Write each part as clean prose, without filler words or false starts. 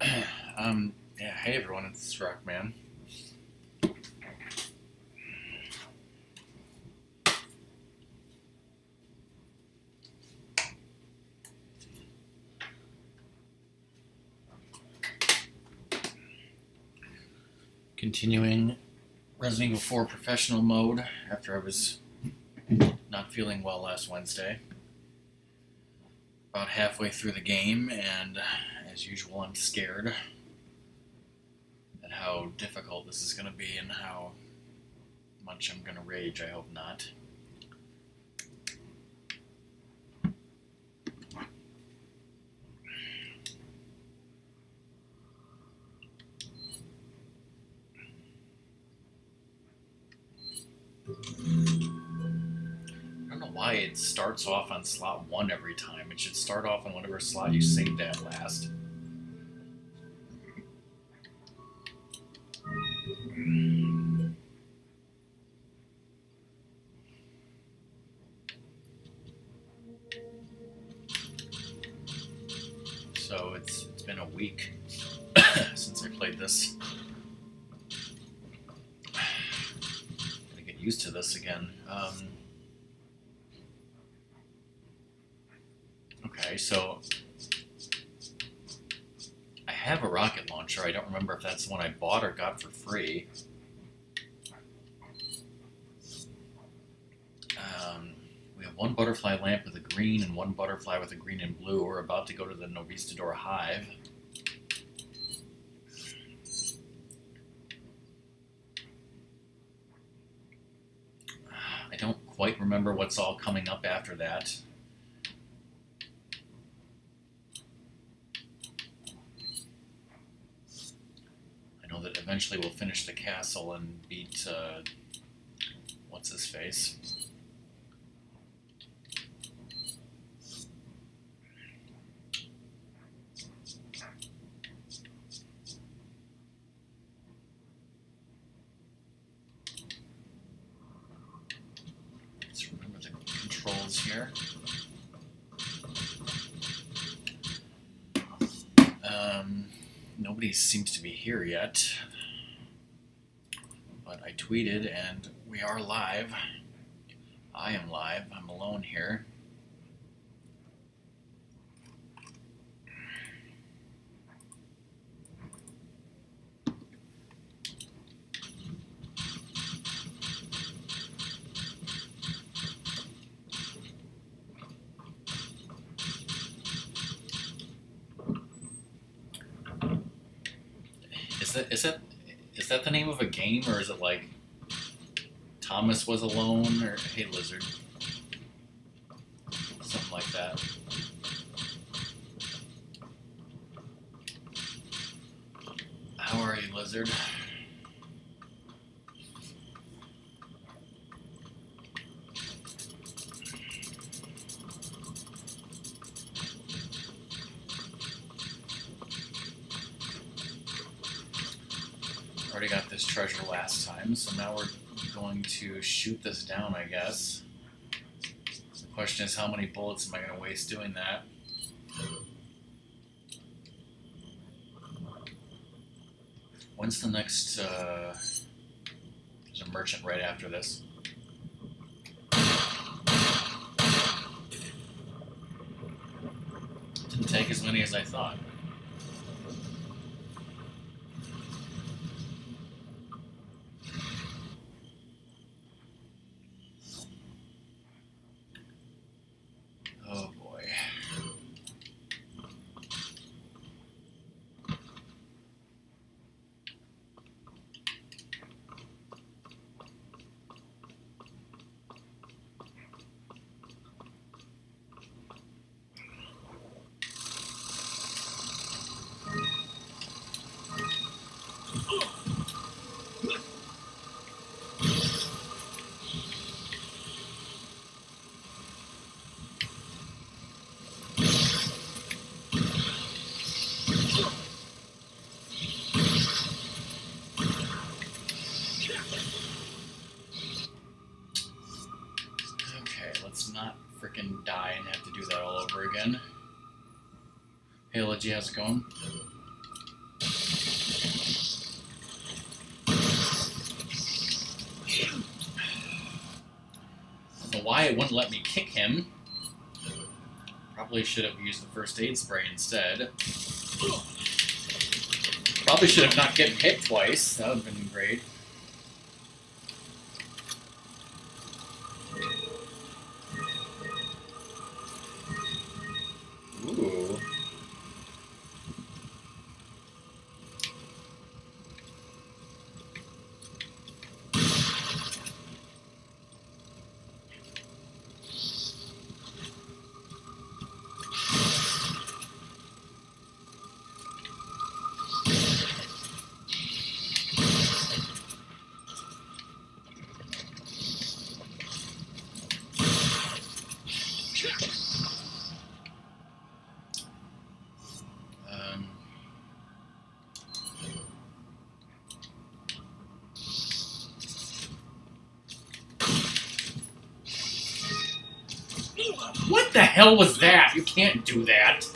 Yeah, hey everyone, it's Rockman. Continuing Resident Evil 4 professional mode after I was not feeling well last Wednesday. About halfway through the game, and as usual, I'm scared at how difficult this is going to be and how much I'm going to rage. I hope not. I don't know why it starts off on slot 1 every time. It should start off on whatever slot you saved at last. So it's been a week since I played this. Gotta get used to this again. Okay, so I have a rocket launcher. I don't remember if that's the one I bought or got for free. We have one butterfly lamp with a green and one butterfly with a green and blue. We're about to go to the Novistador Hive. I don't quite remember what's all coming up after that. I know that eventually we'll finish the castle and beat, what's his face? Let's remember the controls here. Nobody seems to be here yet, but I tweeted and we are live. I am live. I'm alone here. Is that the name of a game, or is it like Thomas was alone, or hey lizard, something like that? How are you, lizard? Already got this treasure last time, so now we're going to shoot this down, I guess. The question is, how many bullets am I going to waste doing that? When's the next, there's a merchant right after this. Didn't take as many as I thought. Oh boy. Let's not frickin' die and have to do that all over again. Hey, Leggy, how's it going? why it wouldn't let me kick him. Probably should have used the first aid spray instead. Probably should have not gotten hit twice. That would have been great. Ooh. What the hell was that? You can't do that.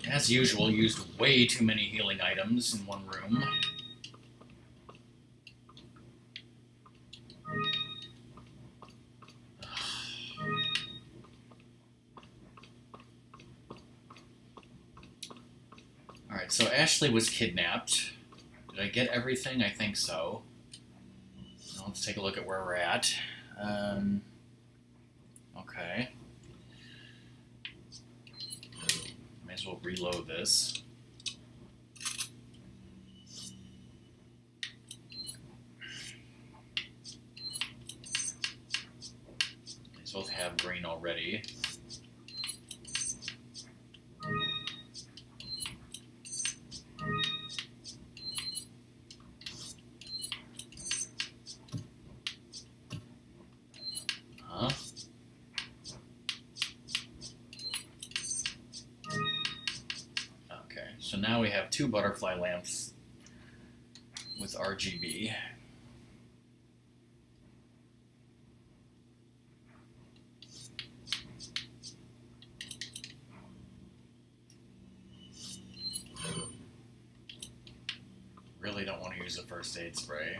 As usual, used way too many healing items in one room. Alright, so Ashley was kidnapped. Did I get everything? I think so. Let's take a look at where we're at. Okay. May as well reload this. These both have green already. So now we have 2 butterfly lamps with RGB. Really don't want to use the first aid spray.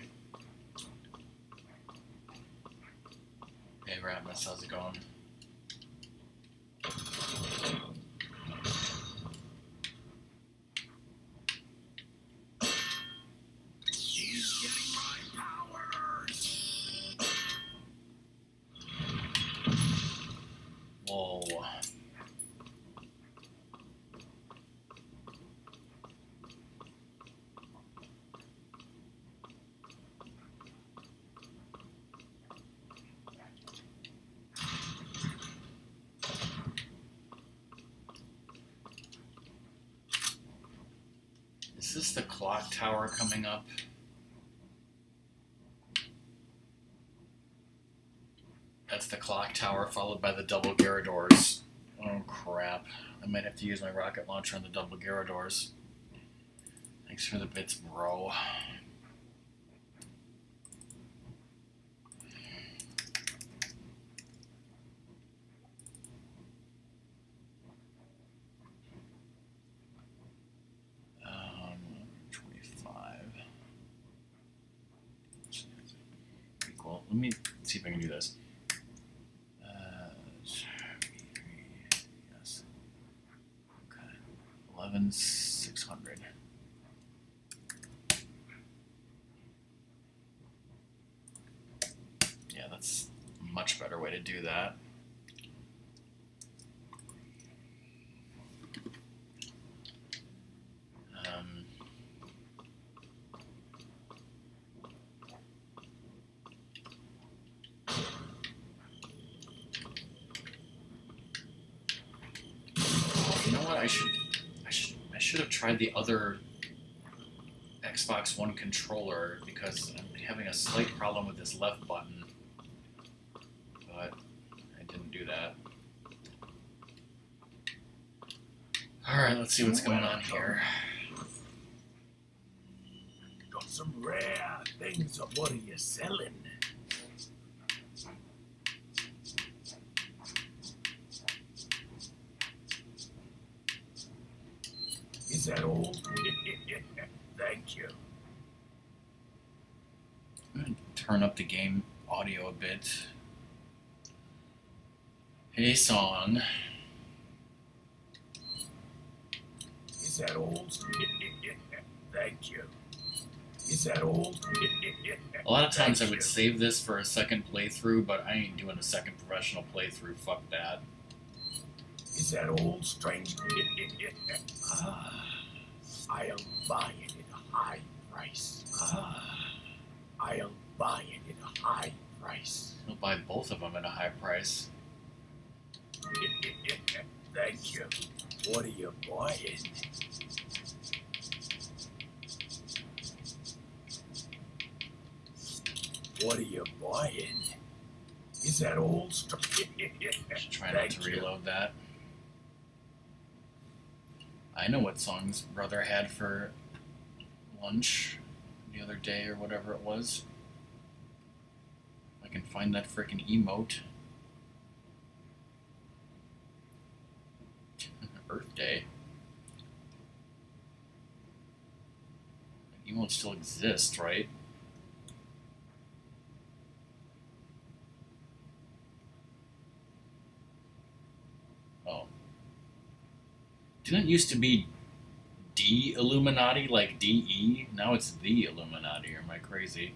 Hey Ratmus, how's it going? Whoa. Is this the clock tower coming up? That's the clock tower, followed by the double Gyarados. Oh crap. I might have to use my rocket launcher on the double Gyarados. Thanks for the bits, bro. Let me see if I can do this. Yes. Okay. 11,600. Yeah, that's a much better way to do that. I should have tried the other Xbox One controller because I'm having a slight problem with this left button, but I didn't do that. Alright, let's see what's going on here. Got some rare things. What are you selling? Is that all? Thank you. turn up the game audio a bit. Hey, song. Is that old? Thank you. Is that old? A lot of times I Thank would you. save this for a second playthrough, but I ain't doing a second professional playthrough. Fuck that. Is that old, strange? I'll buy it at a high price. I'll buy it at a high price. I'll buy both of them at a high price. Thank you. What are you buying? What are you buying? Is that old? Should try not to reload that. I know what songs brother had for lunch the other day or whatever it was. If I can find that frickin' emote. Earth Day. That emote still exists, right? Oh. Didn't it used to be D Illuminati, like DE? Now it's the Illuminati, or am I crazy?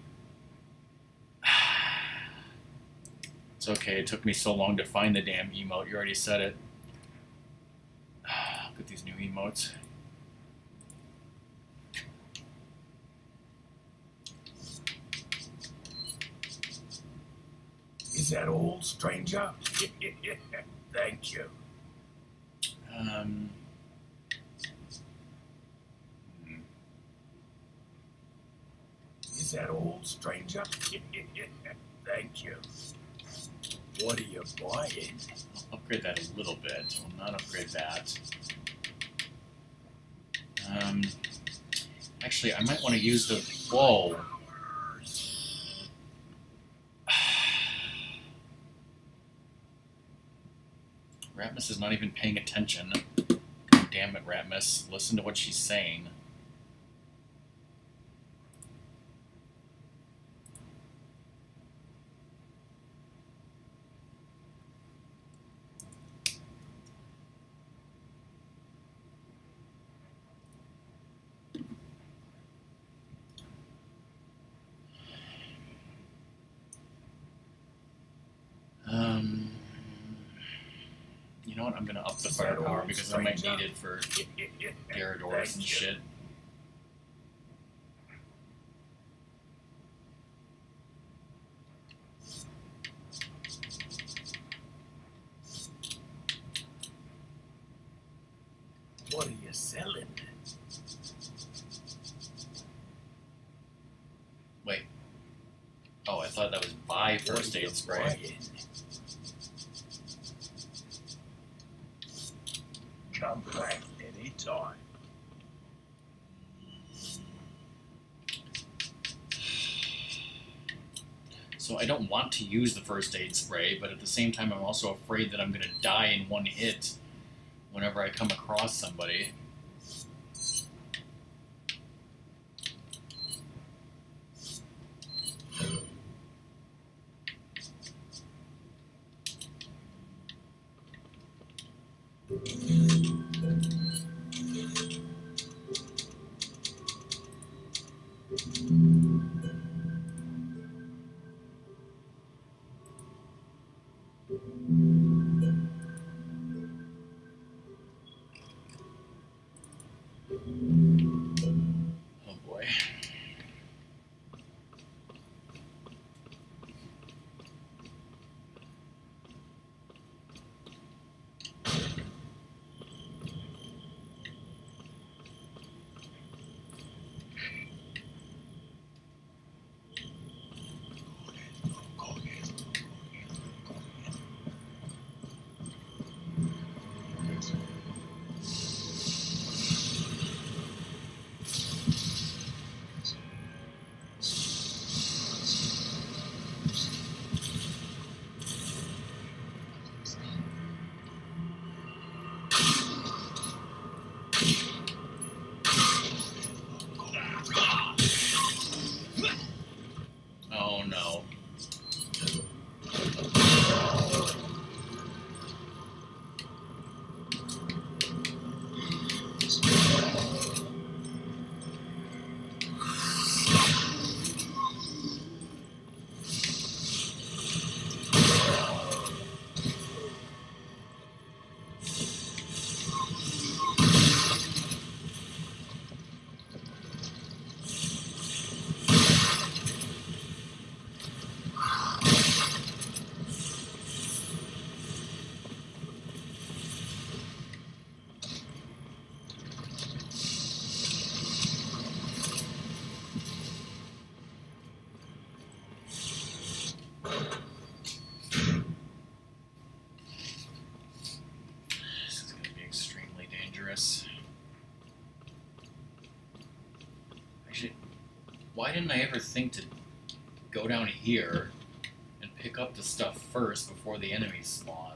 It's okay, it took me so long to find the damn emote. You already said it. Look at these new emotes. Is that old, stranger? Thank you. Is that old, stranger? Thank you. What are you buying? I'll upgrade that a little bit. I'll not upgrade that. Actually, I might want to use the... Whoa. Ratmus is not even paying attention. God damn it, Ratmus. Listen to what she's saying. You know what? I'm gonna up the firepower because I might need it for Gyarados and shit. What are you selling? Wait. Oh, I thought that was buy first aid spray. Buying? Come back anytime. So I don't want to use the first aid spray, but at the same time I'm also afraid that I'm gonna die in one hit whenever I come across somebody. Oh boy. Why didn't I ever think to go down here and pick up the stuff first before the enemies spawn?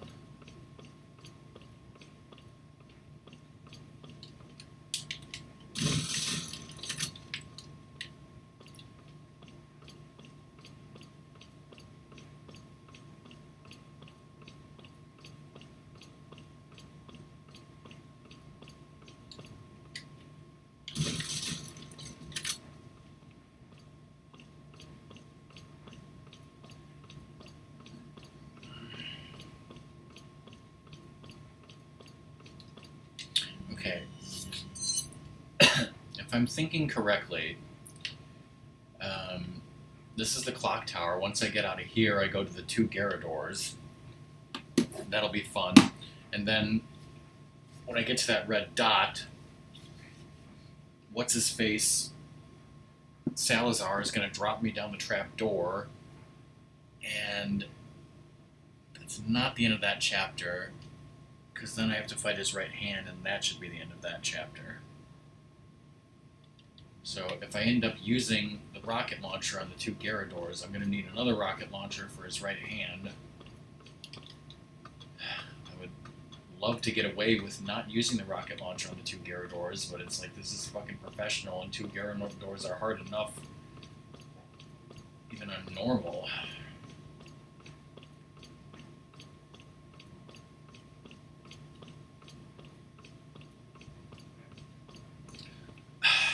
Okay. If I'm thinking correctly, this is the clock tower. Once I get out of here, I go to the 2 Garradors. That'll be fun. And then when I get to that red dot, what's-his-face Salazar is going to drop me down the trap door, and that's not the end of that chapter, because then I have to fight his right hand, and that should be the end of that chapter. So if I end up using the rocket launcher on the 2 Garradors, I'm going to need another rocket launcher for his right hand. I would love to get away with not using the rocket launcher on the 2 Garradors, but it's like, this is fucking professional, and 2 Garradors are hard enough, even on normal.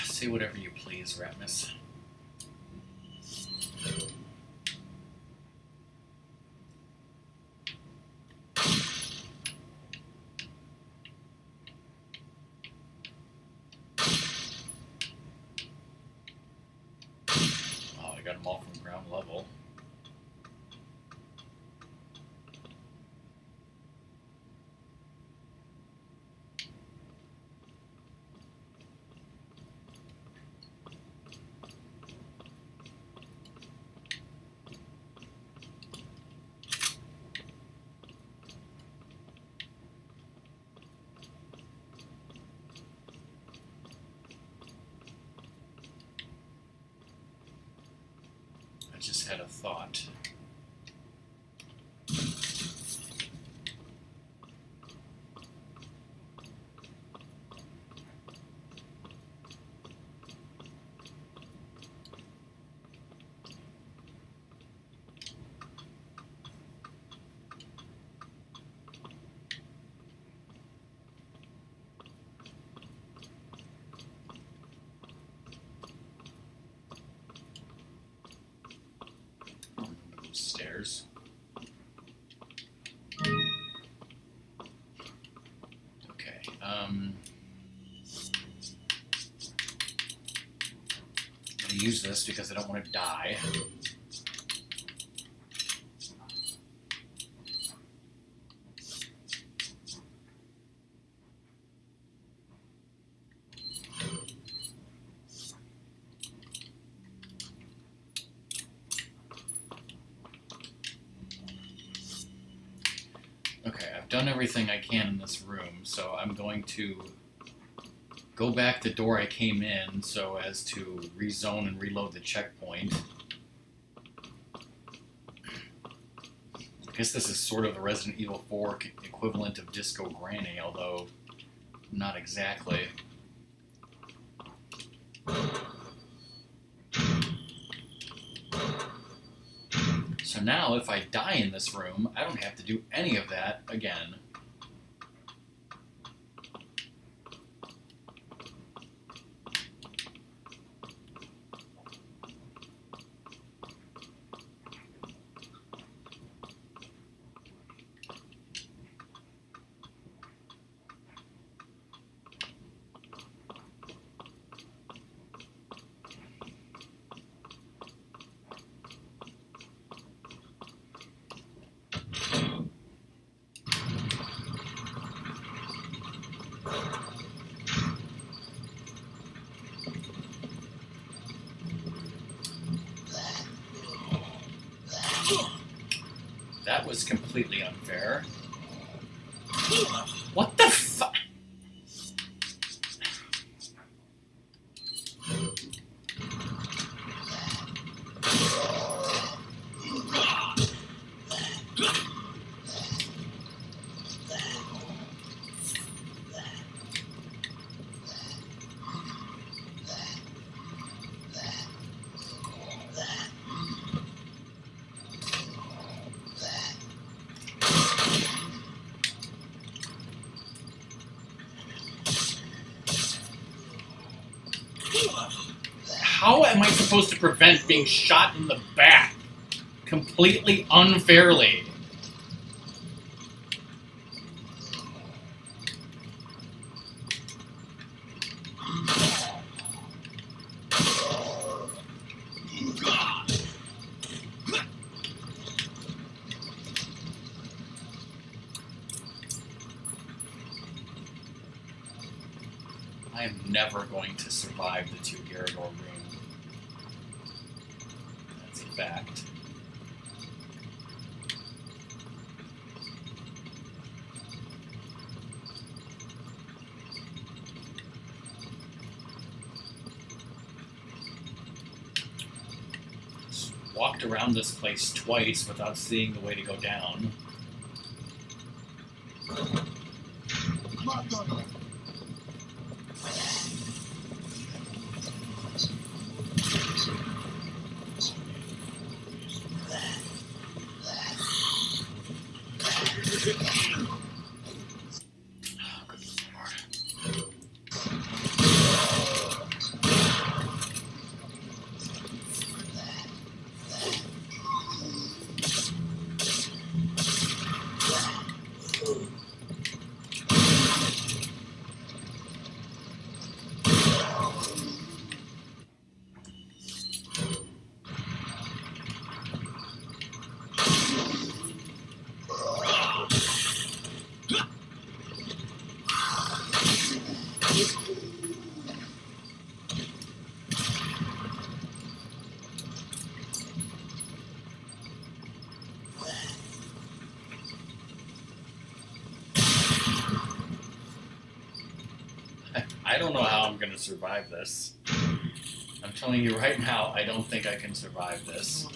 Say whatever you please, Ratmus. Oh, I got them all from ground level. Just had a thought. Stairs. Okay. I'm gonna use this because I don't want to die. Okay, I've done everything I can in this room, so I'm going to go back the door I came in so as to rezone and reload the checkpoint. I guess this is sort of the Resident Evil 4 equivalent of Disco Granny, although not exactly. So now, if I die in this room, I don't have to do any of that again. That was completely unfair. What the fuck? How am I supposed to prevent being shot in the back? Completely unfairly. I am never going to survive the 2 Garagor room. That's a fact. Just walked around this place twice without seeing the way to go down. I don't know how I'm going to survive this. I'm telling you right now, I don't think I can survive this.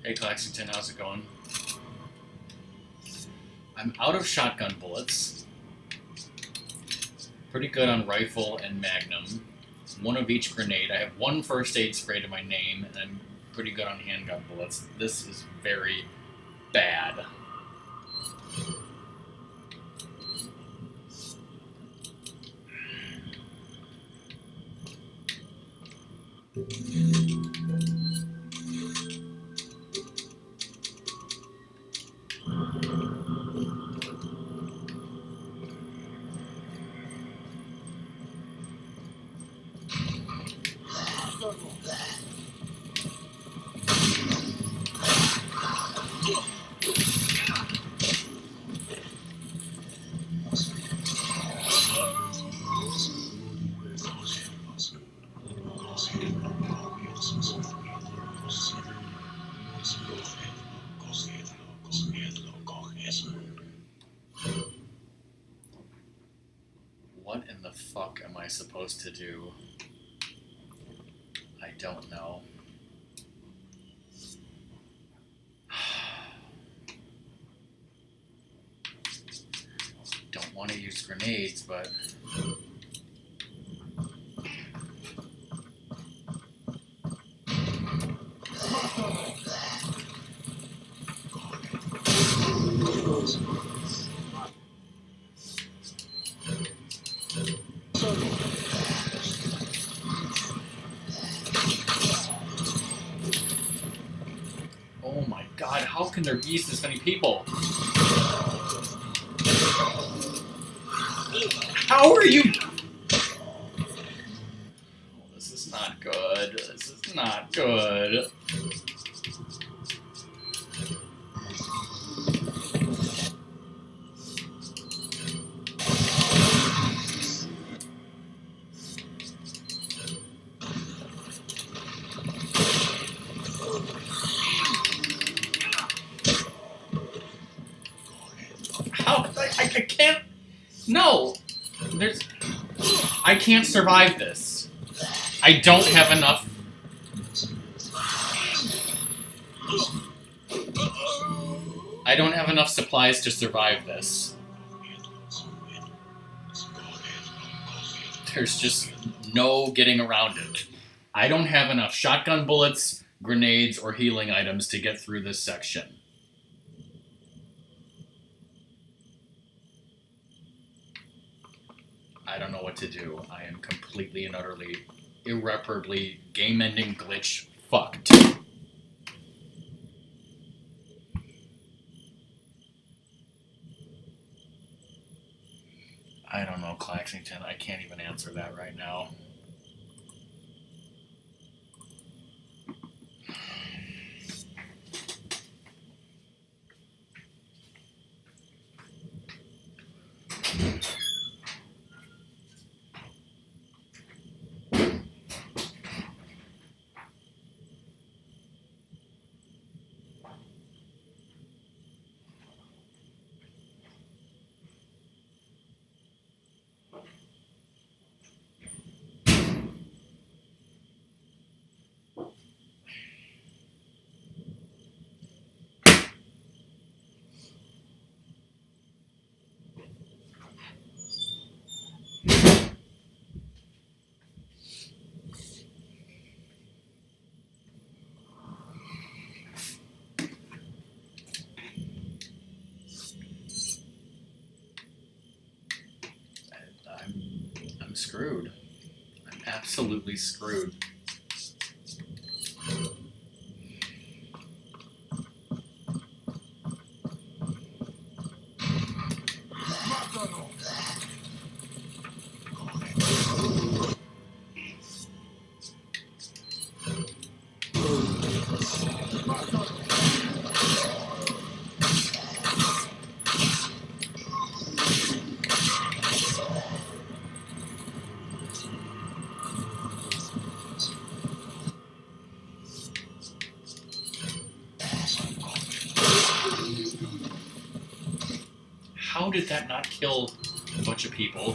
Hey Claxington, how's it going? I'm out of shotgun bullets. Pretty good on rifle and magnum. One of each grenade. I have 1 first aid spray to my name, and I'm pretty good on handgun bullets. This is very bad. What in the fuck am I supposed to do? I don't know. Don't want to use grenades, but... Oh my god, how can there be this many people? How are you... Not good. How? I can't. No! I can't survive this. I don't have enough. I don't have enough supplies to survive this. There's just no getting around it. I don't have enough shotgun bullets, grenades, or healing items to get through this section. I don't know what to do. I am completely and utterly, irreparably, game-ending glitch fucked. I don't know, Claxington. I can't even answer that right now. I'm screwed. I'm absolutely screwed. How did that not kill a bunch of people?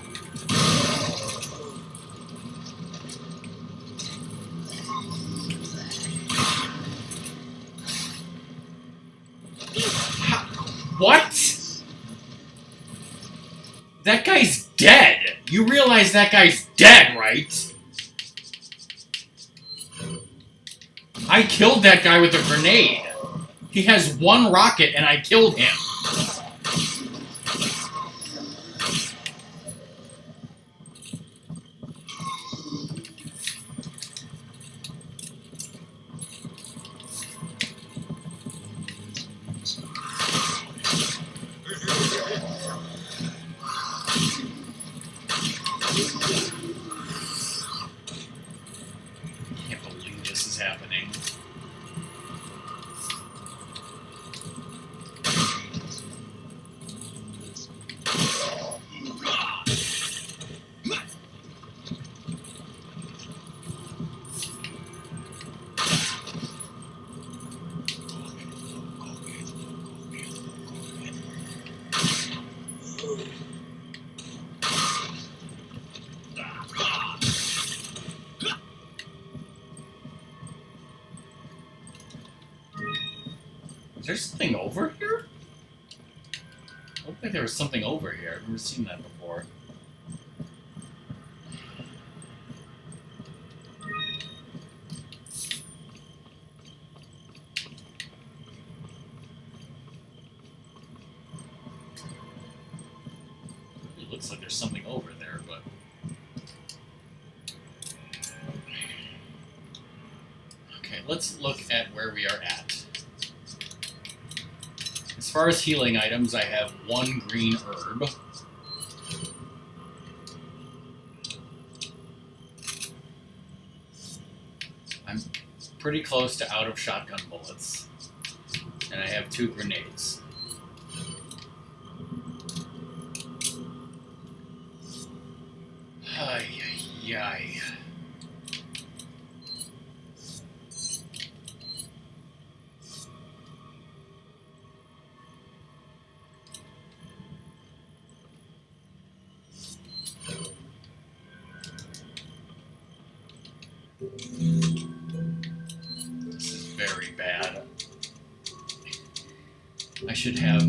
What? That guy's dead! You realize that guy's dead, right? I killed that guy with a grenade. He has one rocket and I killed him. Happening. Is there something over here? I looked like there was something over here. I've never seen that before. It looks like there's something over there, but... Okay, let's look at where we are at. As far as healing items, I have one green herb. pretty close to out of shotgun bullets. And I have 2 grenades. Ay, ay, ay. This is very bad. I should have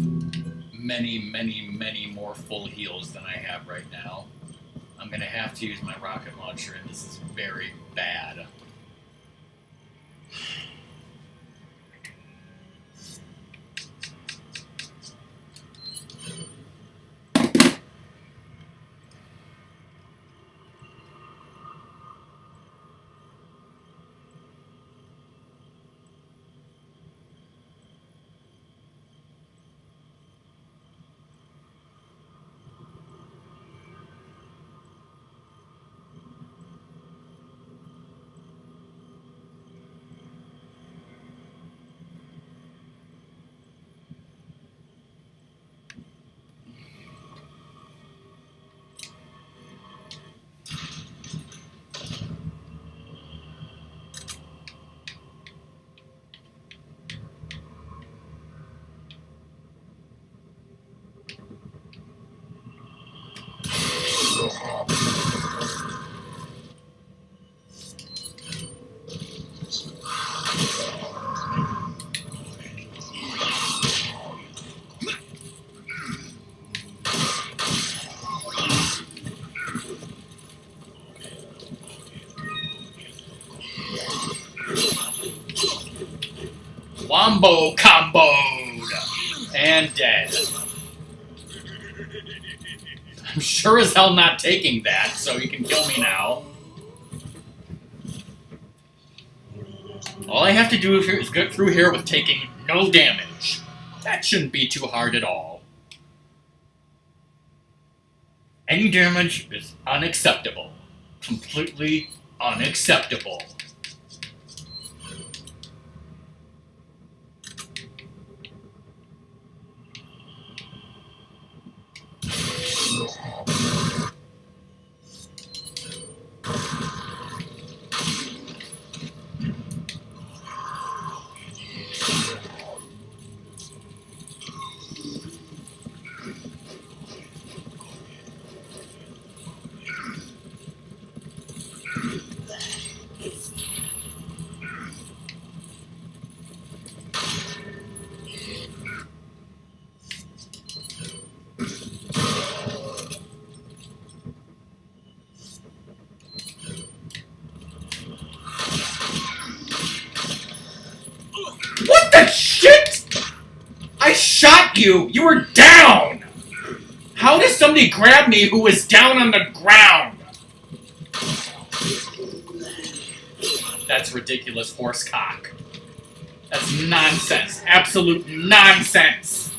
many, many, many more full heals than I have right now. I'm gonna have to use my rocket launcher, and this is very bad. Wombo comboed! And dead. I'm sure as hell not taking that, so you can kill me now. All I have to do is get through here with taking no damage. That shouldn't be too hard at all. Any damage is unacceptable. Completely unacceptable. What the shit? I shot you! You were down! How does somebody grab me who was down on the ground? That's ridiculous horsecock. That's nonsense. Absolute nonsense.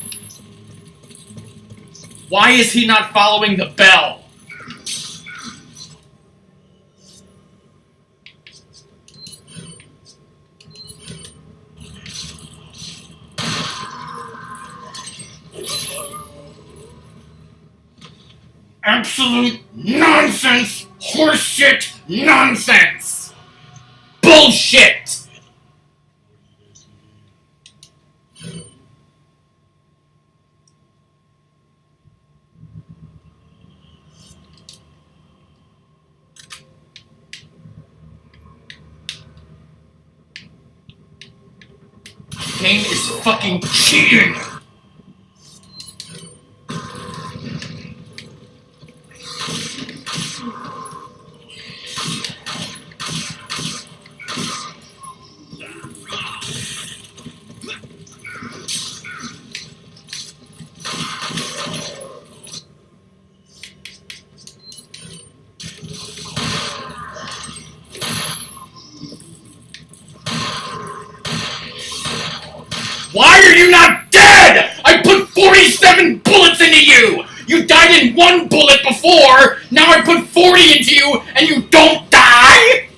Why is he not following the bell? Absolute nonsense! Horseshit nonsense! Bullshit! Game is fucking cheating! Why are you not dead? I put 47 bullets into you! You died in 1 bullet before, now I put 40 into you, and you don't die?!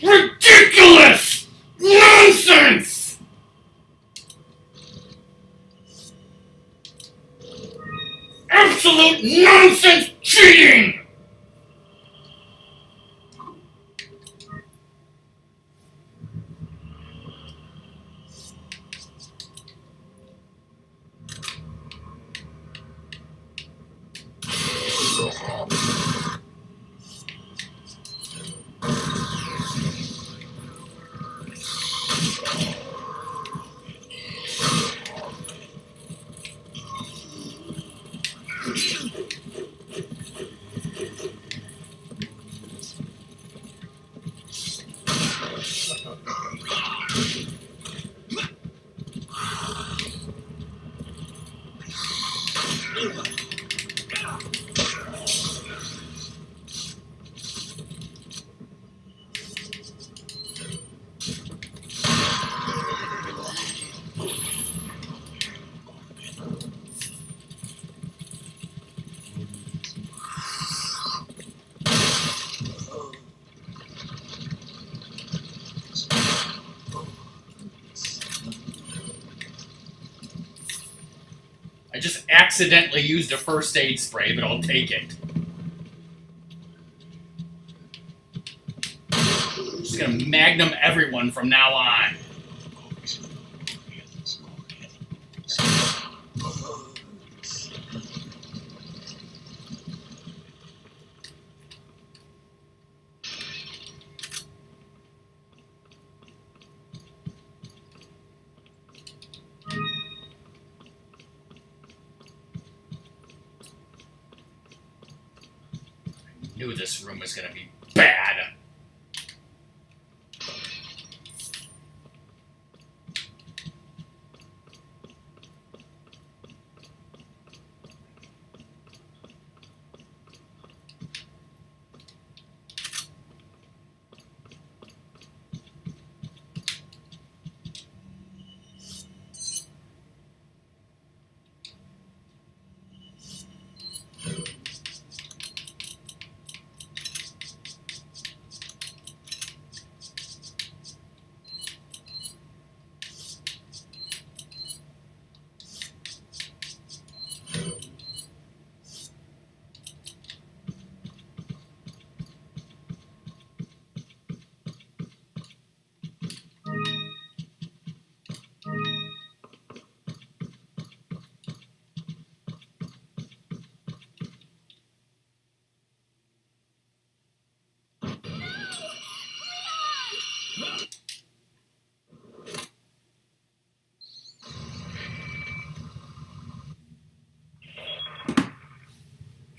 Ridiculous! Nonsense! Absolute nonsense cheating! I just accidentally used a first aid spray, but I'll take it. I'm just gonna magnum everyone from now on. I knew this room was gonna be bad.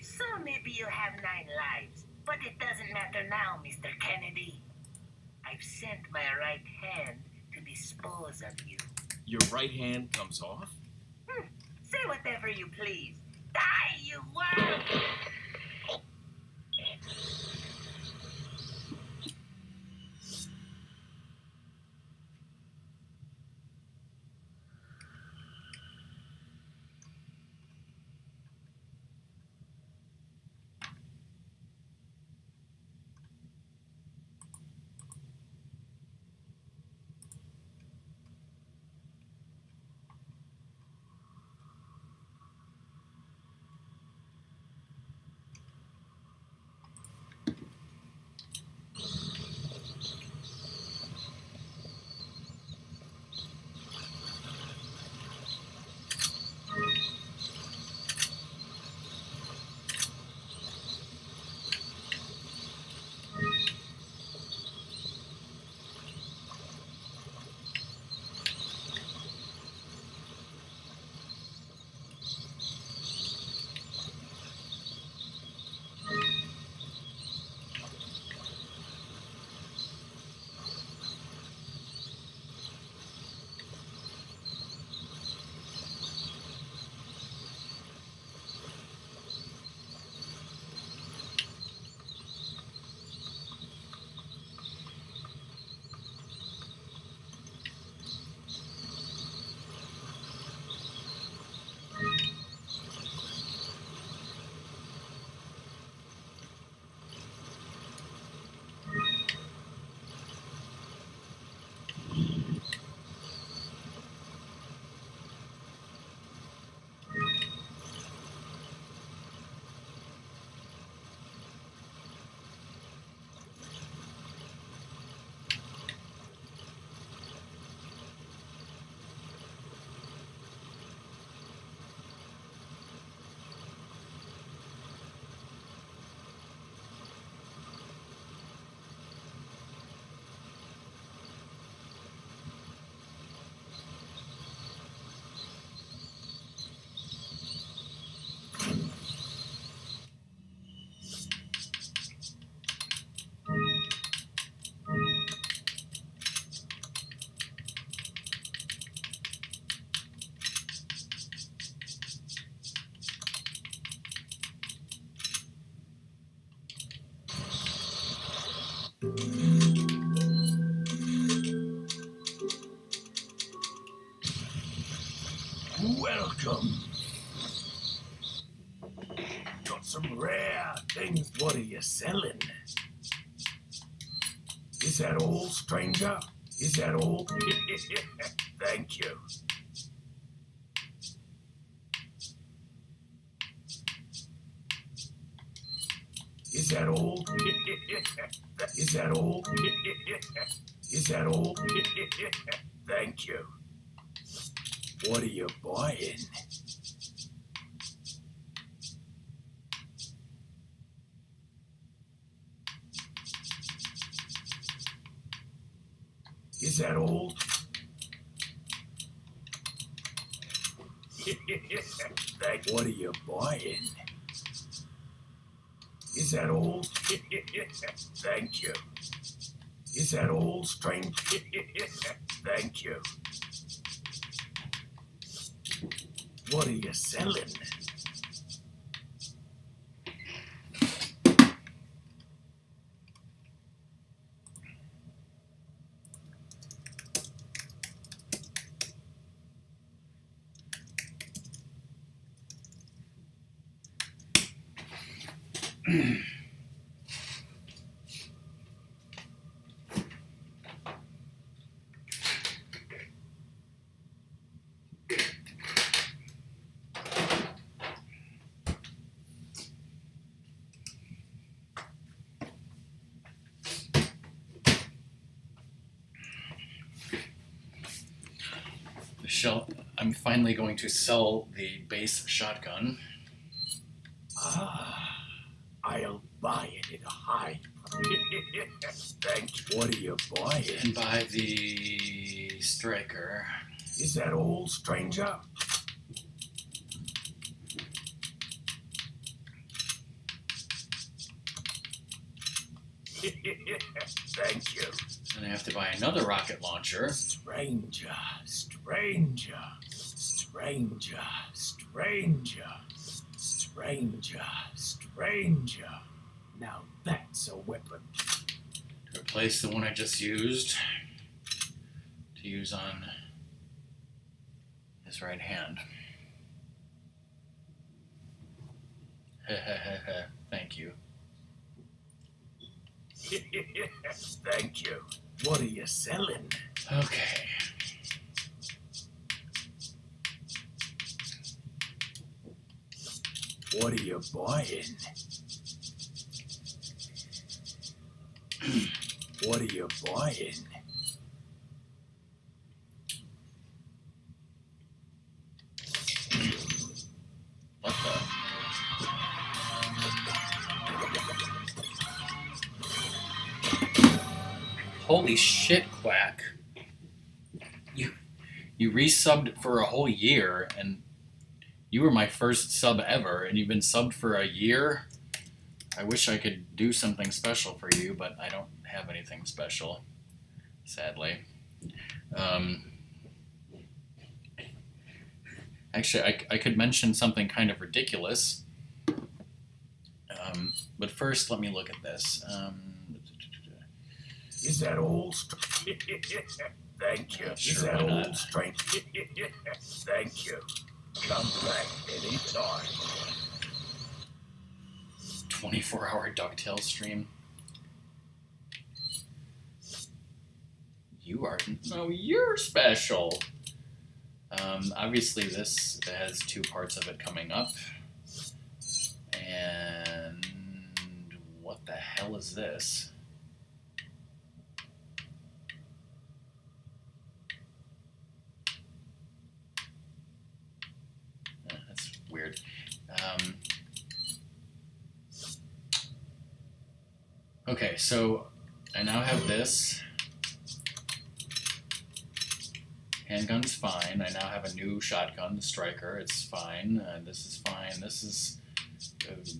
So maybe you have 9 lives, but it doesn't matter now, Mr. Kennedy. I've sent my right hand to dispose of you. Your right hand comes off? Say whatever you please. Die, you worm! Welcome. Got some rare things. What are you selling? Is that all, stranger? Is that all? Thank you. Is that all? Is that all? Is that all? Thank you. What are you buying? Is that all? What are you buying? Is that all? Thank you. Is that all, strange? Thank you. What are you selling? I'm finally going to sell the base shotgun. I'll buy it at a high price. Thank you. What are you buying? And buy the striker. Is that all, stranger? Thank you. And I have to buy another rocket launcher. Stranger, stranger, stranger, stranger, stranger, stranger. Now that's a weapon. To replace the one I just used. To use on his right hand. Thank you. Thank you. What are you selling? Okay. What are you buying? What are you buying? What the? Holy shit, Quack. You resubbed for a whole year, and you were my first sub ever, and you've been subbed for a year? I wish I could do something special for you, but I don't have anything special, sadly. Actually, I could mention something kind of ridiculous. But first, let me look at this. Is that all? Thank you. Sure, Is that why all not? strength? Thank you. Come back anytime. 24-hour DuckTales stream. You are... No, you're special. Obviously, this has two parts of it coming up. And... what the hell is this? That's weird. Okay, so I now have this. Handgun's fine. I now have a new shotgun, the striker. It's fine. This is fine. This is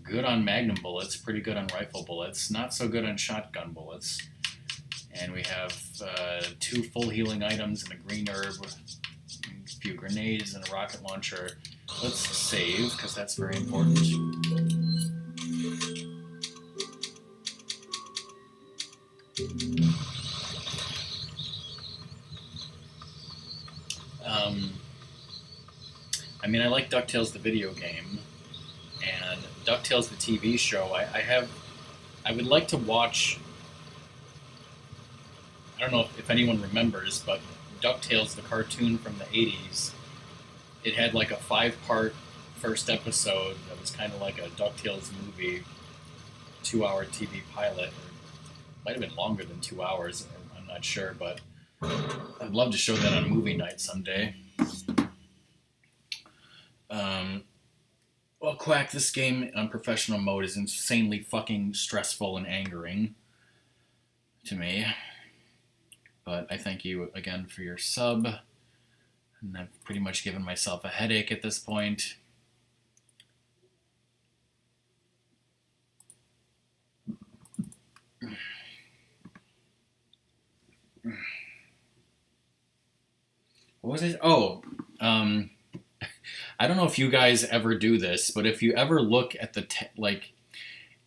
good on magnum bullets, pretty good on rifle bullets, not so good on shotgun bullets. And we have 2 full healing items and a green herb, a few grenades and a rocket launcher. Let's save, because that's very important. I mean, I like DuckTales the video game, and DuckTales the TV show. I would like to watch. I don't know if anyone remembers, but DuckTales, the cartoon from the '80s, it had like a 5-part first episode that was kind of like a DuckTales movie, 2-hour TV pilot, or might have been longer than 2 hours. I'm not sure, but I'd love to show that on movie night someday. Well, Quack, this game on professional mode is insanely fucking stressful and angering to me. But I thank you again for your sub. And I've pretty much given myself a headache at this point. What was it? Oh, I don't know if you guys ever do this, but if you ever look at the, like,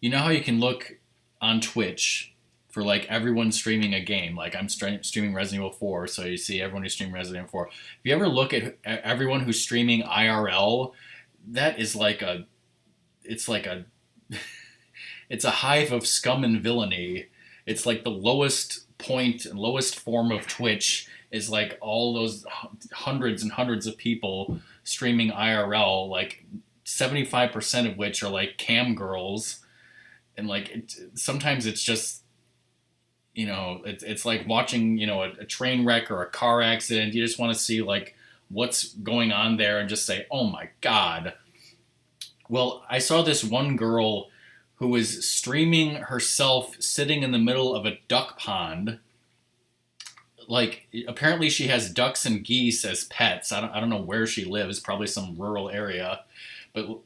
you know how you can look on Twitch for, like, everyone streaming a game. Like, I'm streaming Resident Evil 4, so you see everyone who's streaming Resident Evil 4. If you ever look at everyone who's streaming IRL, that is like a, it's like a, it's a hive of scum and villainy. It's like the lowest point and lowest form of Twitch is like all those hundreds and hundreds of people streaming IRL, like 75% of which are like cam girls. And like, sometimes it's just, you know, it's like watching, you know, a train wreck or a car accident. You just want to see like what's going on there and just say, oh my God. Well, I saw this one girl who was streaming herself sitting in the middle of a duck pond. Like, apparently she has ducks and geese as pets. I don't know where she lives, probably some rural area. But,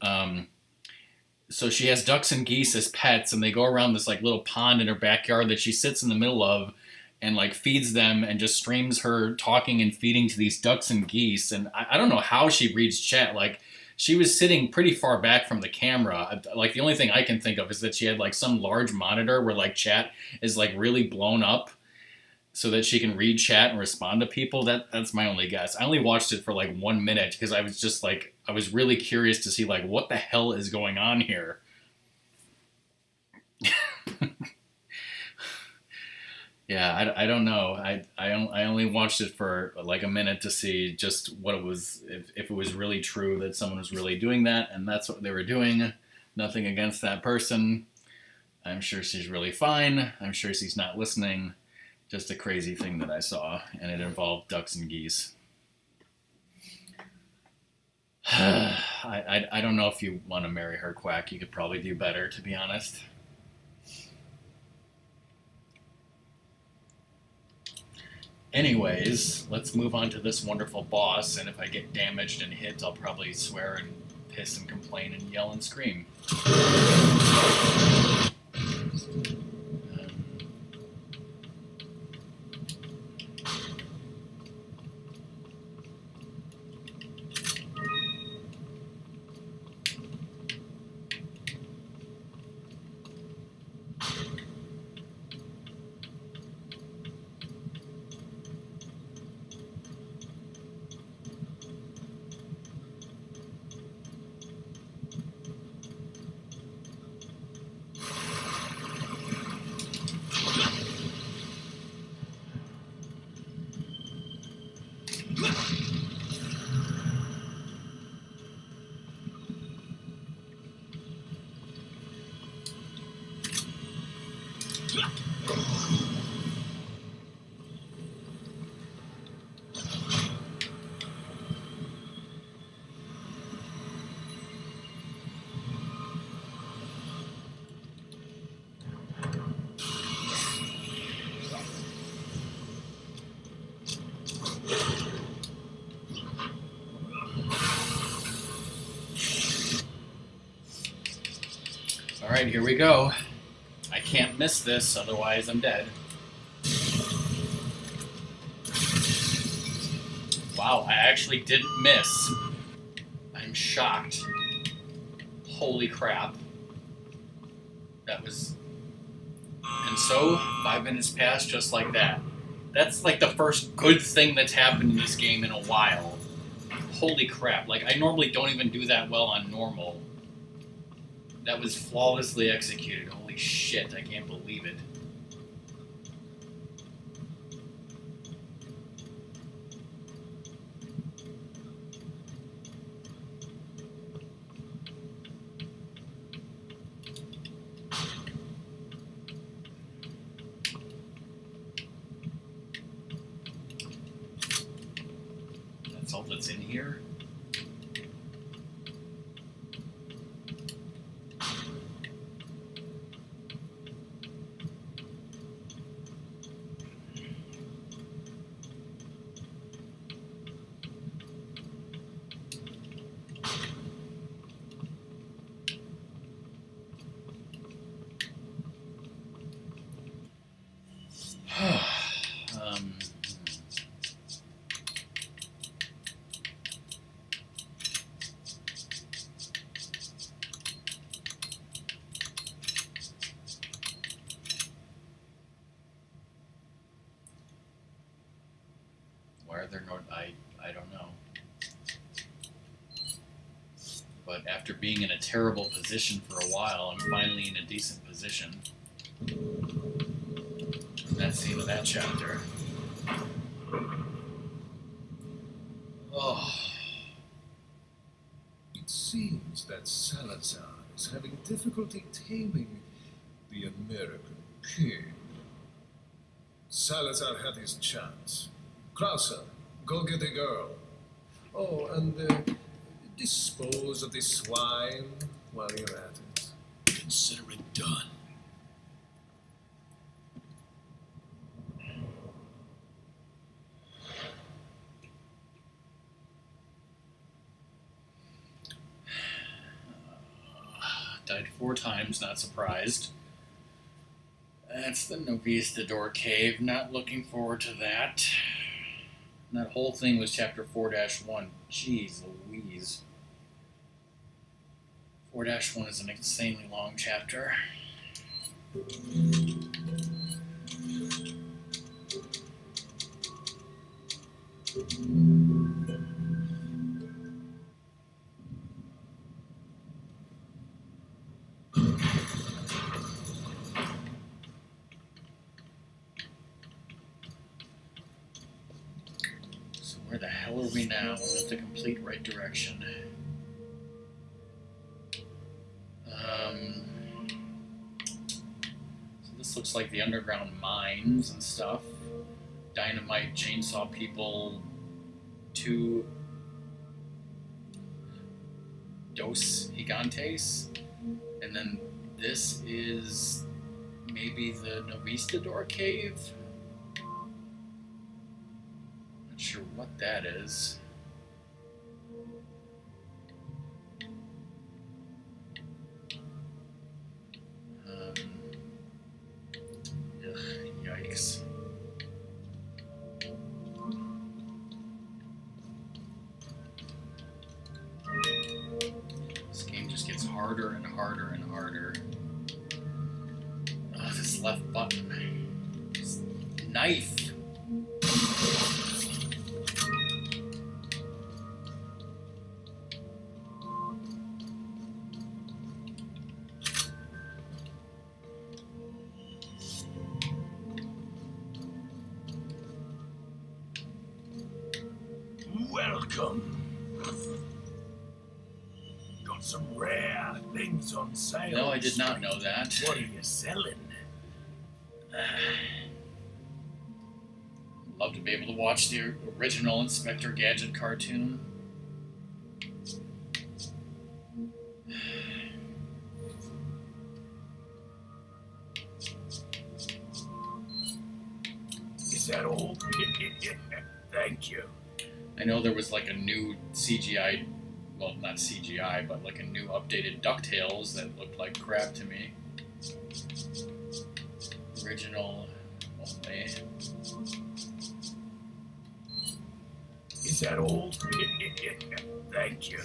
so she has ducks and geese as pets, and they go around this, like, little pond in her backyard that she sits in the middle of and, like, feeds them and just streams her talking and feeding to these ducks and geese. And I don't know how she reads chat. Like, she was sitting pretty far back from the camera. Like, the only thing I can think of is that she had, like, some large monitor where, like, chat is, like, really blown up so that she can read chat and respond to people. That's my only guess. I only watched it for, like, 1 minute because I was just, like, I was really curious to see, like, what the hell is going on here? Yeah, I don't know. I only watched it for like a minute to see just what it was, if it was really true that someone was really doing that, and that's what they were doing. Nothing against that person. I'm sure she's really fine. I'm sure she's not listening. Just a crazy thing that I saw, and it involved ducks and geese. I don't know if you want to marry her, Quack. You could probably do better, to be honest. Anyways, let's move on to this wonderful boss, and if I get damaged and hit, I'll probably swear and piss and complain and yell and scream. Alright, here we go. I can't miss this, otherwise I'm dead. Wow, I actually didn't miss. I'm shocked. Holy crap. That was And so, 5 minutes passed just like that. That's like the first good thing that's happened in this game in a while. Holy crap, like I normally don't even do that well on normal. That was flawlessly executed. Holy shit, I can't believe it. That's all that's in here? um, why are there no... I don't know. But after being in a terrible position for a while, I'm finally in a decent position. That's the end of that chapter. Oh. It seems that Salazar is having difficulty taming the American king. Salazar had his chance. Krauser, go get a girl. Oh, and dispose of the swine while you're at it. Consider it done. Died 4 times, not surprised. That's the Novistador Cave, not looking forward to that. And that whole thing was chapter 4-1. Jeez Louise. 4-1 is an insanely long chapter. So where the hell are we now? We're in the complete right direction. So this looks like the underground mines and stuff. Dynamite, chainsaw people, 2 Dos Gigantes, and then this is maybe the Novistador Cave? Not sure what that is. Yikes. This game just gets harder and harder and harder. Oh, this left button. This knife. Welcome. Got some rare things on sale. No, I did not know that. What are you selling? Love to be able to watch the original Inspector Gadget cartoon. Is that all? Thank you. I know there was like a new CGI, well, not CGI, but like a new updated DuckTales that looked like crap to me. Original only. Is that all? Thank you.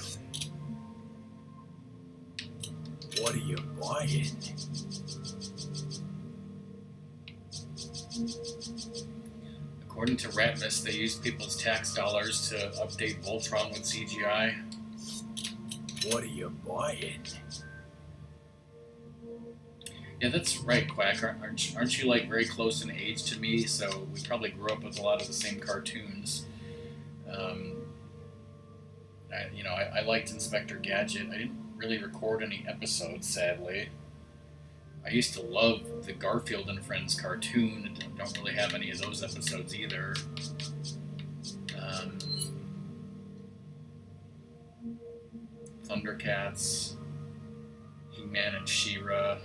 What are you buying? According to Ratmus, they use people's tax dollars to update Voltron with CGI. What are you buying? Yeah, that's right, Quack. Aren't you like very close in age to me? So we probably grew up with a lot of the same cartoons. I liked Inspector Gadget. I didn't really record any episodes, sadly. I used to love the Garfield and Friends cartoon. I don't really have any of those episodes either. Thundercats, He-Man and She-Ra.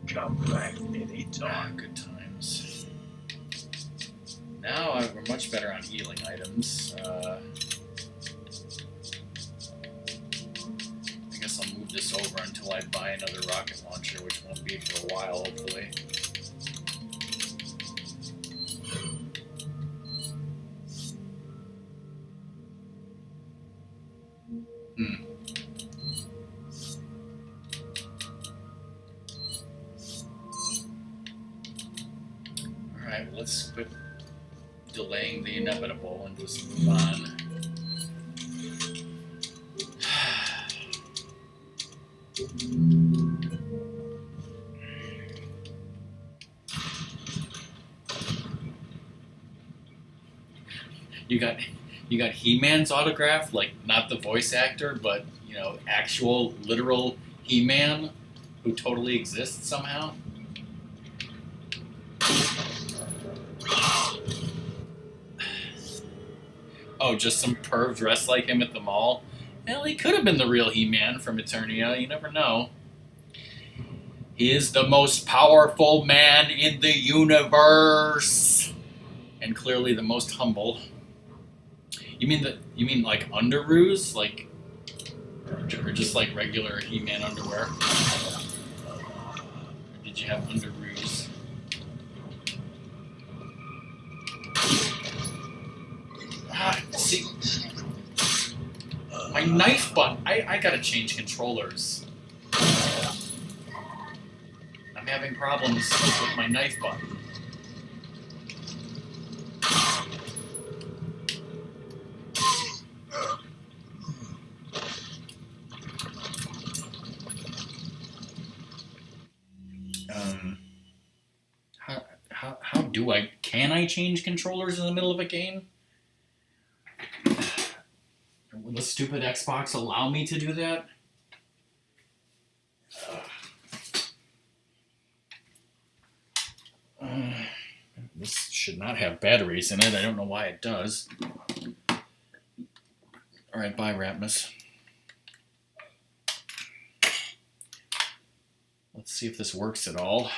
Come back anytime. Good times. Now we're much better on healing items. I guess I'll move this over until I buy another rocket launcher, which won't be for a while, hopefully. Alright, let's quit delaying the inevitable and just move on. You got He-Man's autograph, like not the voice actor, but actual literal He-Man who totally exists somehow. Oh, just some perv dressed like him at the mall? Hell, he could have been the real He-Man from Eternia, you never know. He is the most powerful man in the universe! And clearly the most humble. You mean like underoos? Like, or just like regular He-Man underwear? Or did you have underoos? See, my knife button. I gotta change controllers. I'm having problems with my knife button. How do I? Can I change controllers in the middle of a game? Will the stupid Xbox allow me to do that? This should not have batteries in it. I don't know why it does. Alright, bye, Ratmus. Let's see if this works at all.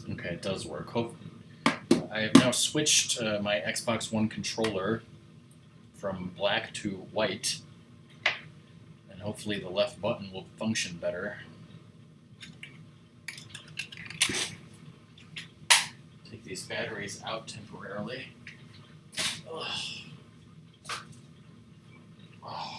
Okay, it does work. I have now switched my Xbox One controller from black to white, and hopefully the left button will function better. Take these batteries out temporarily. Ugh. Oh.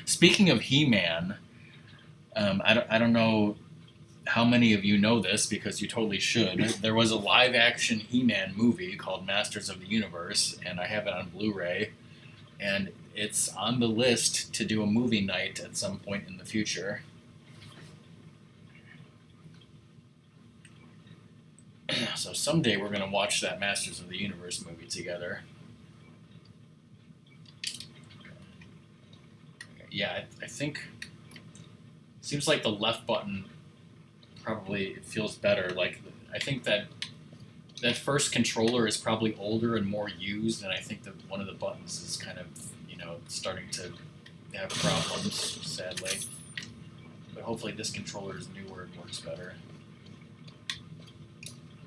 Speaking of He-Man, I don't know how many of you know this, because you totally should. There was a live-action He-Man movie called Masters of the Universe, and I have it on Blu-ray, and it's on the list to do a movie night at some point in the future. So someday we're going to watch that Masters of the Universe movie together. Yeah, I think seems like the left button probably feels better. Like, I think that first controller is probably older and more used, and I think that one of the buttons is kind of, starting to have problems, sadly. But hopefully this controller is newer and works better.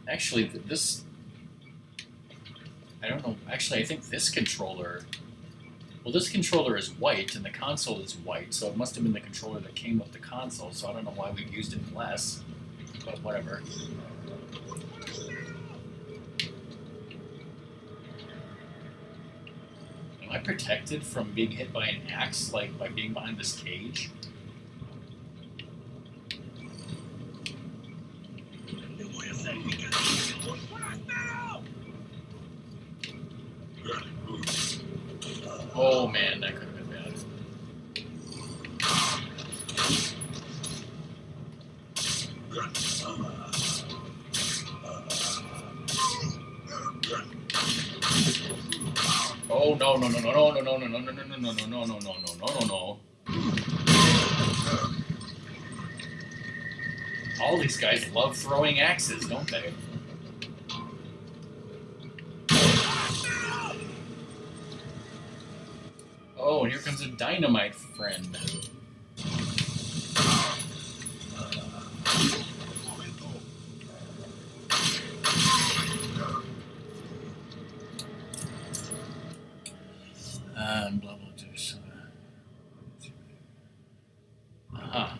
Actually, I don't know. Actually, I think this controller Well, this controller is white, and the console is white, so it must have been the controller that came with the console, so I don't know why we've used it less, but whatever. Am I protected from being hit by an axe, like, by being behind this cage? Oh man, that could have been bad. Oh no no no no no no no no no no no no no no no no no no no. All these guys love throwing axes, don't they? Oh, and here comes a dynamite friend. Blah blah do. Aha.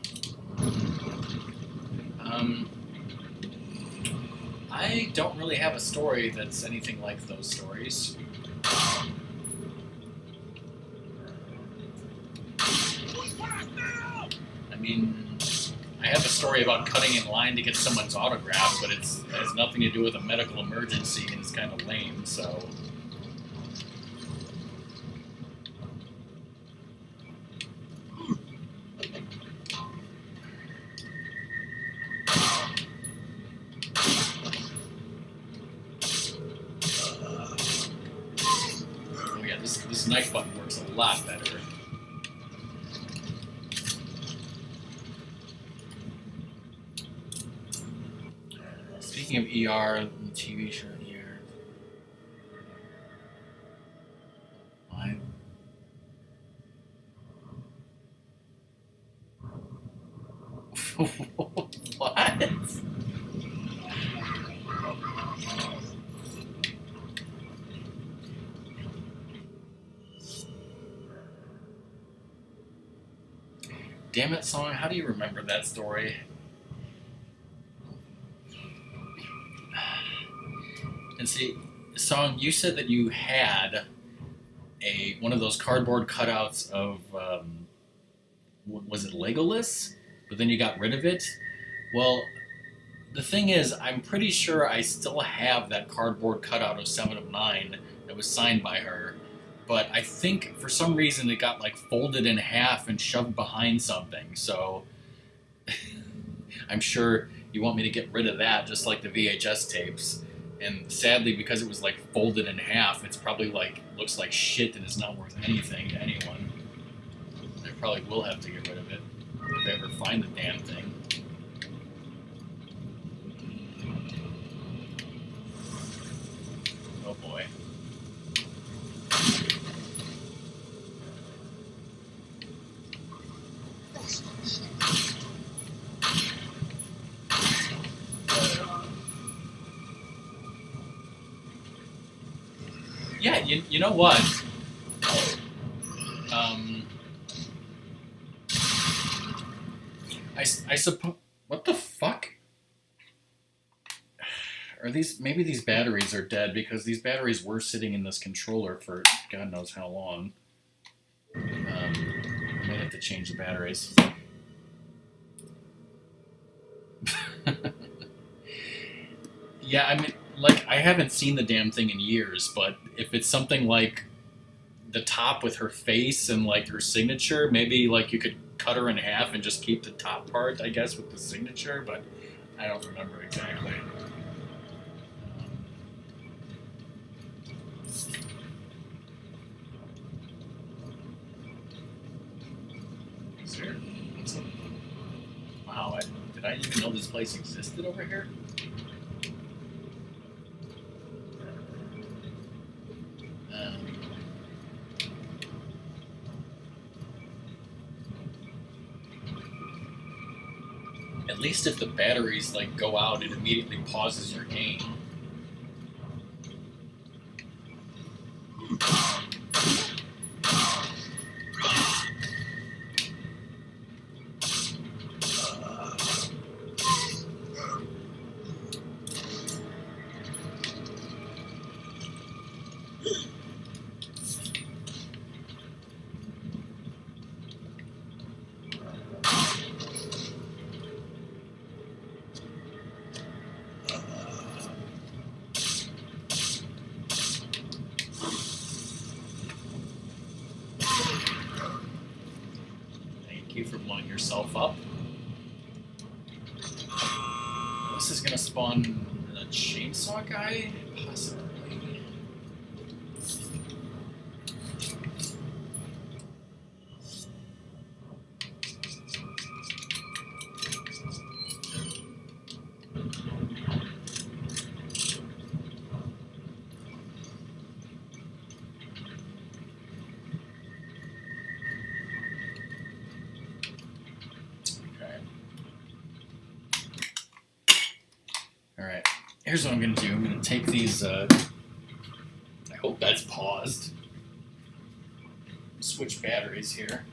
I don't really have a story that's anything like those stories. I mean, I have a story about cutting in line to get someone's autograph, but it has nothing to do with a medical emergency, and it's kind of lame, so... Oh yeah, this knife button works a lot better. Speaking of ER, the TV show here. What? Damn it, Song, how do you remember that story? And see, Song, you said that you had one of those cardboard cutouts of, was it Legolas? But then you got rid of it? Well, the thing is, I'm pretty sure I still have that cardboard cutout of 7 of 9 that was signed by her. But I think, for some reason, it got, like, folded in half and shoved behind something. So, I'm sure you want me to get rid of that, just like the VHS tapes. And sadly, because it was, like, folded in half, it's probably, like, looks like shit and is not worth anything to anyone. I probably will have to get rid of it if I ever find the damn thing. Oh boy. Yeah, you know what? I suppose. What the fuck? Are these? Maybe these batteries are dead because these batteries were sitting in this controller for God knows how long. I might have to change the batteries. Yeah, I mean, like, I haven't seen the damn thing in years, but if it's something like the top with her face and, like, her signature, maybe, like, you could cut her in half and just keep the top part, I guess, with the signature, but I don't remember exactly. Is there... Wow, did I even know this place existed over here? At least if the batteries, like, go out, it immediately pauses your game. Keep from blowing yourself up. This is gonna spawn a chainsaw guy? Possibly. Alright, here's what I'm going to do. I'm going to take these, I hope that's paused. Switch batteries here.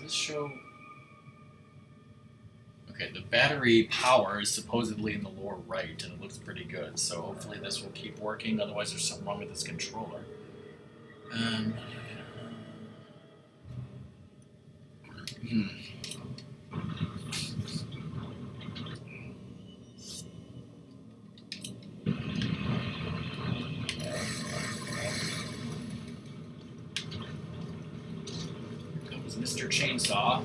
Show. Okay, the battery power is supposedly in the lower right, and it looks pretty good, so hopefully this will keep working, otherwise there's something wrong with this controller. Mr. Chainsaw.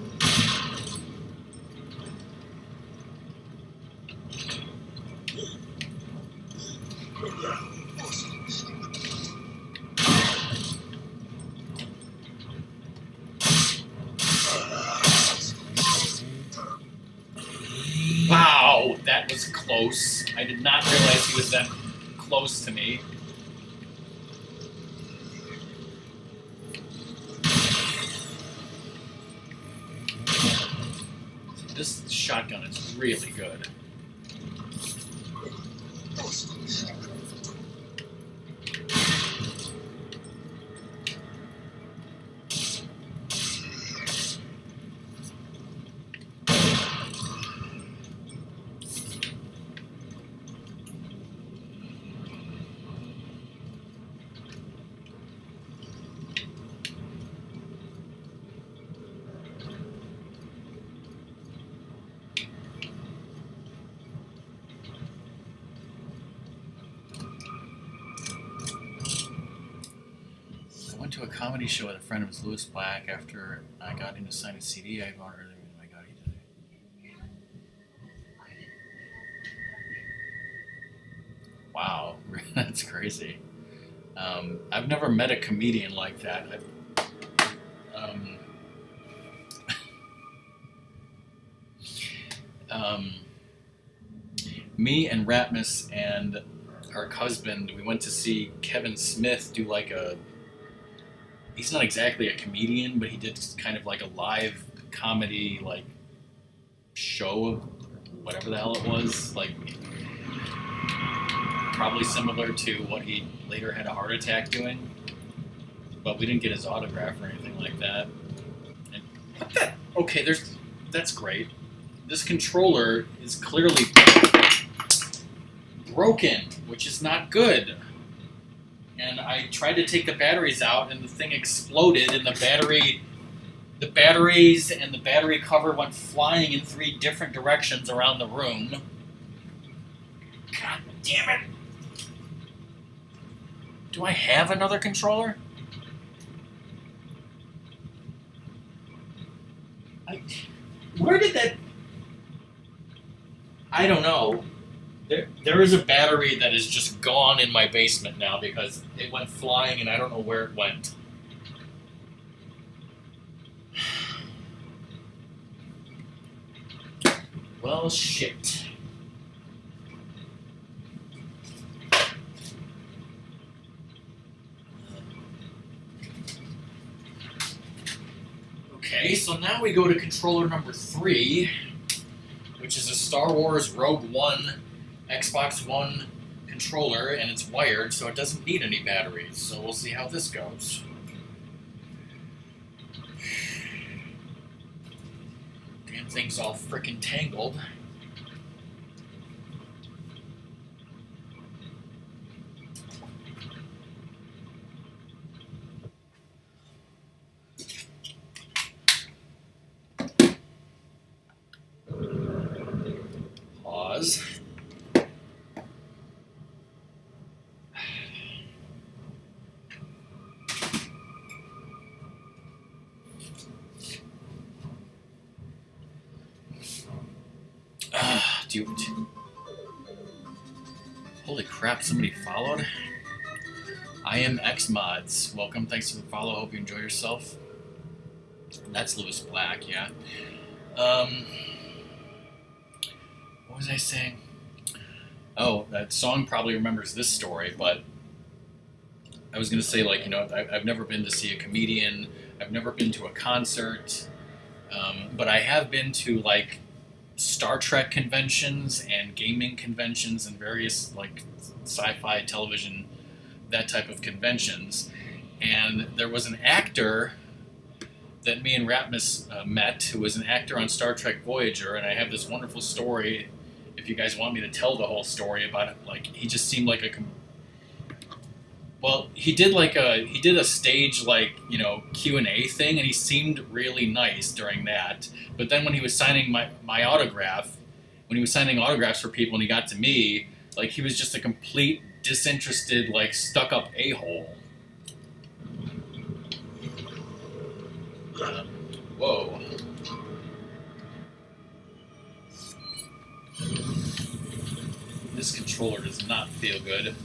Wow, that was close. I did not realize he was that close to me. This shotgun is really good. To a comedy show with a friend of his, Lewis Black. After I got him to sign a CD, I bought earlier. Oh my god, he did it. Wow, that's crazy. I've never met a comedian like that. Me and Ratmus and our husband, we went to see Kevin Smith do like a. He's not exactly a comedian, but he did kind of like a live comedy like show, whatever the hell it was, like probably similar to what he later had a heart attack doing. But we didn't get his autograph or anything like that. And what the? Okay, that's great. This controller is clearly broken, which is not good. And I tried to take the batteries out, and the thing exploded, and the batteries and the battery cover went flying in 3 different directions around the room. God damn it! Do I have another controller? Where did that... I don't know. There is a battery that is just gone in my basement now because it went flying and I don't know where it went. Well, shit. Okay, so now we go to controller number 3, which is a Star Wars Rogue One Xbox One controller, and it's wired, so it doesn't need any batteries. So we'll see how this goes. Damn thing's all frickin' tangled. was. Holy crap, somebody followed? I am XMods. Welcome, thanks for the follow, hope you enjoy yourself. That's Lewis Black, yeah. What was I saying? Oh, that song probably remembers this story, but I was going to say, like, you know, I've never been to see a comedian, I've never been to a concert, but I have been to, like, Star Trek conventions and gaming conventions and various, like, sci-fi television, that type of conventions. And there was an actor that me and Ratmus met, who was an actor on Star Trek Voyager, and I have this wonderful story, if you guys want me to tell the whole story about it. Like, he just seemed like a... Well, he did a stage, like, you know, Q&A thing, and he seemed really nice during that. But then when he was signing my autograph, when he was signing autographs for people and he got to me, like, he was just a complete disinterested, like, stuck-up a-hole. Whoa. This controller does not feel good.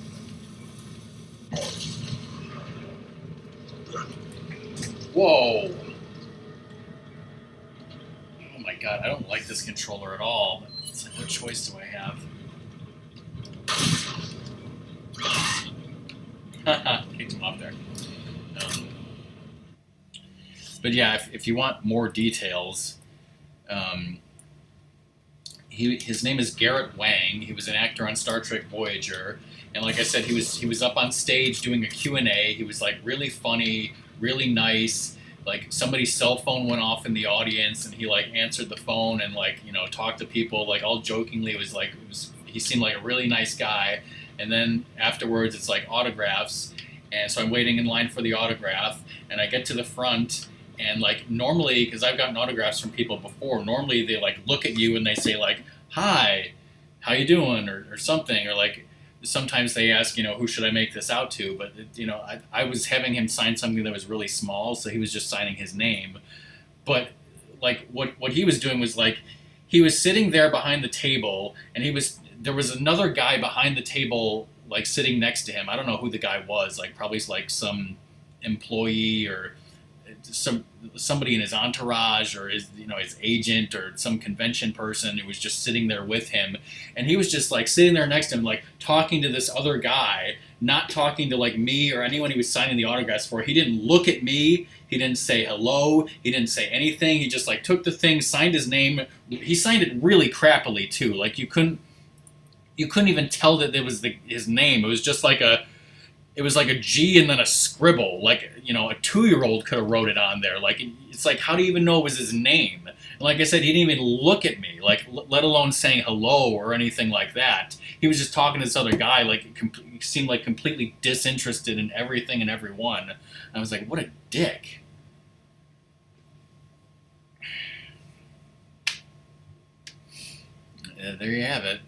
Whoa! Oh my god, I don't like this controller at all. It's like, what choice do I have? Haha, kicked him off there. But yeah, if you want more details, his name is Garrett Wang. He was an actor on Star Trek Voyager, and like I said, he was up on stage doing a Q&A. He was, like, really funny, really nice. Like, somebody's cell phone went off in the audience, and he, like, answered the phone and, like, you know, talked to people, like, all jokingly. He seemed like a really nice guy. And then afterwards, it's like autographs, and so I'm waiting in line for the autograph, and I get to the front. And, like, normally, because I've gotten autographs from people before, normally they, like, look at you and they say, like, hi, how you doing, or something. Or, like, sometimes they ask, you know, who should I make this out to? But, you know, I was having him sign something that was really small, so he was just signing his name. But, like, what he was doing was, like, he was sitting there behind the table, and there was another guy behind the table, like, sitting next to him. I don't know who the guy was, like, probably, like, some employee or somebody in his entourage, or his agent, or some convention person who was just sitting there with him, and he was just, like, sitting there next to him, like, talking to this other guy, not talking to, like, me or anyone he was signing the autographs for. He didn't look at me, he didn't say hello, he didn't say anything. He just, like, took the thing, signed his name. He signed it really crappily too. Like, you couldn't even tell that it was his name. It was just like a G and then a scribble. Like, you know, a 2-year-old could have wrote it on there. Like, it's like, how do you even know it was his name? And like I said, he didn't even look at me, like, let alone saying hello or anything like that. He was just talking to this other guy, like, he seemed like completely disinterested in everything and everyone. I was like, what a dick. There you have it.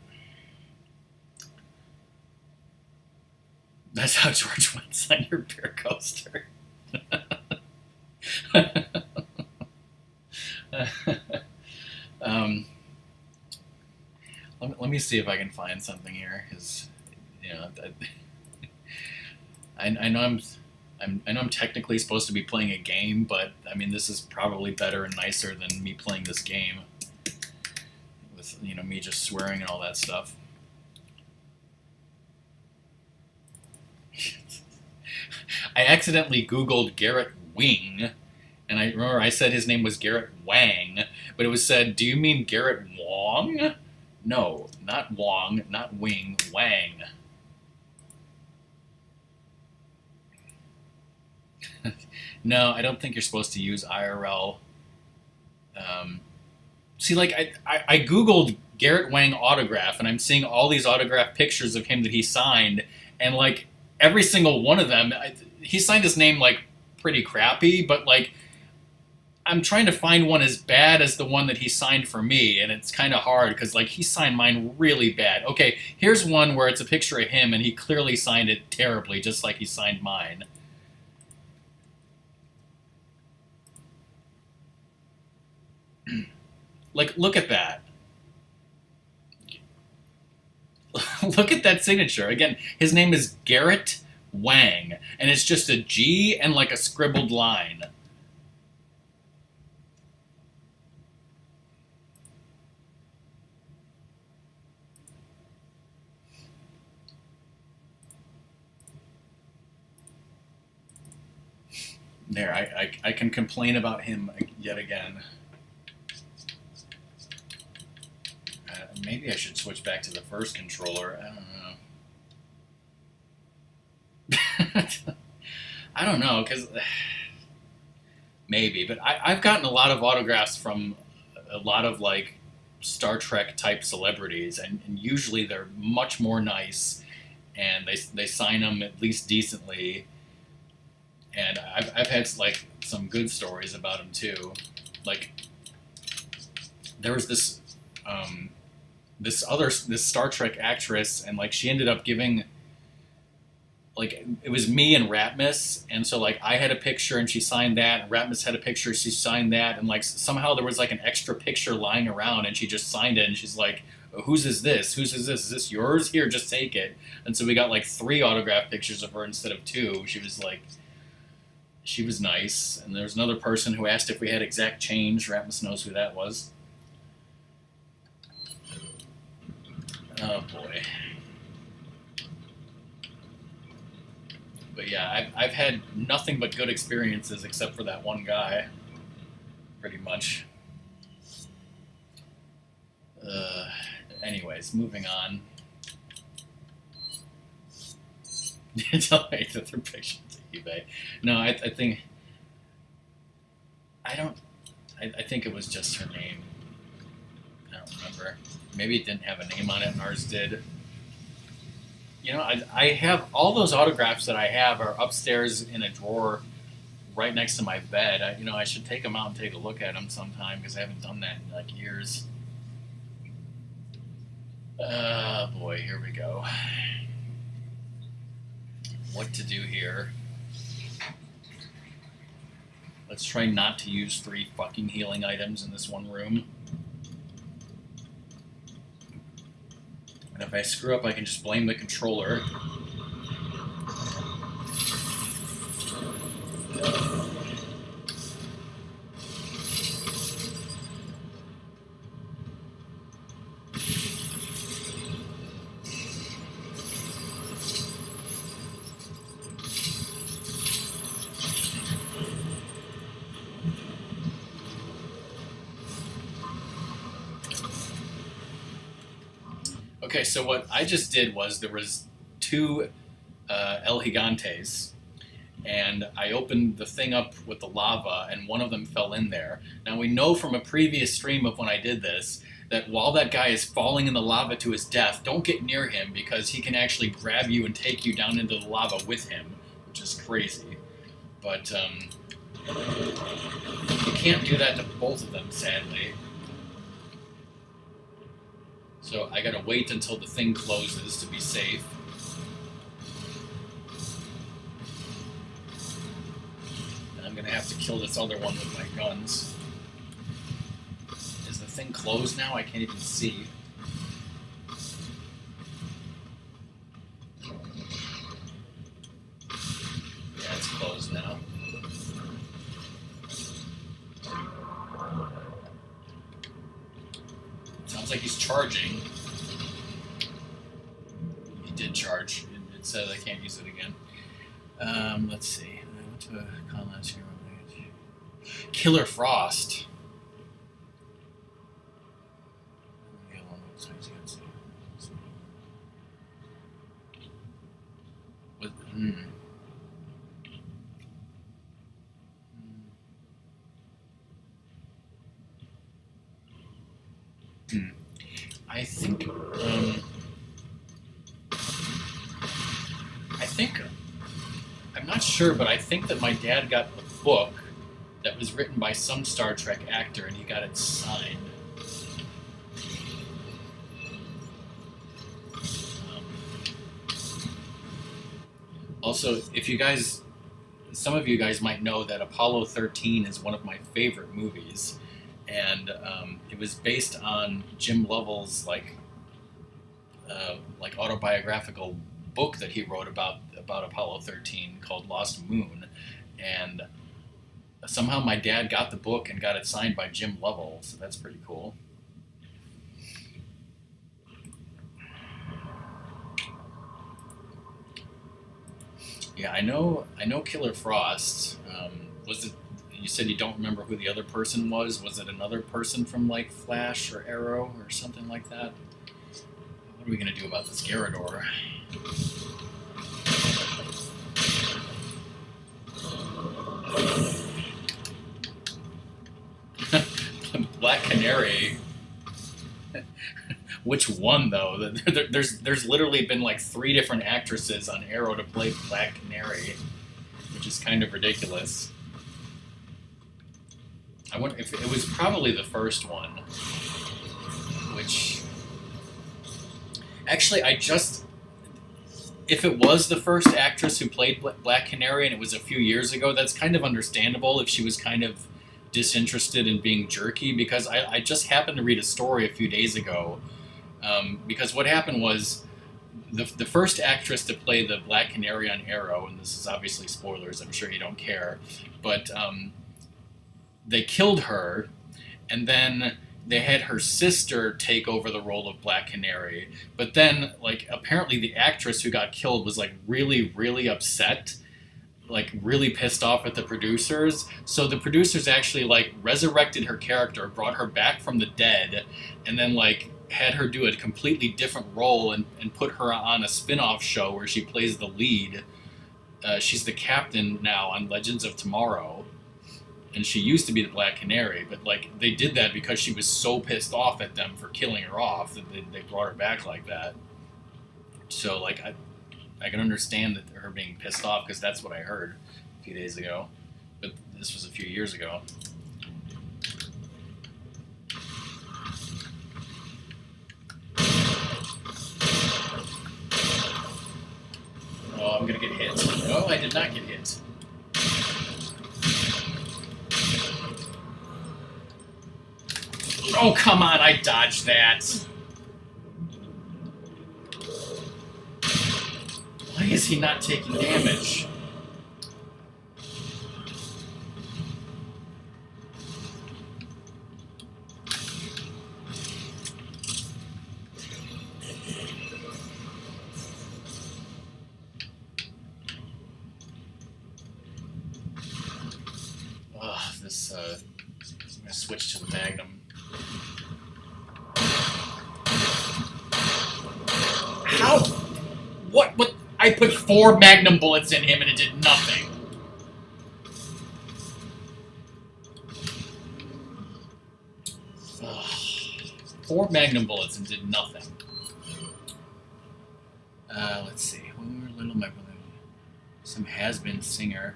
That's how George went sign your beer coaster. Let me see if I can find something here, because, you know, I know I'm technically supposed to be playing a game, but I mean, this is probably better and nicer than me playing this game with, you know, me just swearing and all that stuff. I accidentally Googled Garrett Wing, and I remember I said his name was Garrett Wang, but it was said, do you mean Garrett Wong? No, not Wong, not Wing, Wang. No, I don't think you're supposed to use IRL. See, like, I Googled Garrett Wang autograph, and I'm seeing all these autograph pictures of him that he signed, and, like, every single one of them, he signed his name, like, pretty crappy, but, like, I'm trying to find one as bad as the one that he signed for me, and it's kind of hard because like he signed mine really bad. Okay, here's one where it's a picture of him, and he clearly signed it terribly, just like he signed mine. Like, look at that. Look at that signature. Again, his name is Garrett Wang, and it's just a G and like a scribbled line. There, I can complain about him yet again. Maybe I should switch back to the first controller. I don't know. I don't know, because maybe, but I've gotten a lot of autographs from a lot of like Star Trek type celebrities, and usually they're much more nice, and they sign them at least decently. And I've had like some good stories about him too. Like there was this this Star Trek actress, and like she ended up giving, like, it was me and Ratmus, and so like I had a picture and she signed that, and Ratmus had a picture, she signed that, and like somehow there was like an extra picture lying around, and she just signed it, and she's like, whose is this? Whose is this? Is this yours? Here, just take it. And so we got like 3 autographed pictures of her instead of 2. She was nice. And there was another person who asked if we had exact change. Ratmus knows who that was. Oh boy. But yeah, I've had nothing but good experiences except for that one guy, pretty much. Anyways, moving on. Donate the picture to eBay. No, I think I think it was just her name. I don't remember. Maybe it didn't have a name on it, and ours did. You know, I have all those autographs that I have are upstairs in a drawer right next to my bed. I should take them out and take a look at them sometime because I haven't done that in like years. Boy, here we go. What to do here? Let's try not to use 3 fucking healing items in this one room. And if I screw up, I can just blame the controller. Okay, so what I just did was there was 2 El Gigantes, and I opened the thing up with the lava, and one of them fell in there. Now we know from a previous stream of when I did this that while that guy is falling in the lava to his death, don't get near him because he can actually grab you and take you down into the lava with him, which is crazy. But you can't do that to both of them, sadly. So I gotta wait until the thing closes to be safe. And I'm gonna have to kill this other one with my guns. Is the thing closed now? I can't even see. Yeah, it's closed now. Sounds like he's charging. He did charge. It says I can't use it again. Let's see. I went to a comments here. Killer Frost. What? I'm not sure, but I think that my dad got the book that was written by some Star Trek actor, and he got it signed. Also, if you guys, some of you guys might know that Apollo 13 is one of my favorite movies, and it was based on Jim Lovell's like autobiographical book that he wrote about Apollo 13 called Lost Moon, and somehow my dad got the book and got it signed by Jim Lovell, so that's pretty cool. Yeah, I know Killer Frost. Was it? You said you don't remember who the other person was. Was it another person from like Flash or Arrow or something like that? What are we gonna do about this Garrador? Black Canary. Which one though? There's literally been like 3 different actresses on Arrow to play Black Canary, which is kind of ridiculous. I wonder if it was probably the first one, which actually if it was the first actress who played Black Canary and it was a few years ago, that's kind of understandable if she was kind of disinterested in being jerky, because I just happened to read a story a few days ago. Because what happened was the first actress to play the Black Canary on Arrow, and this is obviously spoilers, I'm sure you don't care, but they killed her, and then they had her sister take over the role of Black Canary. But then, like, apparently the actress who got killed was like really, really upset, like really pissed off at the producers. So the producers actually like resurrected her character, brought her back from the dead, and then like had her do a completely different role and put her on a spin-off show where she plays the lead. She's the captain now on Legends of Tomorrow, and she used to be the Black Canary, but like they did that because she was so pissed off at them for killing her off that they brought her back like that. So like I can understand that her being pissed off, because that's what I heard a few days ago, but this was a few years ago. Oh, I'm gonna get hit. No, I did not get hit. Oh, come on, I dodged that. Why is he not taking damage? I'm gonna switch to the Magnum. How? What? I put 4 Magnum bullets in him and it did nothing. Ugh. 4 Magnum bullets and did nothing. Let's see. Little my brother. Some has-been singer.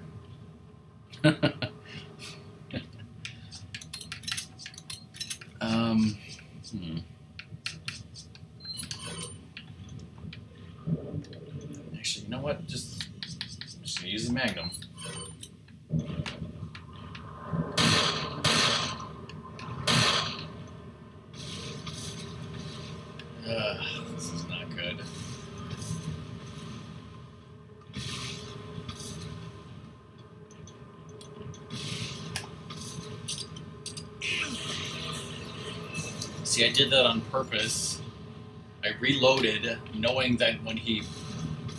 Actually, you know what? Just gonna use the Magnum. This is not good. See, I did that on purpose. I reloaded, knowing that when he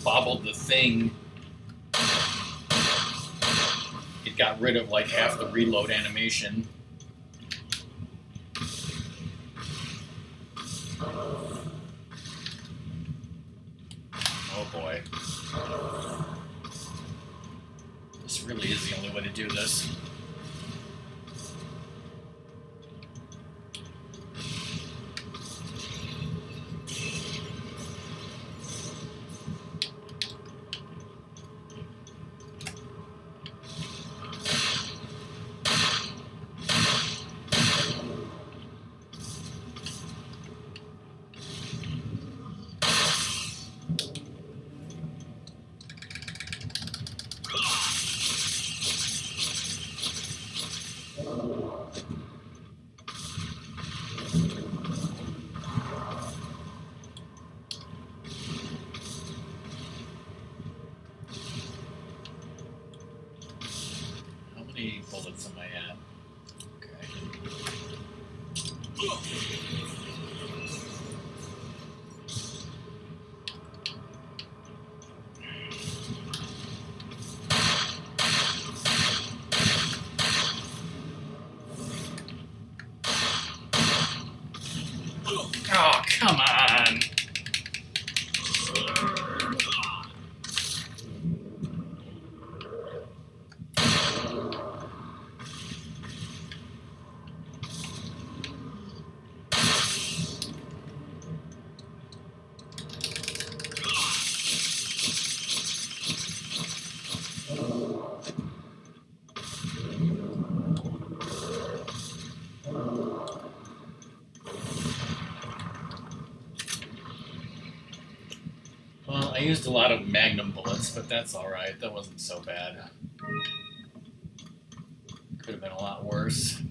bobbled the thing, it got rid of like half the reload animation. Oh boy. This really is the only way to do this. I used a lot of Magnum bullets, but that's alright. That wasn't so bad. Could have been a lot worse.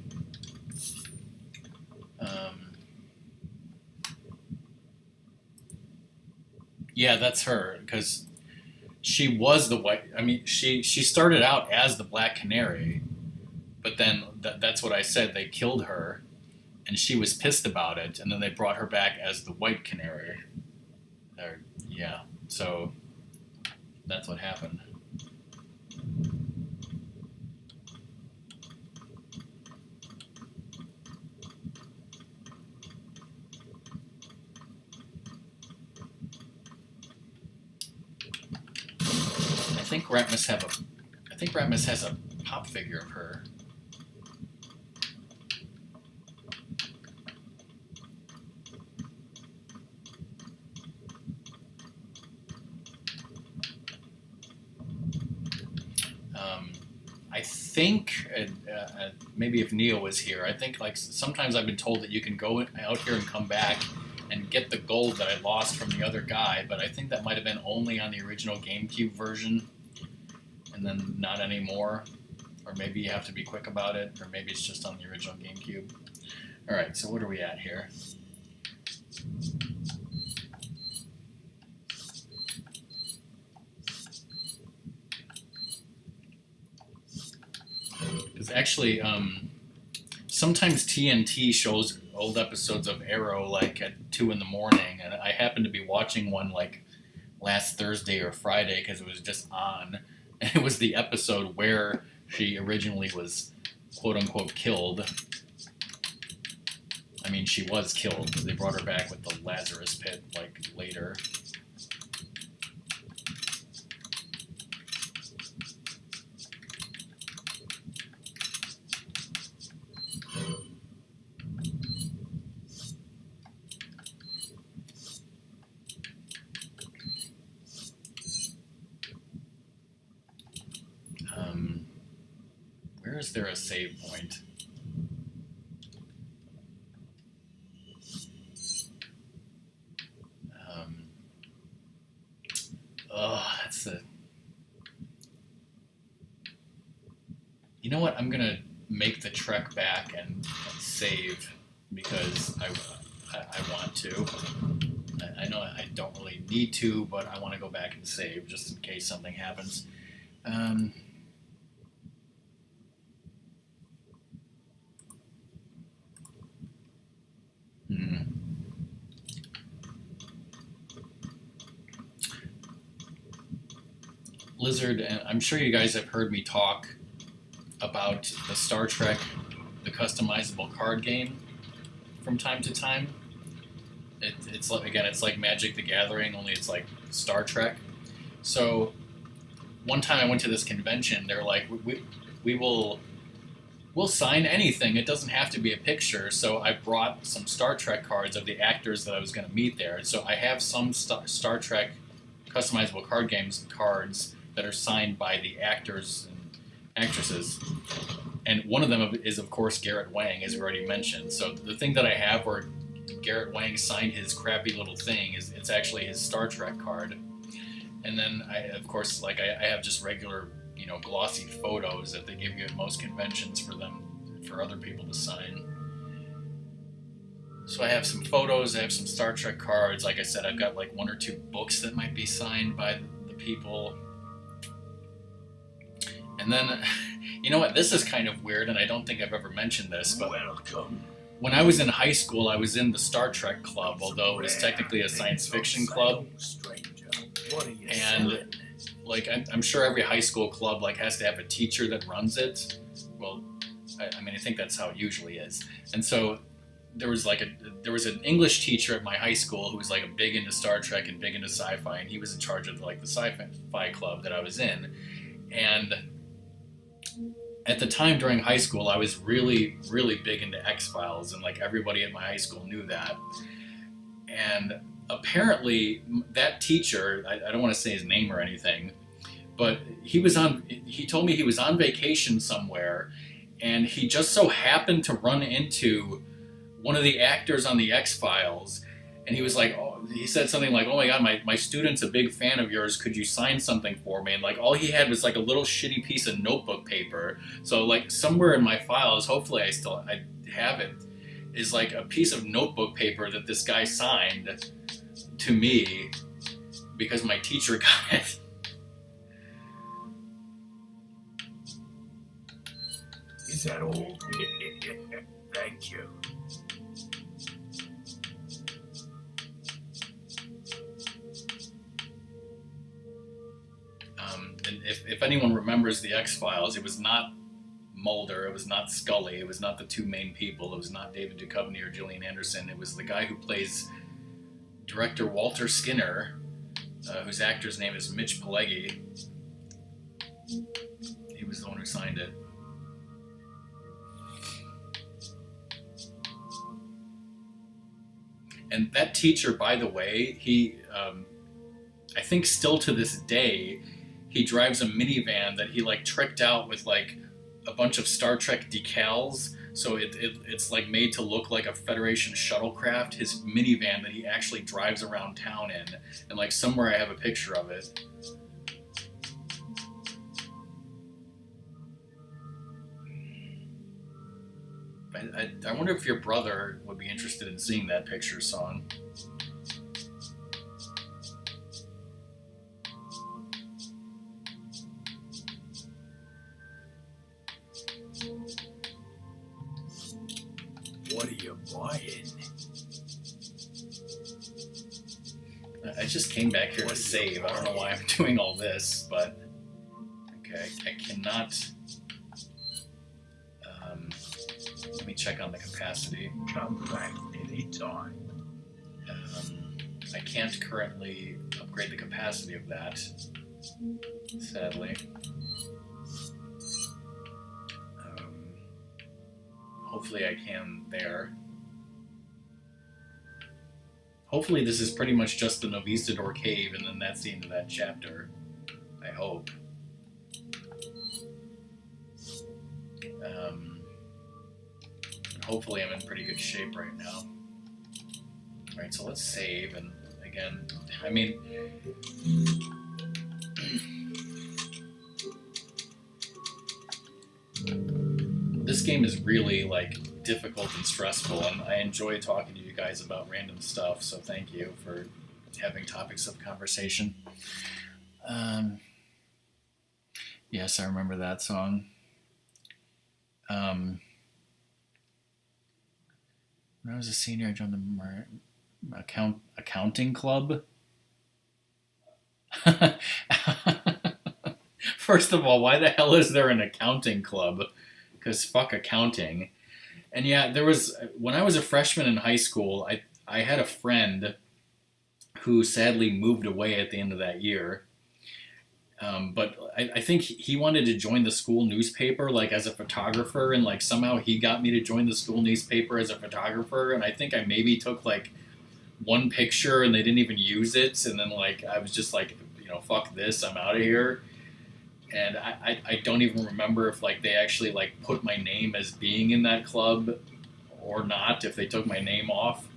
Yeah, that's her, because she was the white. I mean, she started out as the Black Canary, but then that's what I said. They killed her, and she was pissed about it, and then they brought her back as the White Canary. Yeah, so that's what happened. I think Ratmus has a pop figure of her. I think maybe if Neil was here, I think like sometimes I've been told that you can go out here and come back and get the gold that I lost from the other guy, but I think that might have been only on the original GameCube version, and then not anymore. Or maybe you have to be quick about it, or maybe it's just on the original GameCube. All right, so what are we at here? Because actually, sometimes TNT shows old episodes of Arrow like at 2 in the morning, and I happened to be watching one like last Thursday or Friday because it was just on, and it was the episode where she originally was quote unquote killed. I mean, she was killed, but they brought her back with the Lazarus Pit like later. Where is there a save point? That's the... You know what? I'm gonna make the trek back and save because I want to. I know I don't really need to, but I want to go back and save just in case something happens. Blizzard, and I'm sure you guys have heard me talk about the Star Trek, the customizable card game from time to time. It's like, again, it's like Magic the Gathering, only it's like Star Trek. So one time I went to this convention, they're like, we'll sign anything. It doesn't have to be a picture. So I brought some Star Trek cards of the actors that I was going to meet there. So I have some Star Trek customizable card games cards that are signed by the actors and actresses. And one of them is, of course, Garrett Wang, as we already mentioned. So the thing that I have where Garrett Wang signed his crappy little thing it's actually his Star Trek card. And then I have just regular, glossy photos that they give you at most conventions for other people to sign. So I have some photos, I have some Star Trek cards. Like I said, I've got like 1 or 2 books that might be signed by the people. And then, you know what, this is kind of weird, and I don't think I've ever mentioned this, but when I was in high school, I was in the Star Trek club, although it was technically a science fiction club. And like, I'm sure every high school club like has to have a teacher that runs it. Well, I think that's how it usually is. And so there was an English teacher at my high school who was like big into Star Trek and big into sci-fi, and he was in charge of like the sci-fi club that I was in. And at the time during high school, I was really, really big into X-Files, and like everybody at my high school knew that. And apparently that teacher, I don't want to say his name or anything, but he told me he was on vacation somewhere, and he just so happened to run into one of the actors on the X-Files, And he was like, oh, he said something like, "Oh my god, my student's a big fan of yours. Could you sign something for me?" And like all he had was like a little shitty piece of notebook paper. So like somewhere in my files, hopefully I have it, is like a piece of notebook paper that this guy signed to me because my teacher got it. Is that all? Thank you. And if anyone remembers the X-Files, it was not Mulder, it was not Scully, it was not the two main people, it was not David Duchovny or Gillian Anderson, it was the guy who plays director Walter Skinner, whose actor's name is Mitch Pileggi. He was the one who signed it. And that teacher, by the way, he, I think still to this day, he drives a minivan that he like tricked out with like a bunch of Star Trek decals. So it's like made to look like a Federation shuttlecraft, his minivan that he actually drives around town in. And like somewhere I have a picture of it. I wonder if your brother would be interested in seeing that picture, Song. What are you buying? I just came back here to save. I don't know why I'm doing all this, but okay, I cannot. Let me check on the capacity. Come back anytime. I can't currently upgrade the capacity of that, sadly. Hopefully I can there. Hopefully this is pretty much just the Novistador cave and then that's the end of that chapter. I hope. Hopefully I'm in pretty good shape right now. Alright, so let's save, and again, I mean... This game is really, like, difficult and stressful, and I enjoy talking to you guys about random stuff, so thank you for having topics of conversation. Yes, I remember that song. When I was a senior, I joined the accounting club. First of all, why the hell is there an accounting club? Because fuck accounting. And yeah, there was, when I was a freshman in high school, I had a friend who sadly moved away at the end of that year. But I think he wanted to join the school newspaper, like as a photographer, and like somehow he got me to join the school newspaper as a photographer, and I think I maybe took like one picture and they didn't even use it, and then like I was just like, you know, fuck this, I'm out of here. And I don't even remember if like they actually like put my name as being in that club or not, if they took my name off.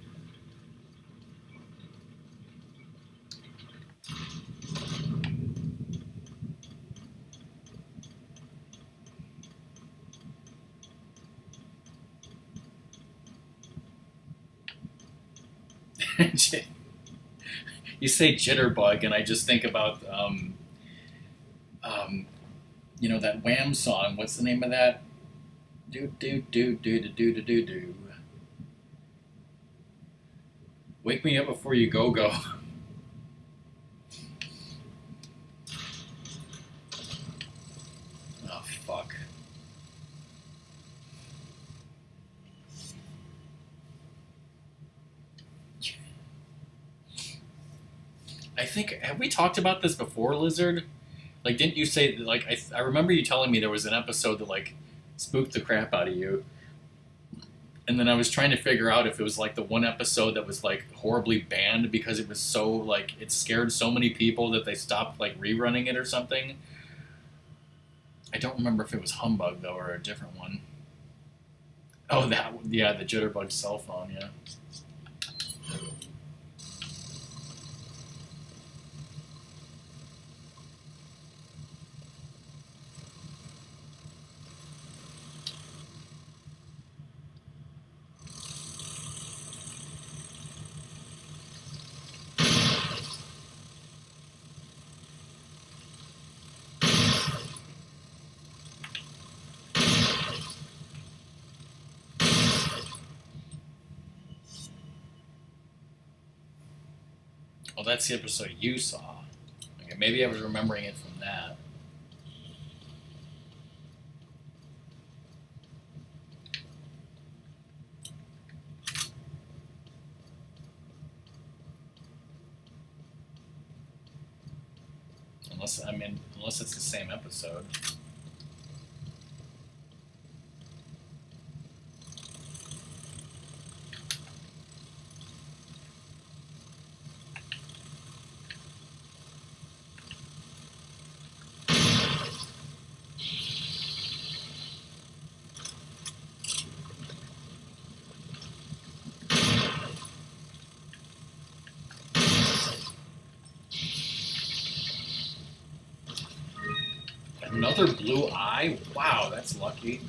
You say jitterbug, and I just think about, you know, that Wham song. What's the name of that? Do do do do do do do do do. Wake me up before you go go. Oh fuck. I think, have we talked about this before, Lizard? Like, didn't you say, like, I remember you telling me there was an episode that, like, spooked the crap out of you. And then I was trying to figure out if it was, like, the one episode that was, like, horribly banned because it was so, like, it scared so many people that they stopped, like, rerunning it or something. I don't remember if it was Humbug, though, or a different one. Oh, that, yeah, the Jitterbug cell phone, yeah. Oh, that's the episode you saw. Okay, maybe I was remembering it from that. Unless it's the same episode. Another blue eye? Wow, that's lucky.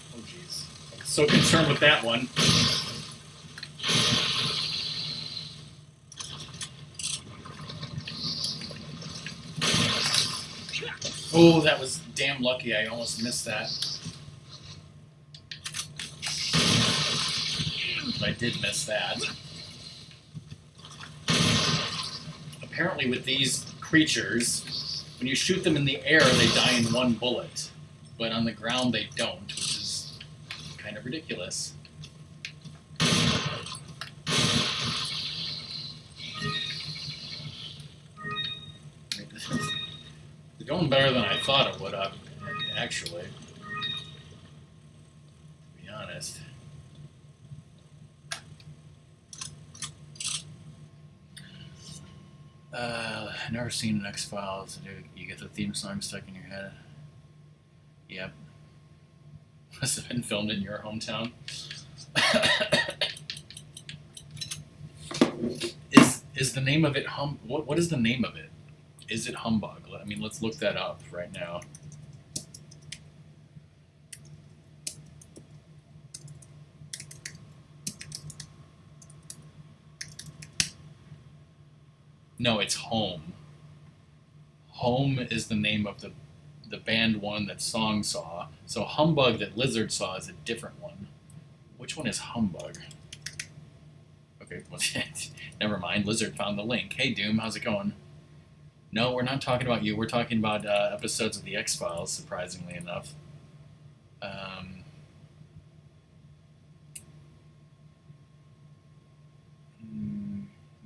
Oh, jeez. I'm so concerned with that one. Oh, that was damn lucky. I almost missed that. But I did miss that. Apparently with these creatures, when you shoot them in the air, they die in one bullet. But on the ground, they don't, which is kind of ridiculous. It's going better than I thought it would have, actually. To be honest. Never seen an X-Files. You get the theme song stuck in your head. Yep. Must have been filmed in your hometown. Is the name of it what is the name of it? Is it Humbug? I mean, let's look that up right now. No, it's Home. Home is the name of the band one that Song saw. So Humbug that Lizard saw is a different one. Which one is Humbug? Okay, well, never mind. Lizard found the link. Hey, Doom, how's it going? No, we're not talking about you. We're talking about episodes of the X-Files, surprisingly enough. I'm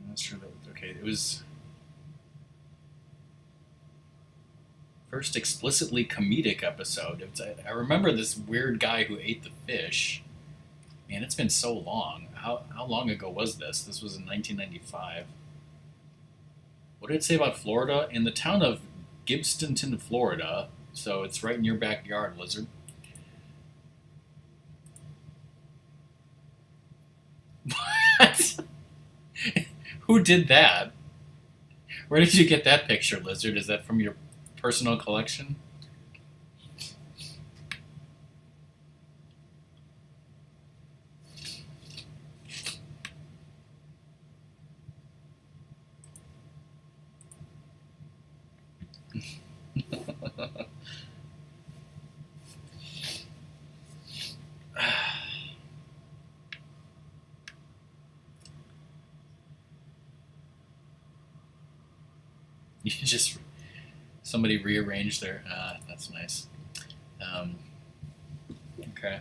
not sure that was okay. It was first explicitly comedic episode. I remember this weird guy who ate the fish. Man, it's been so long. How long ago was this? This was in 1995. What did it say about Florida? In the town of Gibbstonton, Florida. So it's right in your backyard, Lizard. What? Who did that? Where did you get that picture, Lizard? Is that from your personal collection? You just somebody rearranged their. That's nice. Okay.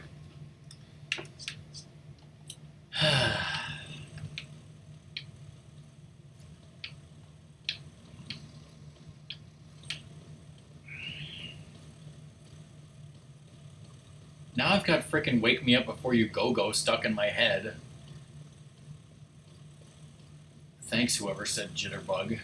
Now I've got frickin' Wake Me Up Before You Go stuck in my head. Thanks, whoever said Jitterbug.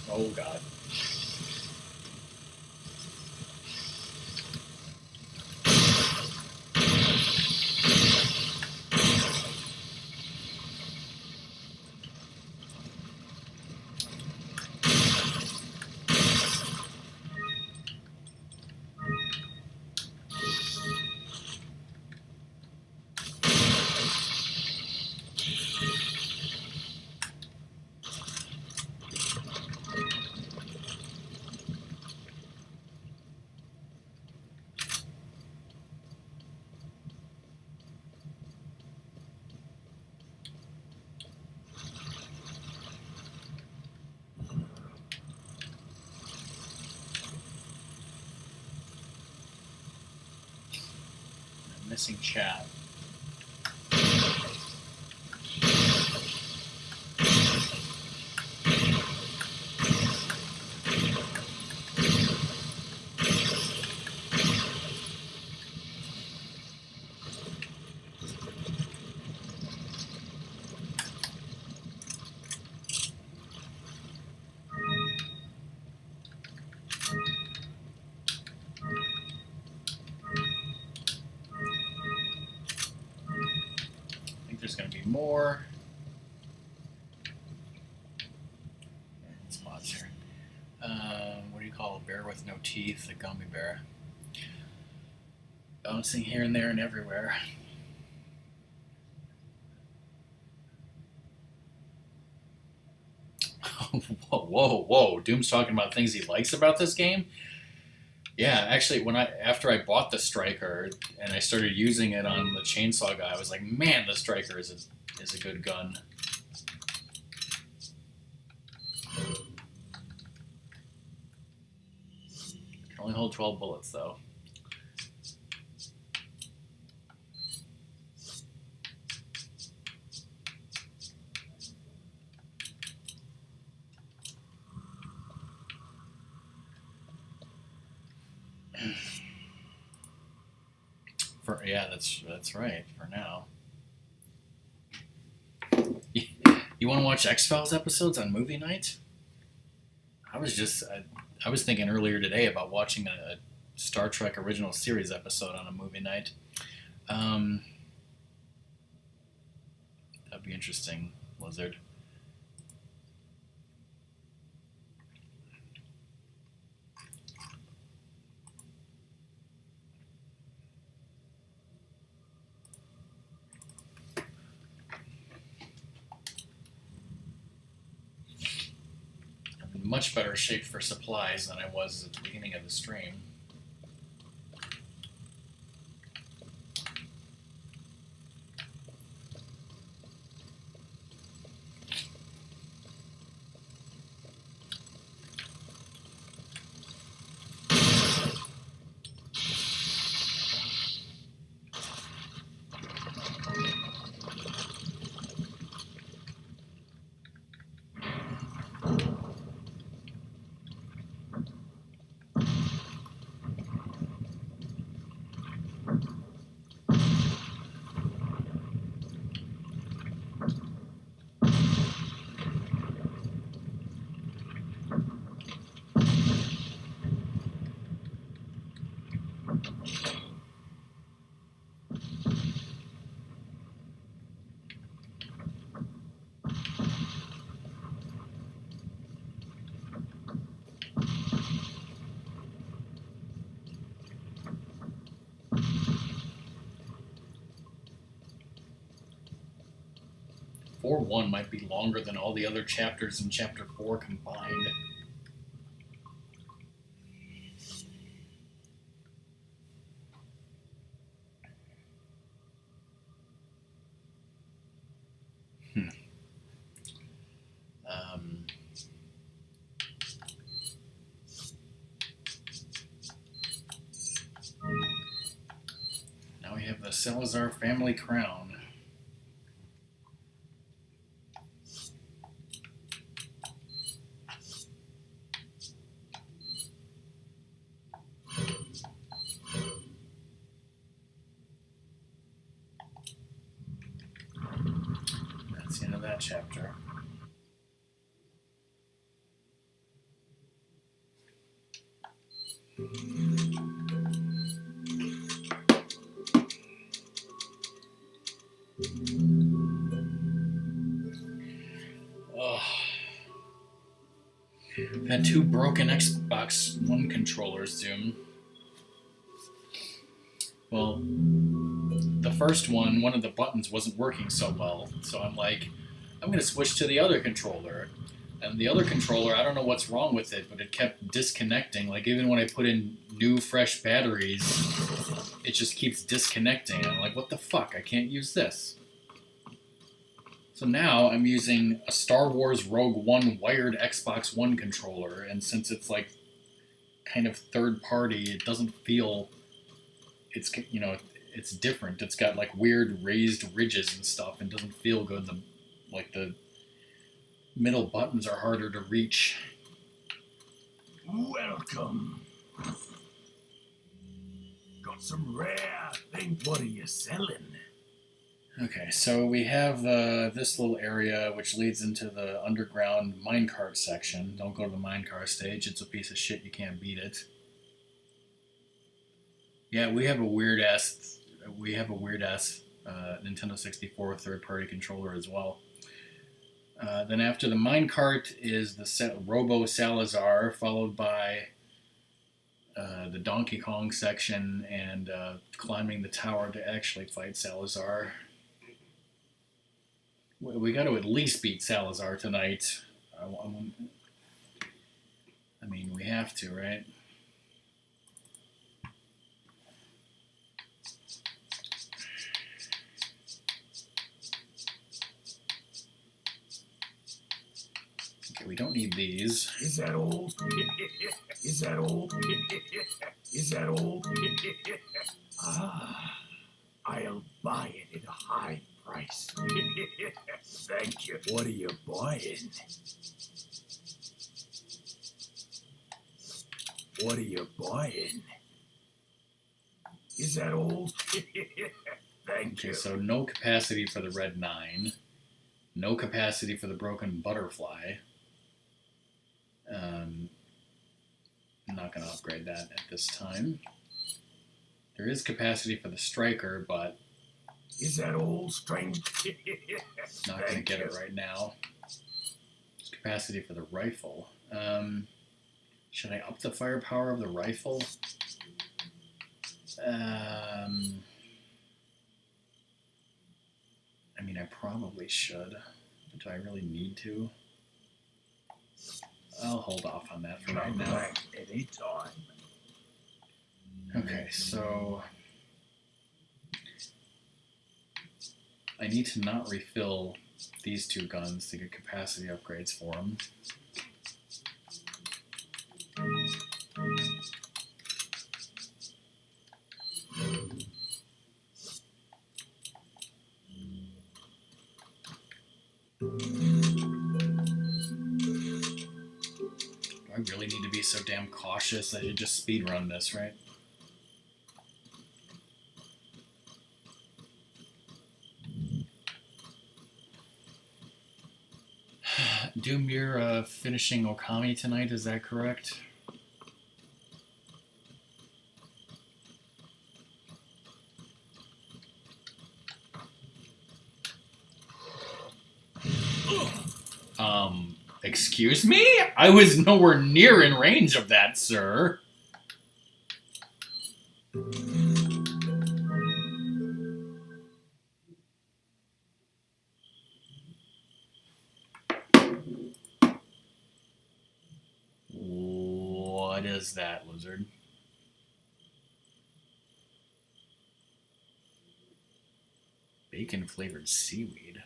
Oh, God. Missing chat. There's going to be more spots here. What do you call a bear with no teeth? A gummy bear. Bouncing here and there and everywhere. Whoa. Doom's talking about things he likes about this game? Yeah, actually, after I bought the Striker and I started using it on the chainsaw guy, I was like, man, the Striker is a good gun. Can only hold 12 bullets, though. Yeah, that's right, for now. You want to watch X-Files episodes on movie night? I was thinking earlier today about watching a Star Trek original series episode on a movie night. That'd be interesting, Blizzard. Much better shape for supplies than I was at the beginning of the stream. Or 1 might be longer than all the other chapters in Chapter 4 combined. Now we have the Salazar family crown. That's the end of that chapter. I've had 2 broken Xbox One controllers, Doom. Well, the first one of the buttons wasn't working so well, so I'm like, I'm going to switch to the other controller. And the other controller, I don't know what's wrong with it, but it kept disconnecting. Like, even when I put in new, fresh batteries, it just keeps disconnecting. I'm like, what the fuck? I can't use this. So now I'm using a Star Wars Rogue One wired Xbox One controller, and since it's like kind of third party, it doesn't feel, it's, you know, it's different. It's got like weird raised ridges and stuff, and doesn't feel good. The middle buttons are harder to reach. Welcome. Got some rare things. What are you selling? Okay, so we have this little area which leads into the underground minecart section. Don't go to the minecart stage. It's a piece of shit. You can't beat it. Yeah, we have a weird ass Nintendo 64 third-party controller as well. Then after the minecart is the Robo Salazar, followed by the Donkey Kong section and climbing the tower to actually fight Salazar. We got to at least beat Salazar tonight. I mean, we have to, right? Okay, we don't need these. Is that all? Is that all? Is that all? Ah, I'll buy it at a high price. Thank you. What are you buying? What are you buying? Is that all? Thank Okay, you. so no capacity for the red 9. No capacity for the broken butterfly. I'm not going to upgrade that at this time. There is capacity for the striker, but Is that all, strange? not going to get it right now. There's capacity for the rifle. Should I up the firepower of the rifle? I mean, I probably should, but do I really need to? I'll hold off on that for right now. Anytime. Okay, so I need to not refill these two guns to get capacity upgrades for them. I really need to be so damn cautious that I just speedrun this, right? Doom, you're finishing Okami tonight, is that correct? Excuse me? I was nowhere near in range of that, sir. What is that, lizard? Bacon-flavored seaweed.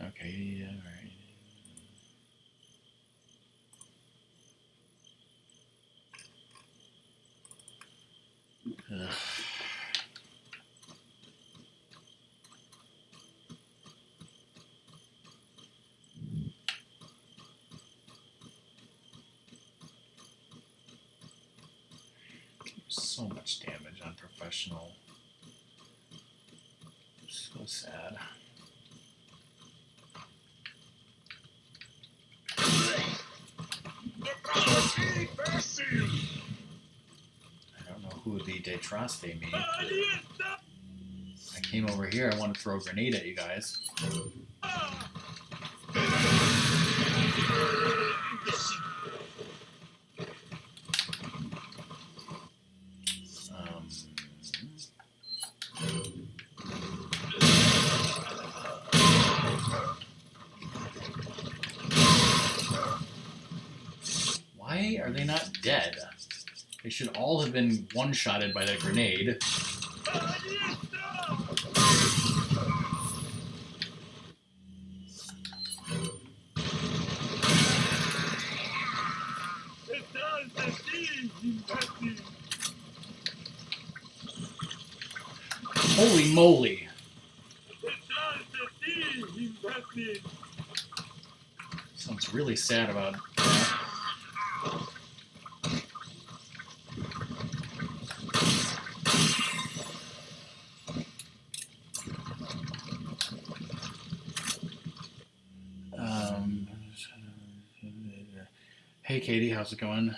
Okay, alright. Ugh. So much damage on professional. So sad. I don't know who the Detraste made. I came over here, I want to throw a grenade at you guys. Why are they not dead? They should all have been one-shotted by that grenade. Holy moly! Sounds really sad about that. Hey Katie, how's it going?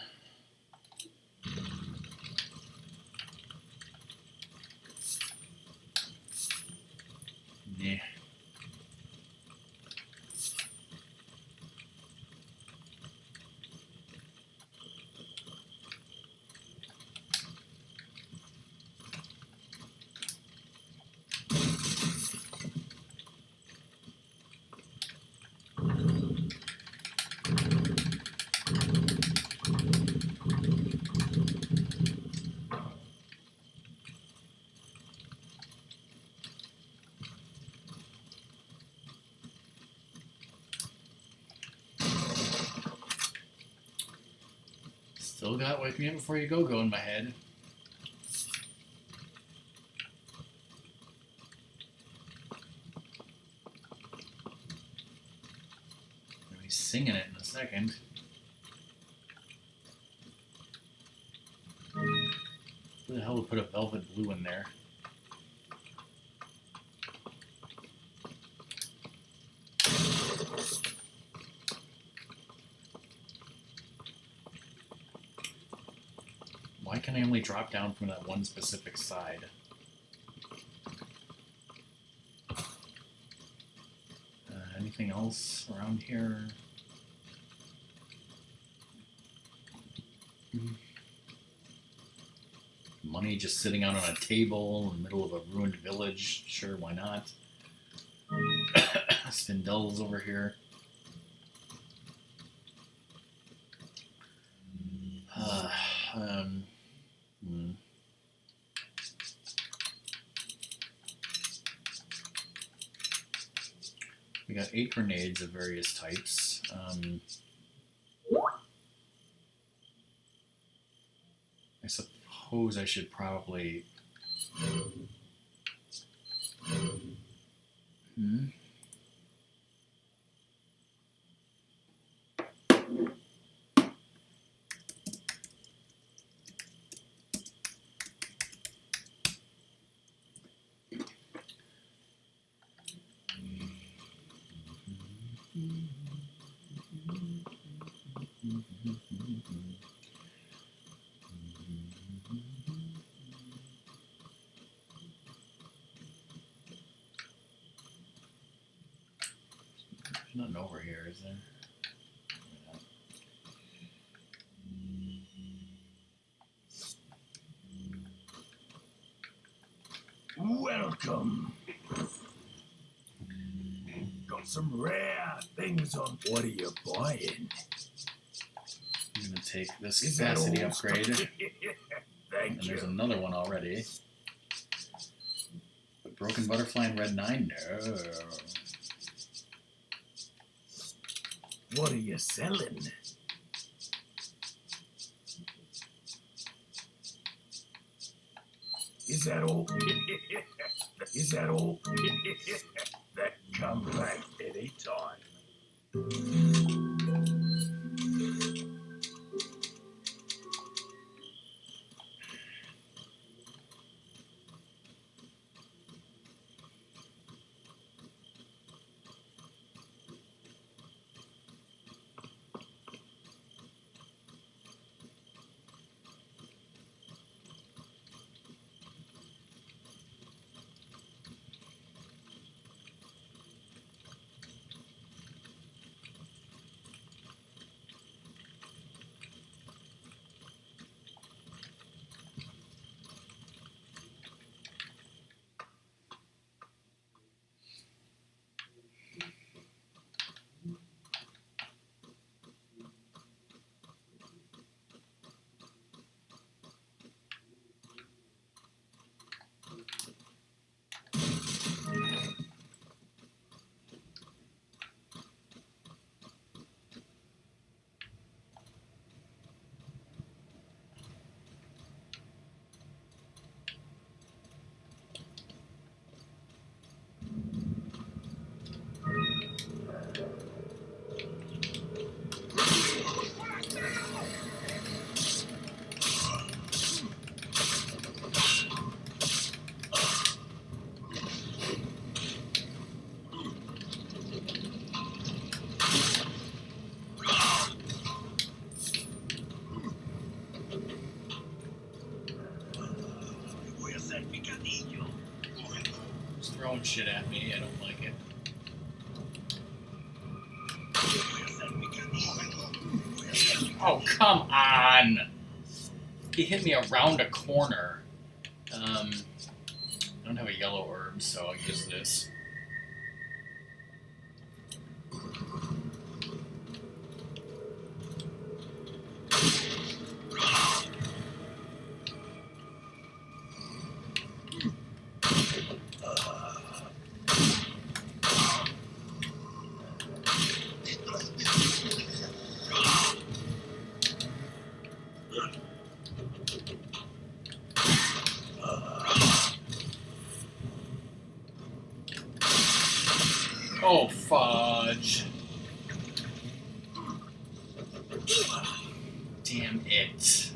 Yeah. Still got Wake Me Up Before You Go in my head. Gonna be singing it in a second. Who the hell would put a Velvet Blue in there? Why can I only drop down from that one specific side? Anything else around here? Money just sitting out on a table in the middle of a ruined village. Sure, why not? Spindell's over here. We got 8 grenades of various types. I suppose I should probably... There's nothing over here, is there? Welcome. Got some rare things on. What are you buying? I'm gonna take this Is that capacity all? upgrade. Thank And there's you. another one already. The Broken Butterfly in Red 9? No. What are you selling? Is that all? Is that all? That come back anytime. He's throwing shit at me. I don't like it. Oh, come on! He hit me around a corner. I don't have a yellow herb, so I'll use this. Oh, fudge. Damn it.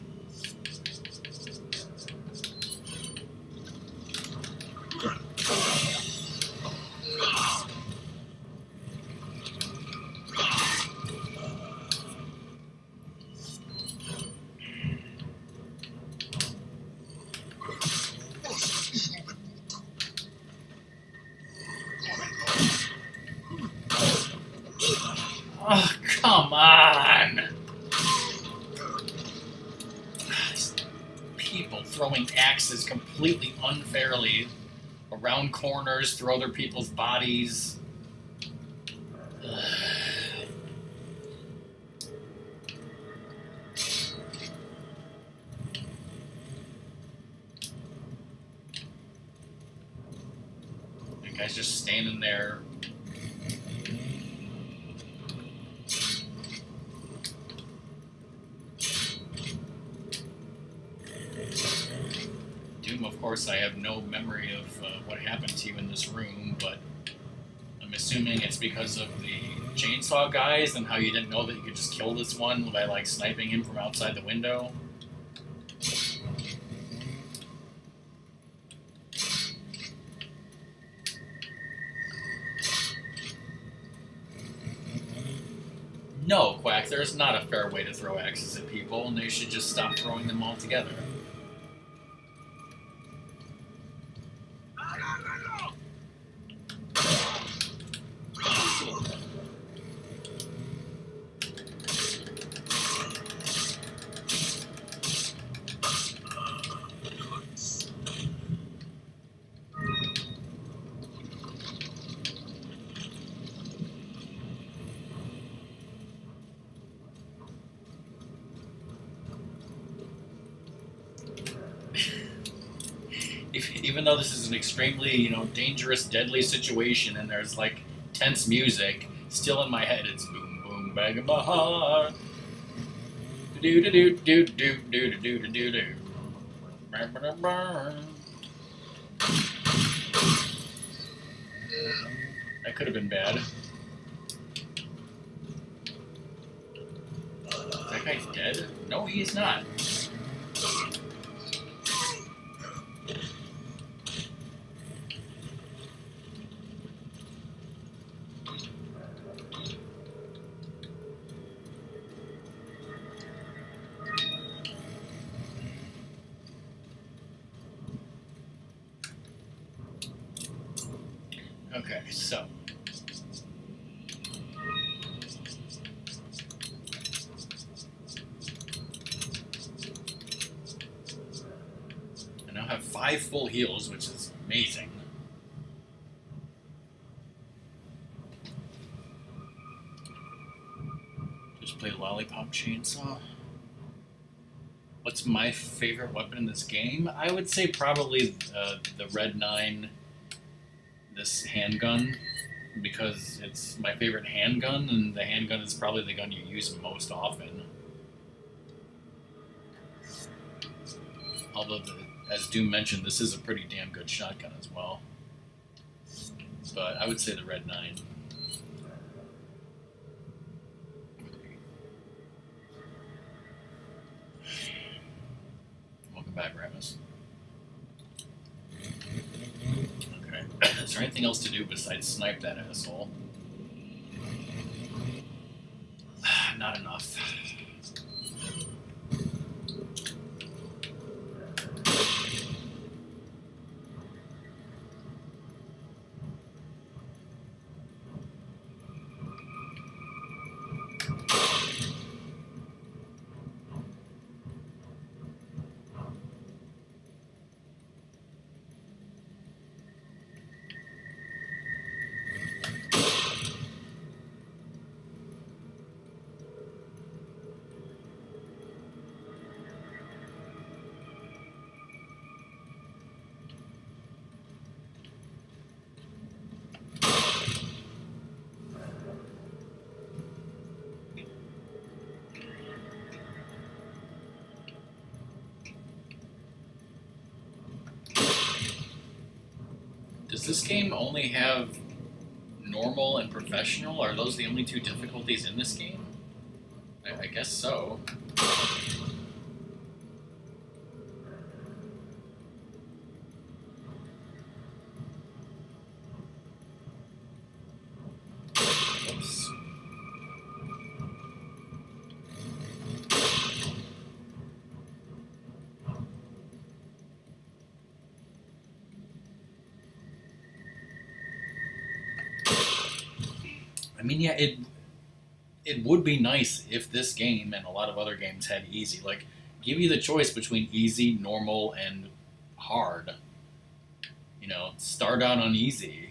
Oh, come on! People throwing axes completely unfairly around corners through other people's bodies. The guy's just standing there. Of course, I have no memory of what happened to you in this room, but I'm assuming it's because of the chainsaw guys and how you didn't know that you could just kill this one by, like, sniping him from outside the window. No, Quack, there's not a fair way to throw axes at people, and they should just stop throwing them altogether. Even though this is an extremely, dangerous, deadly situation, and there's like tense music, still in my head it's boom boom bag of my heart. Do do do do do do do do do do. That could have been bad. That guy's dead? No, he's not. Okay, so I now have 5 full heals, which is amazing. Just play Lollipop Chainsaw. What's my favorite weapon in this game? I would say probably the Red 9. This handgun, because it's my favorite handgun, and the handgun is probably the gun you use most often. Although, as Doom mentioned, this is a pretty damn good shotgun as well. But I would say the Red 9. Welcome back, Ramus. Is there anything else to do besides snipe that asshole? Not enough. Does this game only have normal and professional? Are those the only two difficulties in this game? I guess so. Oops. I mean, yeah, it would be nice if this game and a lot of other games had easy. Like, give you the choice between easy, normal, and hard. You know, start out on easy,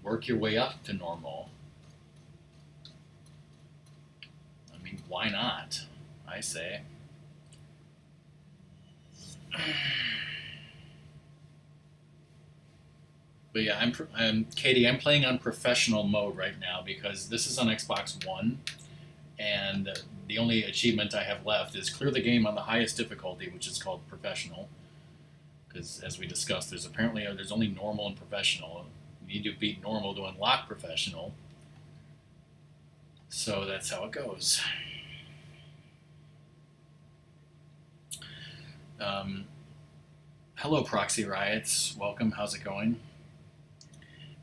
work your way up to normal. I mean, why not? I say. But yeah, I'm Katie. I'm playing on professional mode right now because this is on Xbox One, and the only achievement I have left is clear the game on the highest difficulty, which is called professional. Because as we discussed, there's only normal and professional. You need to beat normal to unlock professional. So that's how it goes. Hello, Proxy Riots. Welcome. How's it going?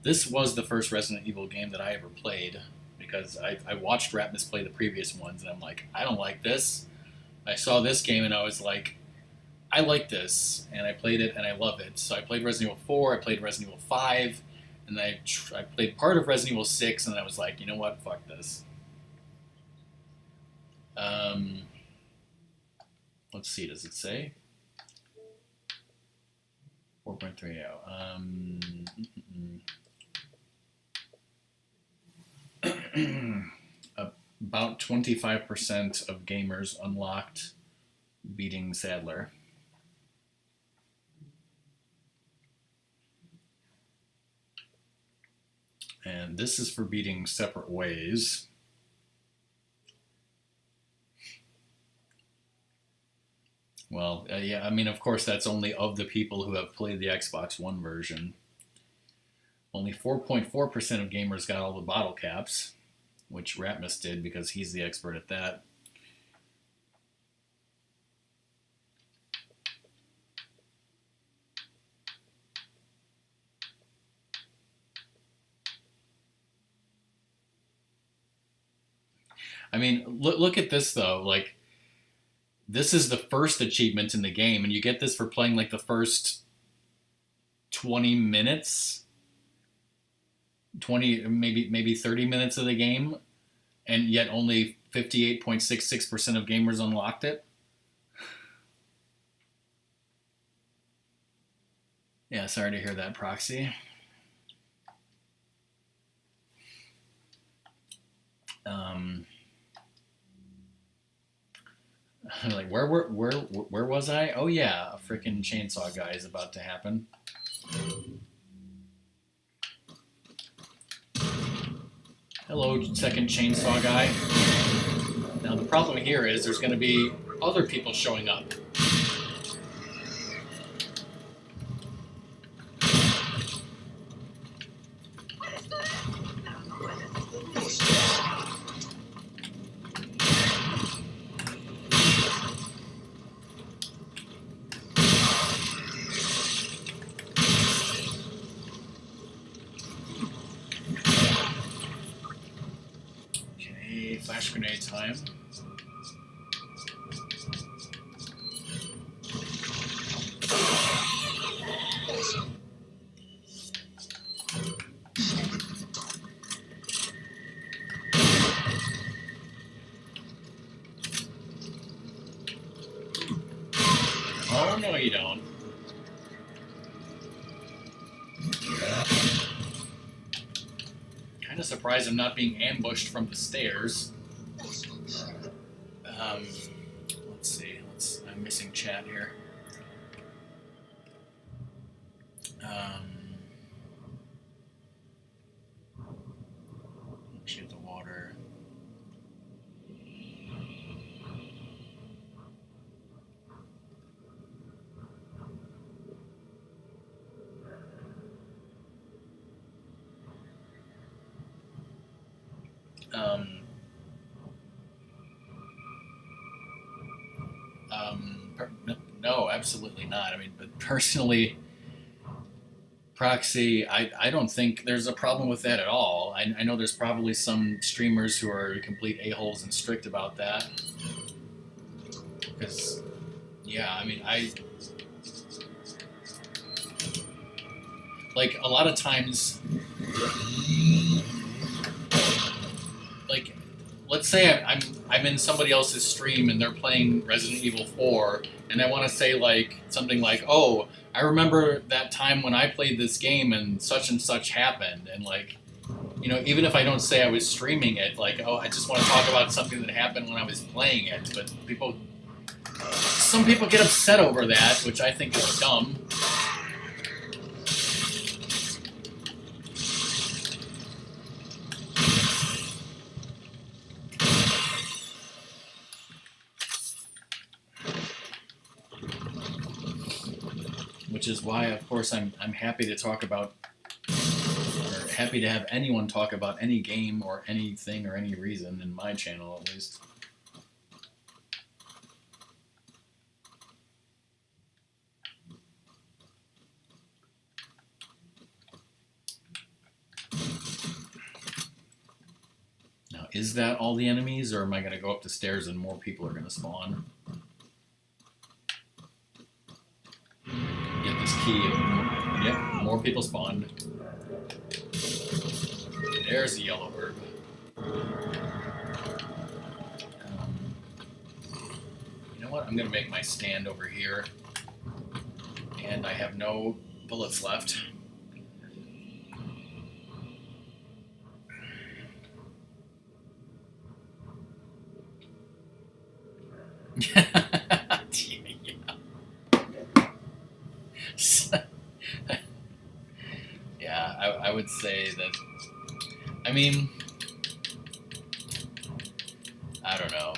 This was the first Resident Evil game that I ever played because I watched Ratmus play the previous ones and I'm like, I don't like this. I saw this game and I was like, I like this, and I played it and I love it. So I played Resident Evil 4, I played Resident Evil 5, and I played part of Resident Evil 6, and I was like, you know what, fuck this. Let's see, does it say? 4.30. About 25% of gamers unlocked beating Sadler. And this is for beating Separate Ways. Well, yeah, I mean, of course, that's only of the people who have played the Xbox One version. Only 4.4% of gamers got all the bottle caps, which Ratmus did because he's the expert at that. I mean, look at this, though. Like, this is the first achievement in the game, and you get this for playing, like, the first 20 minutes, 20, maybe 30 minutes of the game, and yet only 58.66% of gamers unlocked it. Yeah, sorry to hear that, Proxy. Like, where was I? Oh yeah, a freaking chainsaw guy is about to happen. Hello, second chainsaw guy. Now the problem here is there's going to be other people showing up. Flash grenade time. Oh, no you don't. Kind of surprised I'm not being ambushed from the stairs. Let's see. I'm missing chat here. Get the water. Um, no, absolutely not. I mean, but personally, proxy, I don't think there's a problem with that at all. I know there's probably some streamers who are complete a-holes and strict about that. Because, yeah, I mean, like, a lot of times, like, let's say I'm in somebody else's stream and they're playing Resident Evil 4, and I want to say like something like, "Oh, I remember that time when I played this game and such happened," and like, you know, even if I don't say I was streaming it, like, oh, I just want to talk about something that happened when I was playing it. But some people get upset over that, which I think is dumb. Which is why, of course, I'm happy to talk about, or happy to have anyone talk about any game or anything or any reason in my channel, at least. Now, is that all the enemies, or am I going to go up the stairs and more people are going to spawn? Get this key. Yep, more people spawned. There's the yellow herb. You know what? I'm going to make my stand over here. And I have no bullets left. Yeah, I would say that, I mean, I don't know.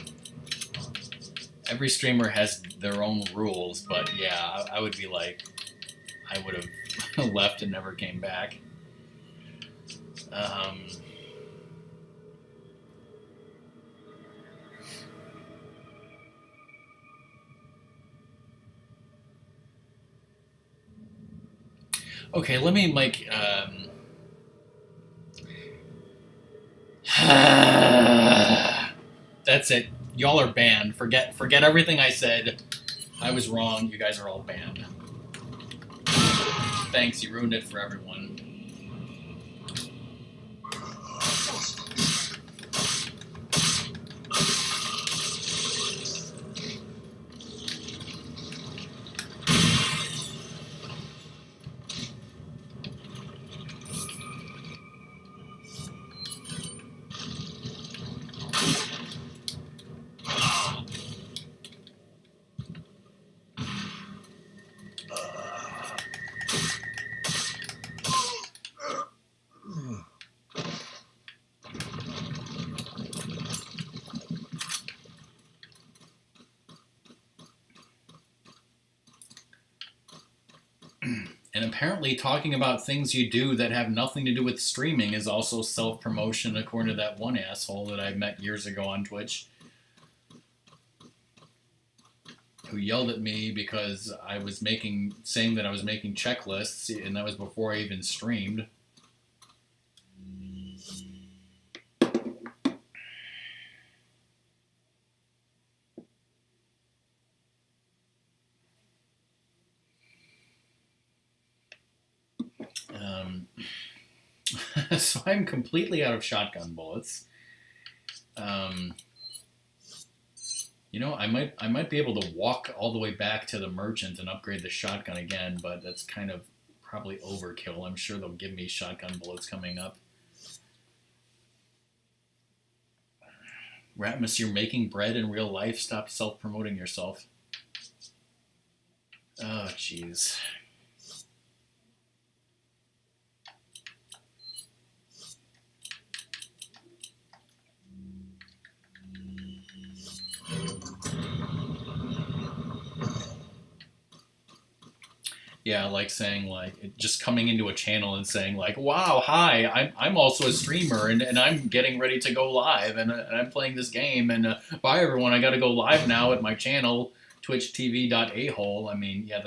Every streamer has their own rules, but yeah, I would be like, I would have left and never came back. Okay, let me like. That's it. Y'all are banned. Forget everything I said. I was wrong. You guys are all banned. Thanks. You ruined it for everyone. And apparently talking about things you do that have nothing to do with streaming is also self-promotion, according to that one asshole that I met years ago on Twitch, who yelled at me because I was saying that I was making checklists, and that was before I even streamed. So I'm completely out of shotgun bullets. You know, I might be able to walk all the way back to the merchant and upgrade the shotgun again, but that's kind of probably overkill. I'm sure they'll give me shotgun bullets coming up. Ratmus, you're making bread in real life. Stop self-promoting yourself. Oh, jeez. Yeah, like saying just coming into a channel and saying like, "Wow, hi, I'm also a streamer and I'm getting ready to go live and I'm playing this game and bye everyone, I got to go live now at my channel twitchtv.ahole." I mean, yeah,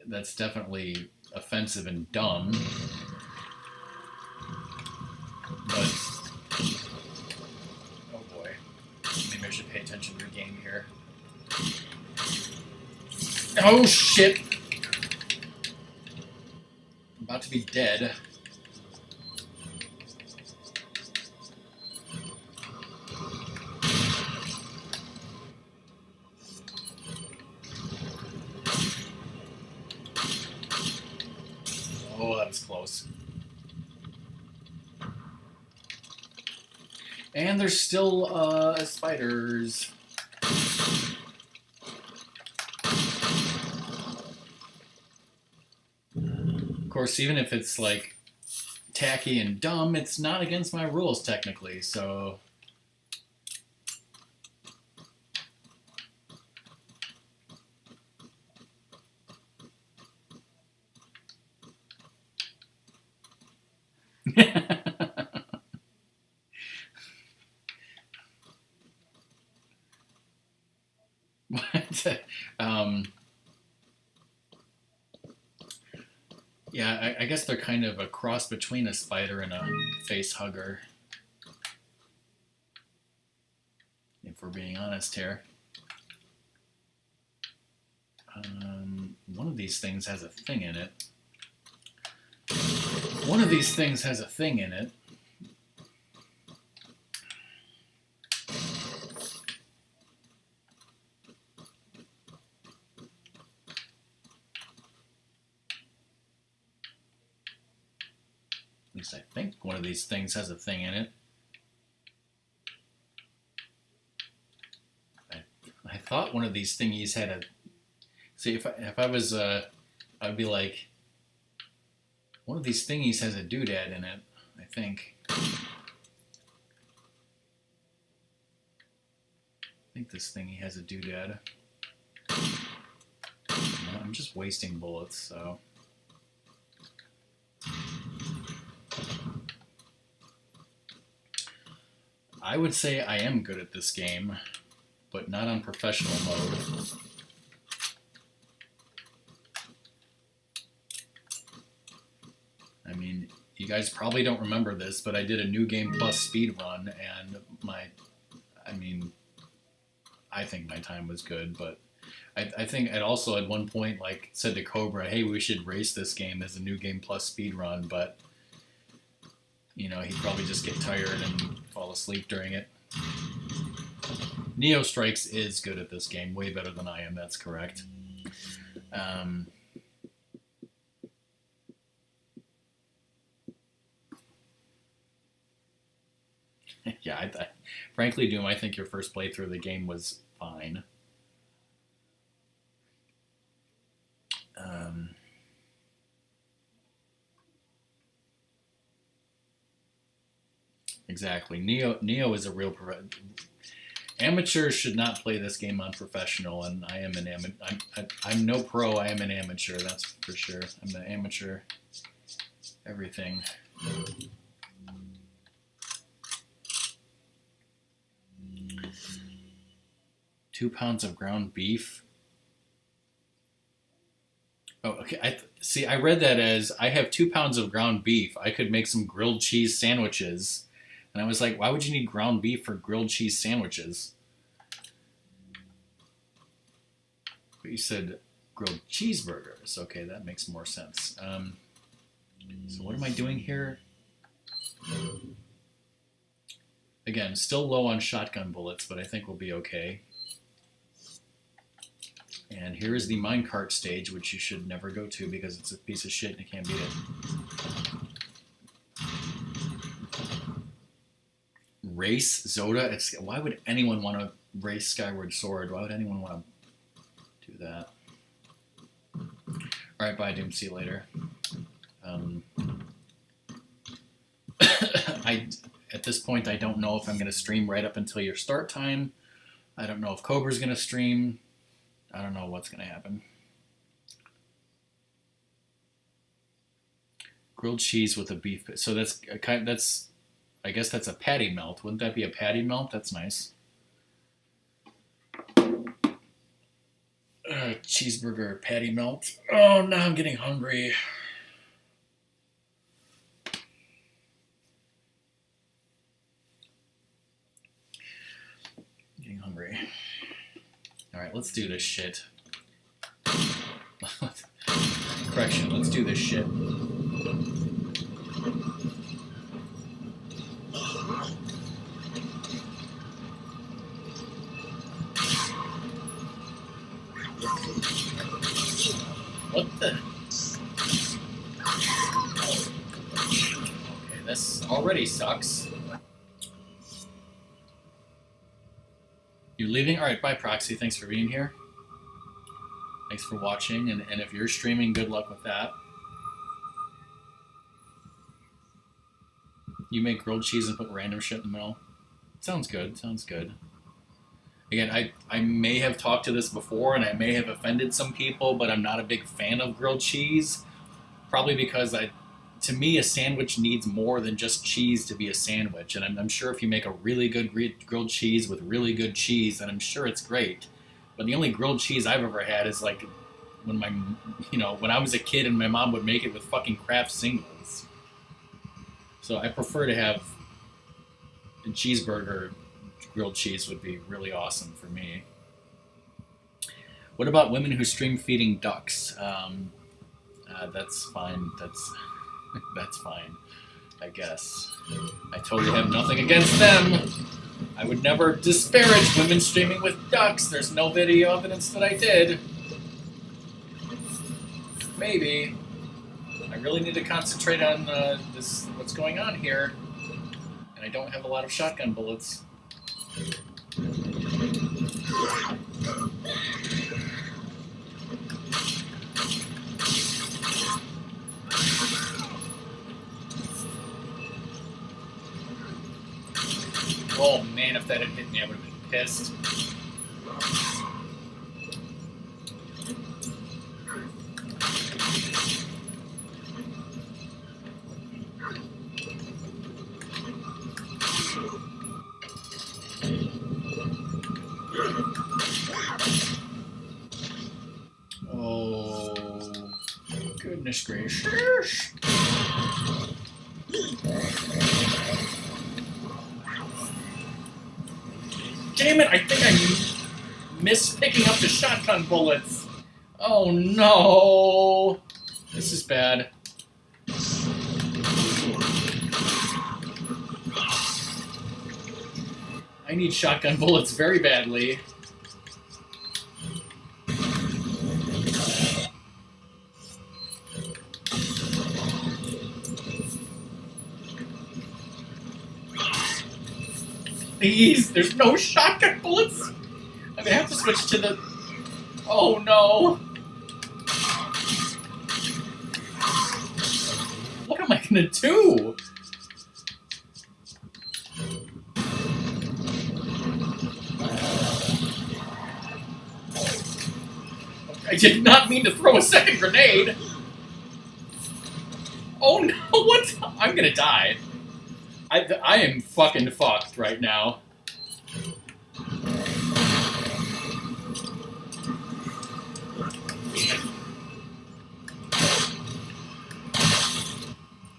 that's definitely offensive and dumb. But oh boy, maybe I should pay attention to the game here. Oh shit! I'm about to be dead. Oh, that was close. And there's still spiders. Of course, even if it's like tacky and dumb, it's not against my rules technically, so what? Yeah, I guess they're kind of a cross between a spider and a face hugger, if we're being honest here. One of these things has a thing in it. One of these things has a thing in it. At least I think one of these things has a thing in it. I thought one of these thingies had a... See, if I was... I'd be like... One of these thingies has a doodad in it, I think. I think this thingy has a doodad. I'm just wasting bullets, so... I would say I am good at this game, but not on professional mode. I mean, you guys probably don't remember this, but I did a New Game Plus speed run, and I think my time was good, but I think I'd also at one point like said to Cobra, hey, we should race this game as a New Game Plus speed run, but you know, he'd probably just get tired and fall asleep during it. Neo Strikes is good at this game, way better than I am, that's correct. Yeah, frankly, Doom, I think your first playthrough of the game was fine. Exactly. Neo is a real amateur should not play this game on professional, and I am an amateur. I'm no pro. I am an amateur. That's for sure. I'm an amateur. Everything. £2 of ground beef. Oh, okay. See. I read that as I have 2 pounds of ground beef. I could make some grilled cheese sandwiches. And I was like, why would you need ground beef for grilled cheese sandwiches? But you said grilled cheeseburgers. Okay, that makes more sense. So what am I doing here? Again, still low on shotgun bullets, but I think we'll be okay. And here is the minecart stage, which you should never go to because it's a piece of shit and you can't beat it. Race Zoda. Why would anyone want to race Skyward Sword? Why would anyone want to do that? All right, bye, Doom. See you later. At this point, I don't know if I'm going to stream right up until your start time. I don't know if Cobra's going to stream. I don't know what's going to happen. Grilled cheese with a beef. So that's a kind. That's, I guess that's a patty melt. Wouldn't that be a patty melt? That's nice. Cheeseburger patty melt. Oh, now I'm getting hungry. Getting hungry. All right, let's do this shit. Correction, let's do this shit. What the? Okay, this already sucks. You're leaving? Alright, bye Proxy, thanks for being here. Thanks for watching, and if you're streaming, good luck with that. You make grilled cheese and put random shit in the middle? Sounds good, sounds good. Again, I may have talked to this before, and I may have offended some people, but I'm not a big fan of grilled cheese. Probably because, to me, a sandwich needs more than just cheese to be a sandwich. And I'm sure if you make a really good grilled cheese with really good cheese, then I'm sure it's great. But the only grilled cheese I've ever had is like when when I was a kid and my mom would make it with fucking Kraft singles. So I prefer to have a cheeseburger. Grilled cheese would be really awesome for me. What about women who stream feeding ducks? That's fine. That's fine, I guess. I totally have nothing against them. I would never disparage women streaming with ducks. There's no video evidence that I did. Maybe. I really need to concentrate on what's going on here. And I don't have a lot of shotgun bullets. Oh man, if that had hit me, I would have been pissed. Oh, goodness gracious. Damn it, I think I missed picking up the shotgun bullets. Oh no. This is bad. I need shotgun bullets very badly. Please, there's no shotgun bullets. I'm gonna have to switch to the... Oh no. What am I gonna do? I did not mean to throw a second grenade. Oh no, what? I'm gonna die. I am fucking fucked right now.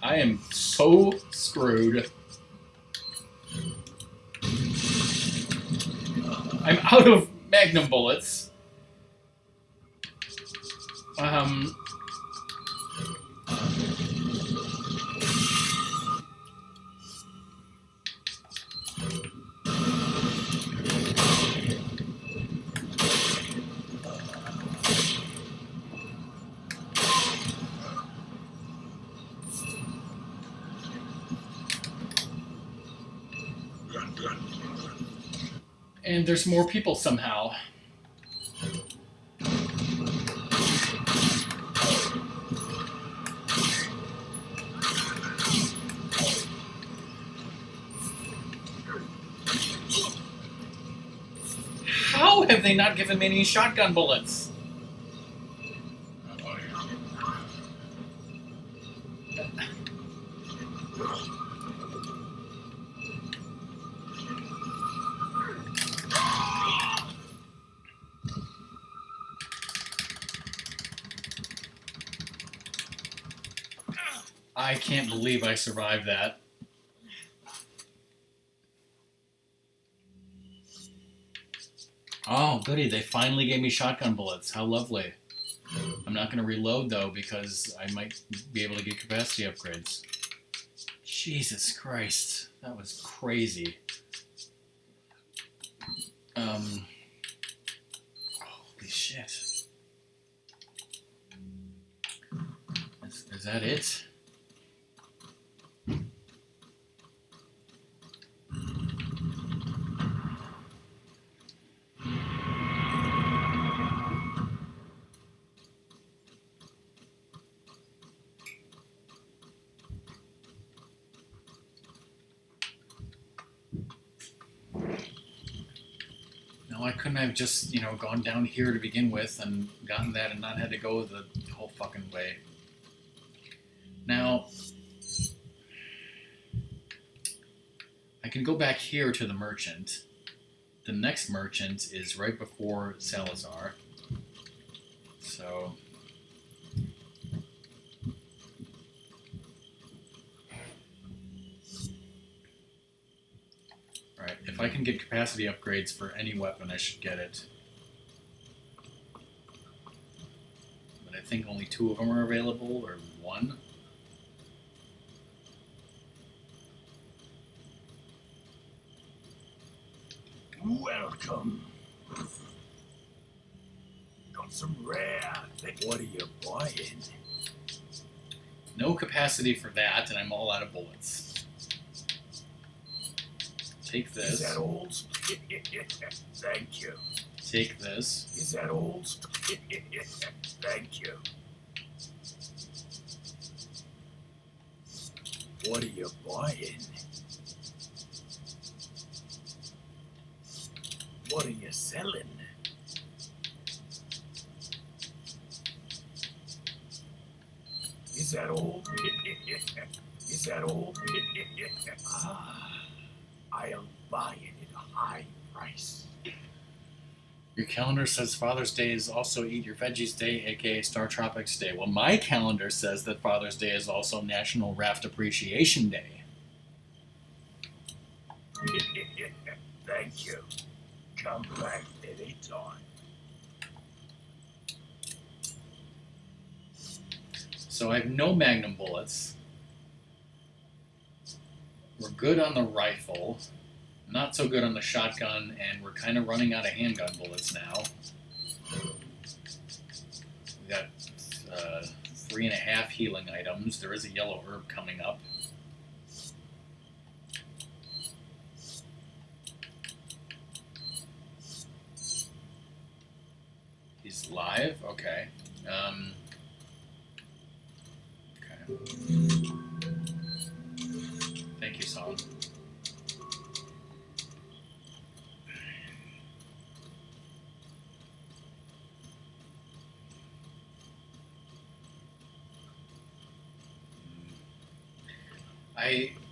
I am so screwed. I'm out of magnum bullets. And there's more people somehow. How have they not given me any shotgun bullets? I can't believe I survived that. Oh, goody, they finally gave me shotgun bullets. How lovely. I'm not going to reload, though, because I might be able to get capacity upgrades. Jesus Christ. That was crazy. Holy shit. Is that it? Why couldn't I have just, gone down here to begin with and gotten that and not had to go the whole fucking way? Now, I can go back here to the merchant. The next merchant is right before Salazar. So... Alright, if I can get capacity upgrades for any weapon, I should get it. But I think only 2 of them are available, or 1. Welcome. Got some rare things. What are you buying? No capacity for that, and I'm all out of bullets. Take this. Is that old? Thank you. Take this. Is that old? Thank you. What are you buying? What are you selling? Is that old? Is that old? I am buying at a high price. Your calendar says Father's Day is also Eat Your Veggies Day, aka Star Tropics Day. Well, my calendar says that Father's Day is also National Raft Appreciation Day. Thank you. Come back anytime. So I have no magnum bullets. We're good on the rifle. Not so good on the shotgun, and we're kind of running out of handgun bullets now. We got 3.5 healing items. There is a yellow herb coming up. He's live? Okay. Okay. Thank you, Song.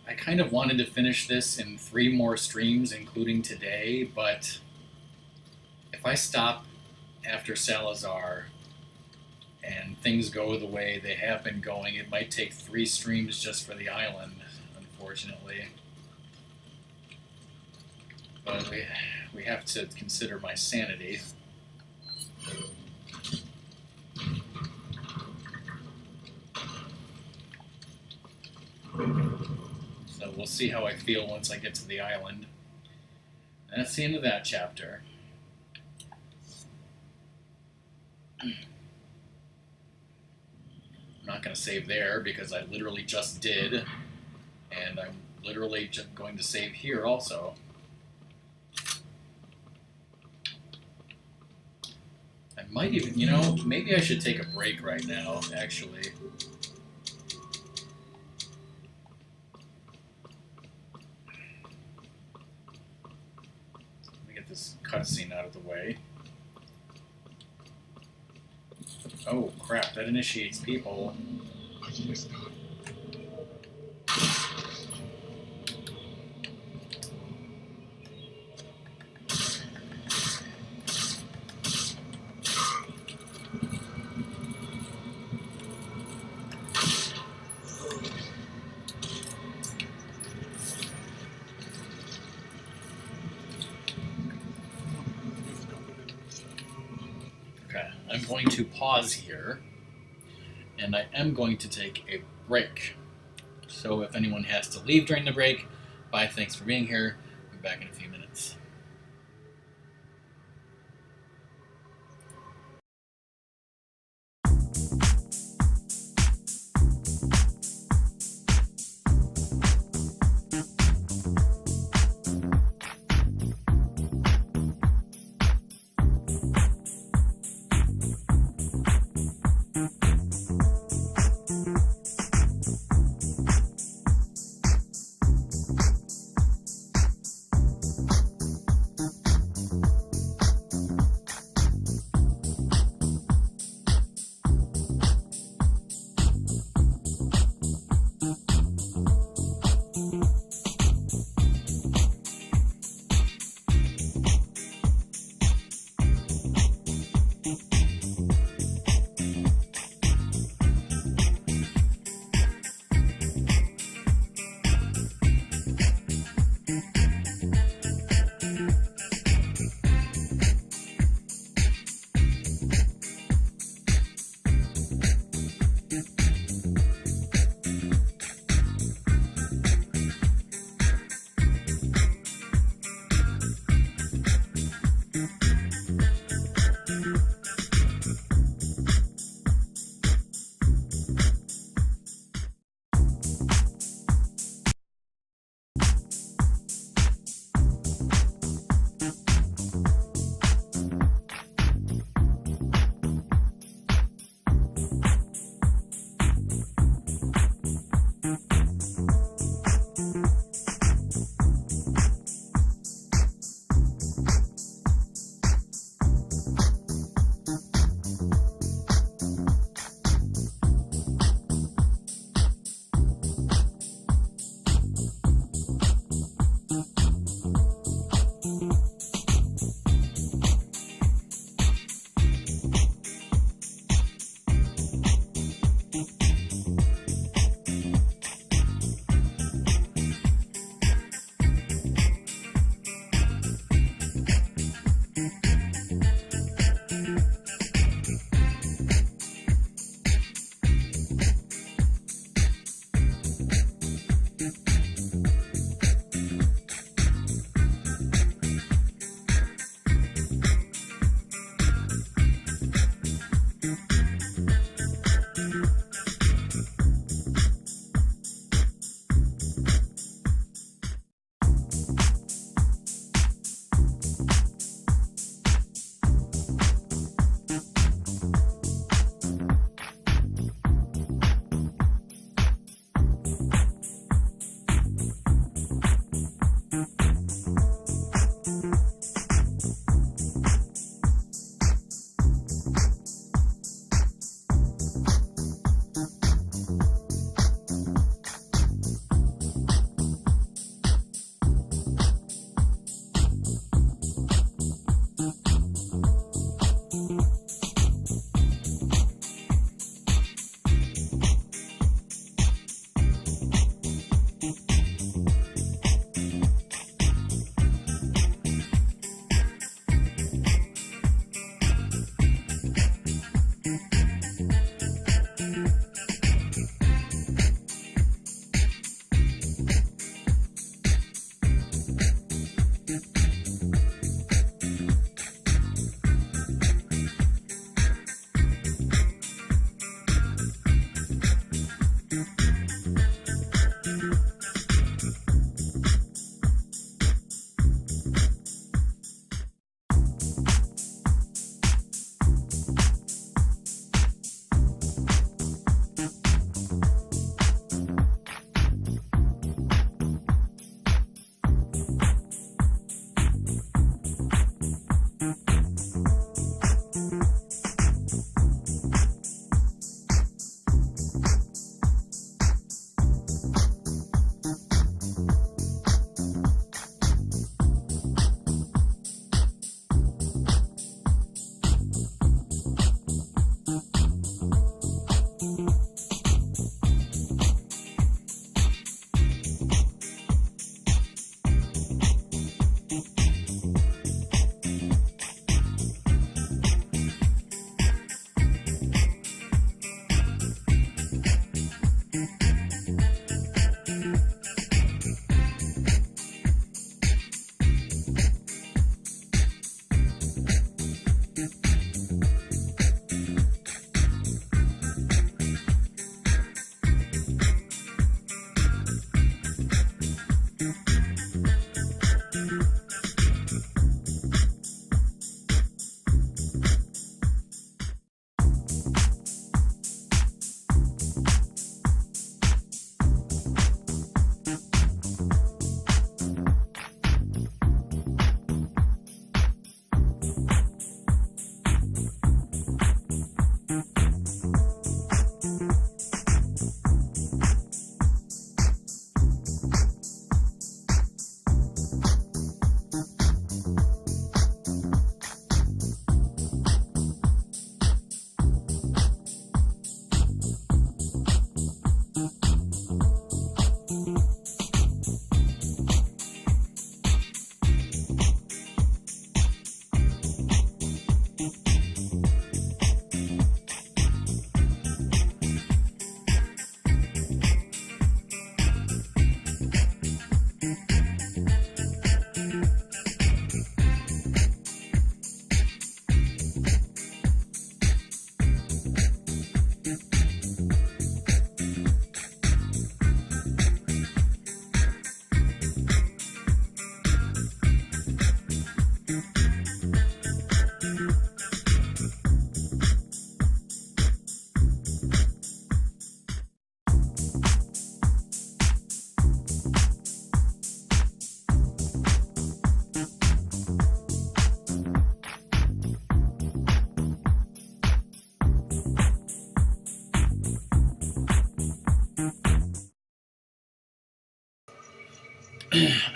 I kind of wanted to finish this in 3 more streams, including today, but if I stop after Salazar and things go the way they have been going, it might take 3 streams just for the island, unfortunately. But we have to consider my sanity. So we'll see how I feel once I get to the island. And that's the end of that chapter. I'm not going to save there because I literally just did. And I'm literally just going to save here also. I might even, maybe I should take a break right now, actually. This cutscene out of the way. Oh crap, that initiates people. going to pause here, and I am going to take a break. So if anyone has to leave during the break, bye, thanks for being here. We'll be back in a few minutes.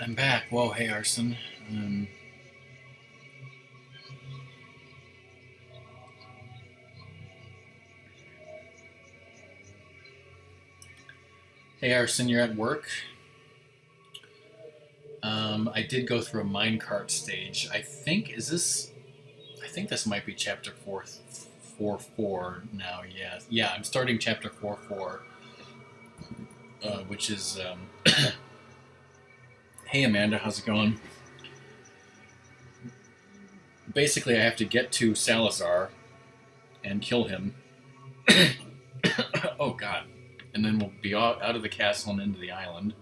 I'm back. Whoa, hey Arson. Hey Arson, you're at work? I did go through a minecart stage. I think this might be chapter 4.4 now, yeah. Yeah, I'm starting chapter 4.4, which is, hey Amanda, how's it going? Basically, I have to get to Salazar and kill him. Oh god. And then we'll be out of the castle and into the island.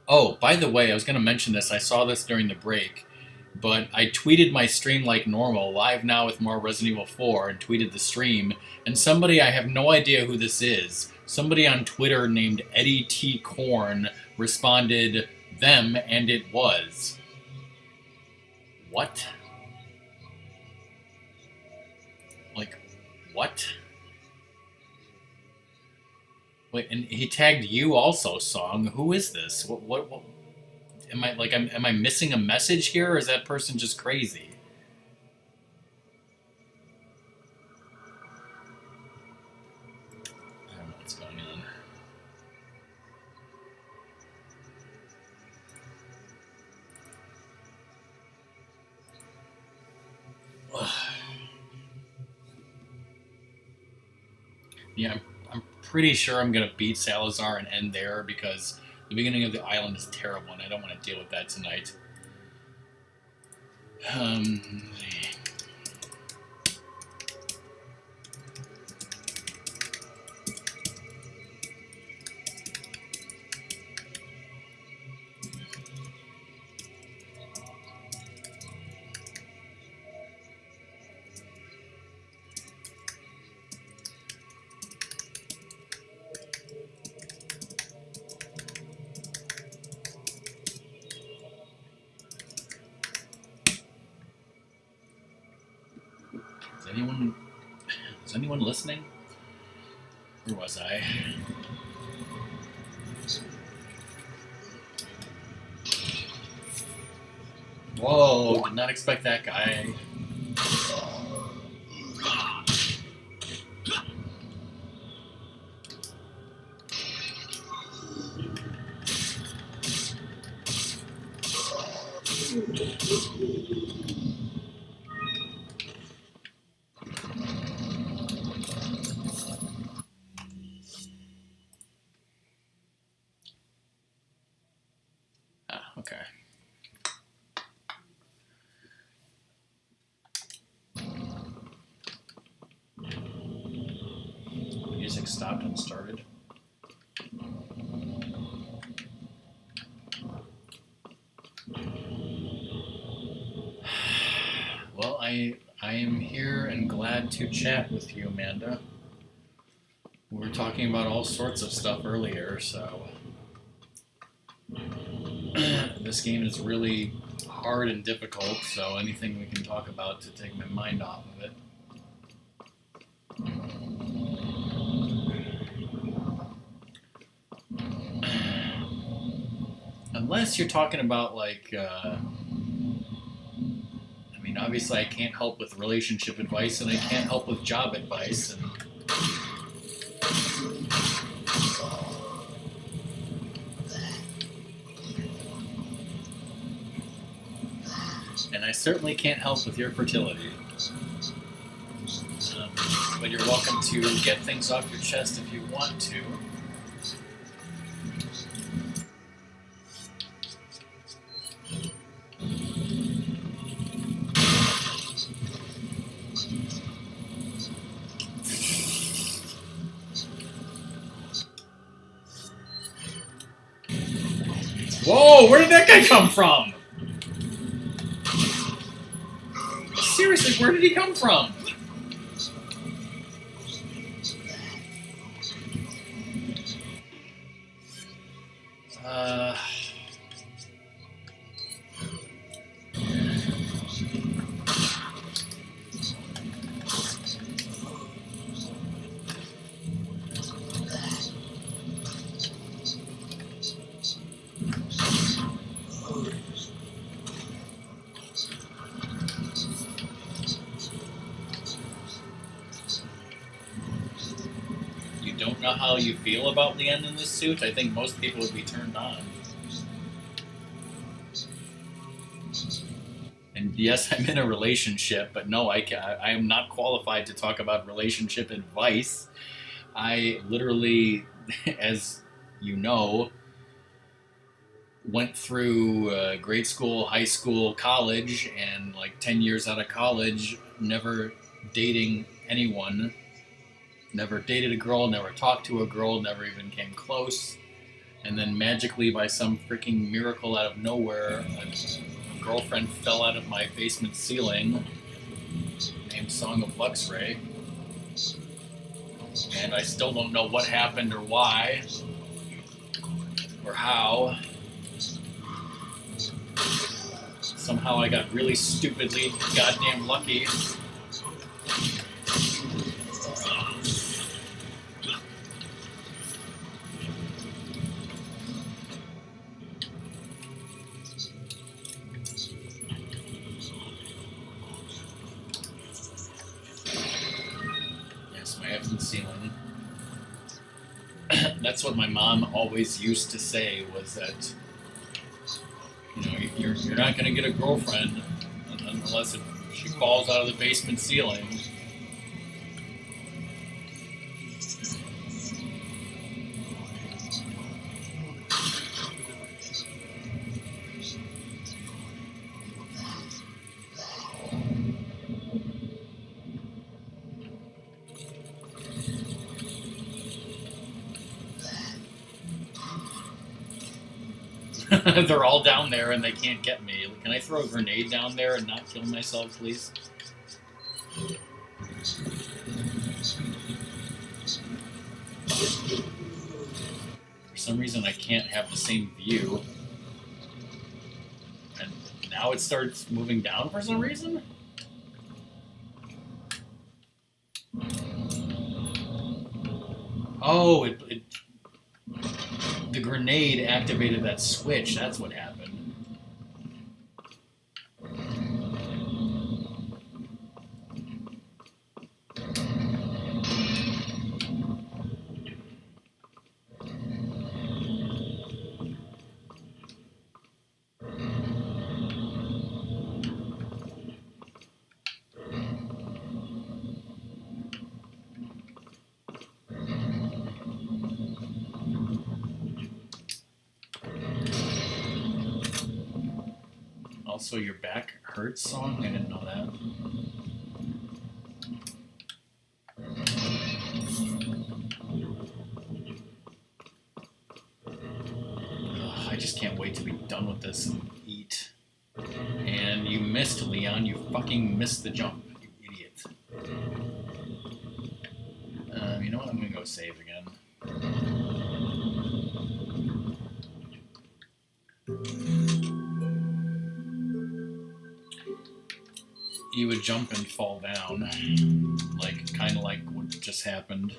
Oh, by the way, I was going to mention this. I saw this during the break, but I tweeted my stream like normal, live now with more Resident Evil 4, and tweeted the stream, and somebody, I have no idea who this is, somebody on Twitter named Eddie T. Korn responded, them, and it was. What? Like, what? Wait, and he tagged you also, Song. Who is this? What am I missing a message here, or is that person just crazy? I don't know what's going on. Yeah, I'm pretty sure I'm going to beat Salazar and end there, because the beginning of the island is terrible and I don't want to deal with that tonight. Is anyone listening? Where was I? Whoa, did not expect that guy. Okay. Music stopped and started. Well, I am here and glad to chat with you, Amanda. We were talking about all sorts of stuff earlier, so this game is really hard and difficult, so anything we can talk about to take my mind off of it. Unless you're talking about, like, I mean, obviously I can't help with relationship advice, and I can't help with job advice, and I certainly can't help with your fertility. But you're welcome to get things off your chest if you want to. Whoa, where did that guy come from? Seriously, where did he come from? don't know how you feel about Leanne in this suit, I think most people would be turned on. And yes, I'm in a relationship, but no, I am not qualified to talk about relationship advice. I literally, as you know, went through grade school, high school, college, and like 10 years out of college, never dating anyone, never dated a girl, never talked to a girl, never even came close. And then magically, by some freaking miracle out of nowhere, a girlfriend fell out of my basement ceiling, named Song of Luxray. And I still don't know what happened or why or how. Somehow I got really stupidly goddamn lucky. Yes, my effing ceiling. That's what my mom always used to say, was that, you know, you're not going to get a girlfriend unless she falls out of the basement ceiling. They're all down there and they can't get me. Can I throw a grenade down there and not kill myself, please? For some reason I can't have the same view. And now it starts moving down for some reason? Oh, the grenade activated that switch. That's what happened. Also, your back hurts song? I didn't know that. Ugh, I just can't wait to be done with this and eat. And you missed, Leon. You fucking missed the jump, you idiot. You know what? I'm gonna go save again. You would jump and fall down, kind of like what just happened.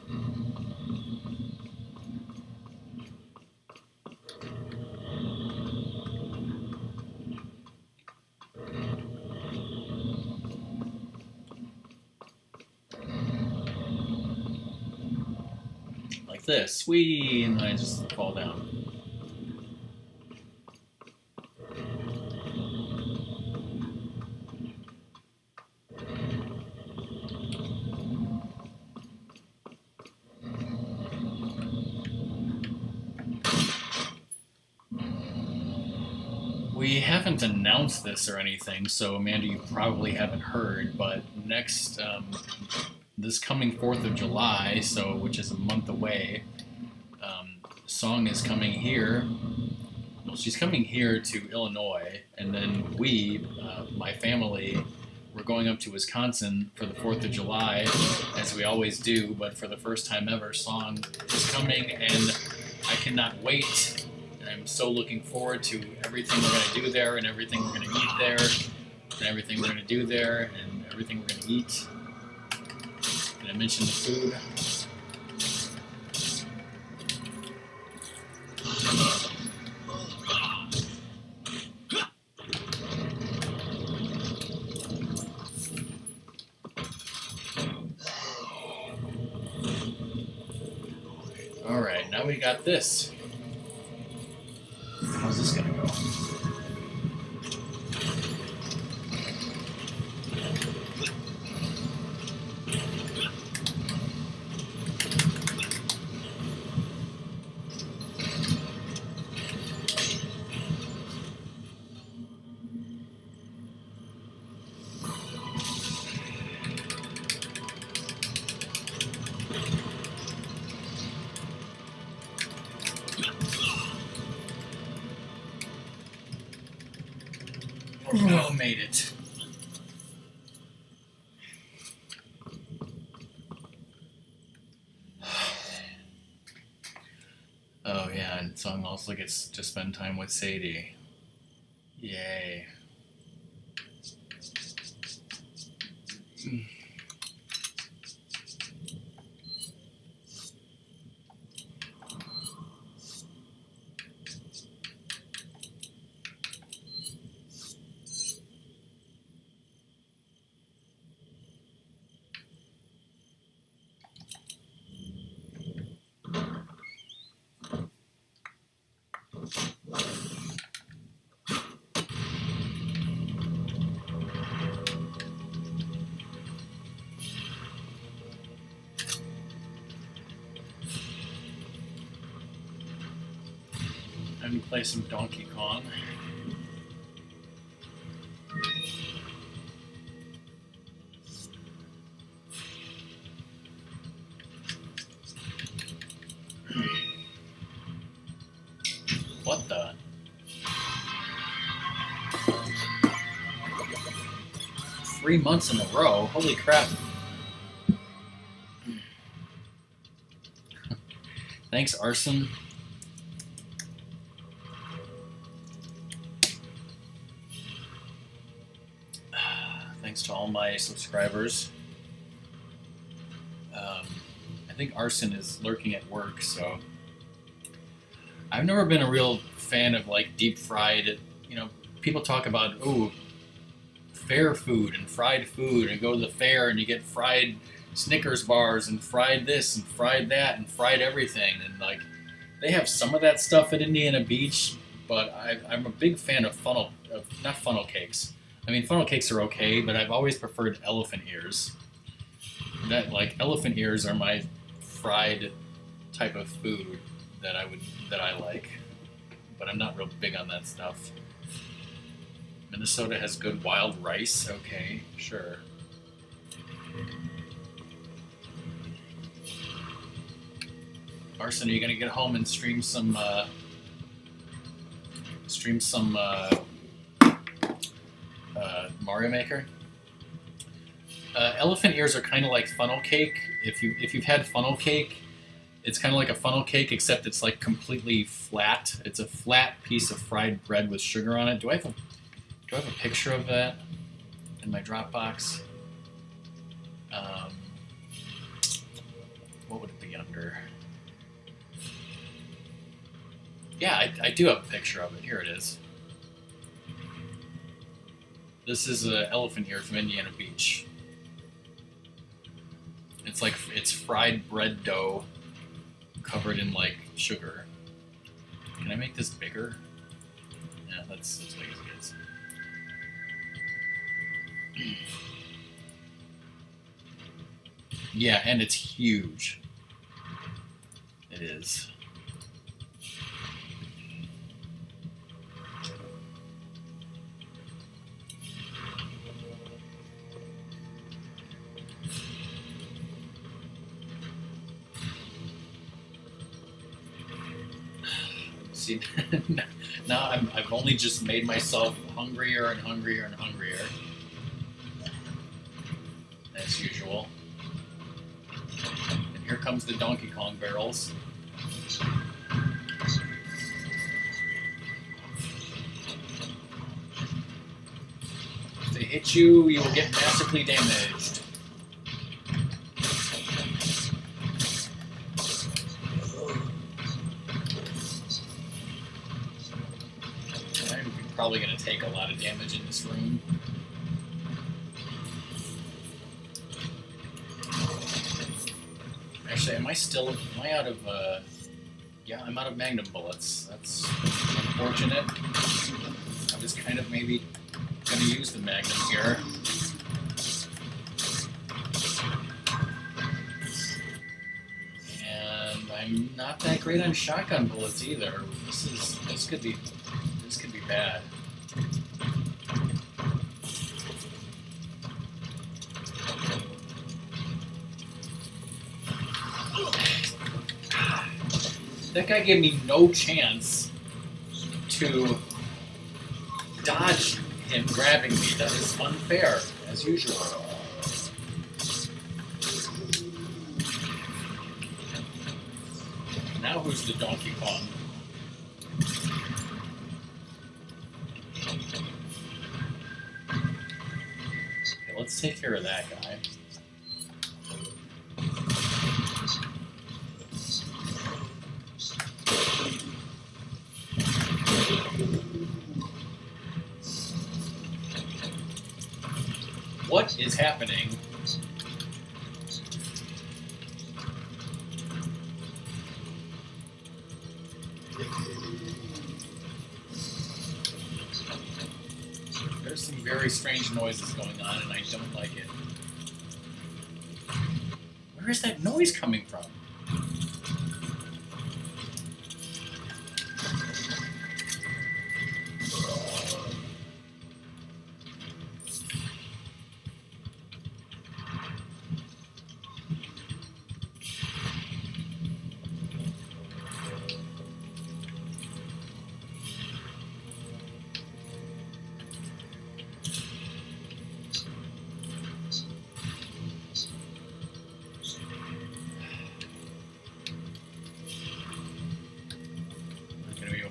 Like this, whee, and then I just fall down. We haven't announced this or anything, so Amanda, you probably haven't heard, but next, this coming 4th of July, which is a month away, Song is coming here. Well, she's coming here to Illinois, and then we, my family, we're going up to Wisconsin for the 4th of July, as we always do, but for the first time ever, Song is coming, and I cannot wait. I'm so looking forward to everything we're going to do there, and everything we're going to eat there, and everything we're going to do there, and everything we're going to eat. Did I mention the food? Alright, now we got this. How's this gonna go? Oh, made it. Oh yeah, and Sung also gets to spend time with Sadie. Yay. Time to play some Donkey Kong. What the? Three months in a row? Holy crap. Thanks, Arson. Thanks to all my subscribers. I think Arson is lurking at work, so I've never been a real fan of like deep fried. You know, people talk about fair food and fried food, and go to the fair and you get fried Snickers bars and fried this and fried that and fried everything, and like they have some of that stuff at Indiana Beach, but I'm a big fan of not funnel cakes. I mean, funnel cakes are okay, but I've always preferred elephant ears. That like elephant ears are my fried type of food that I like, but I'm not real big on that stuff. Minnesota has good wild rice. Okay, sure. Arson, are you gonna get home and stream some Mario Maker? Elephant ears are kind of like funnel cake. If you've had funnel cake, it's kind of like a funnel cake, except it's like completely flat. It's a flat piece of fried bread with sugar on it. Do I have a picture of that in my Dropbox? What would it be under? Yeah, I do have a picture of it. Here it is. This is an elephant ear from Indiana Beach. It's fried bread dough covered in like sugar. Can I make this bigger? Yeah, that's as big as it is. Yeah, and it's huge. It is. See, now I've only just made myself hungrier and hungrier and hungrier, as usual. And here comes the Donkey Kong barrels. If they hit you, you will get massively damaged. Probably going to take a lot of damage in this room. I Actually, am I out of, yeah, I'm out of magnum bullets. That's unfortunate. I was kind of maybe going to use the magnum here. And I'm not that great on shotgun bullets either. This could be bad. That guy gave me no chance to dodge him grabbing me. That is unfair, as usual. Now who's the Donkey Kong? Okay, let's take care of that guy. What is happening? There's some very strange noises going on, and I don't like it. Where is that noise coming from?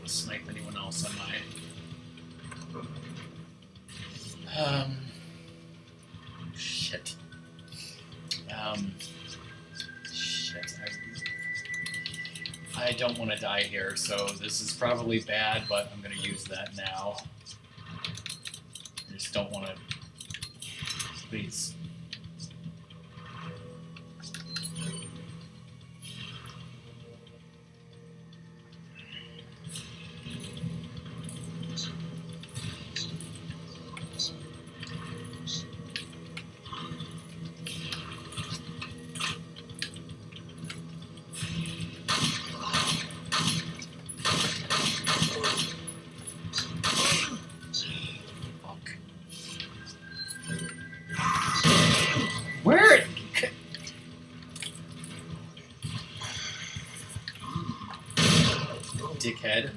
Snipe anyone else on my shit. Shit. I don't want to die here, so this is probably bad, but I'm going to use that now. I just don't want to. Please. Where? Dickhead.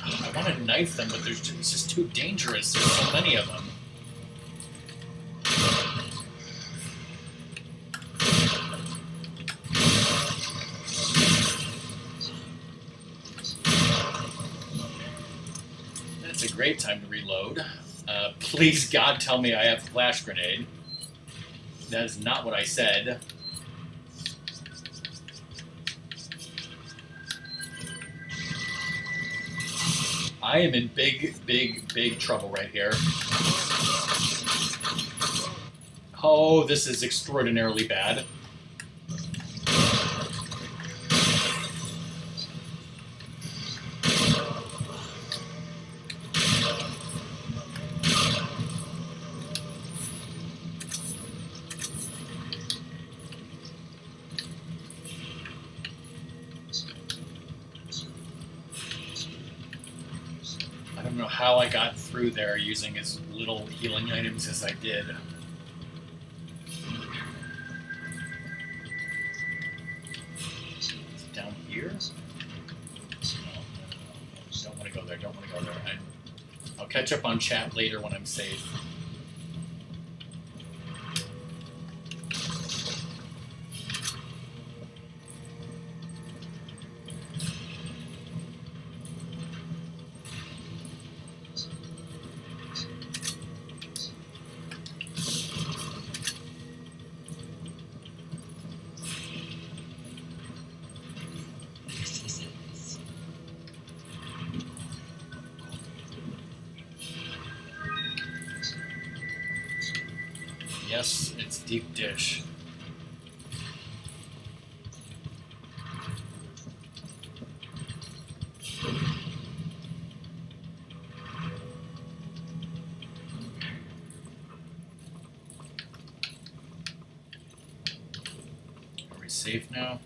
I want to knife them, but it's just too dangerous. There's so many of them. That's a great time to reload. Please, God, tell me I have a flash grenade. That is not what I said. I am in big, big, big trouble right here. Oh, this is extraordinarily bad. I don't know how I got through there using as little healing items as I did. Is it down here? don't want to go there. I'll catch up on chat later when I'm safe. Yes, it's deep dish. Are we safe now?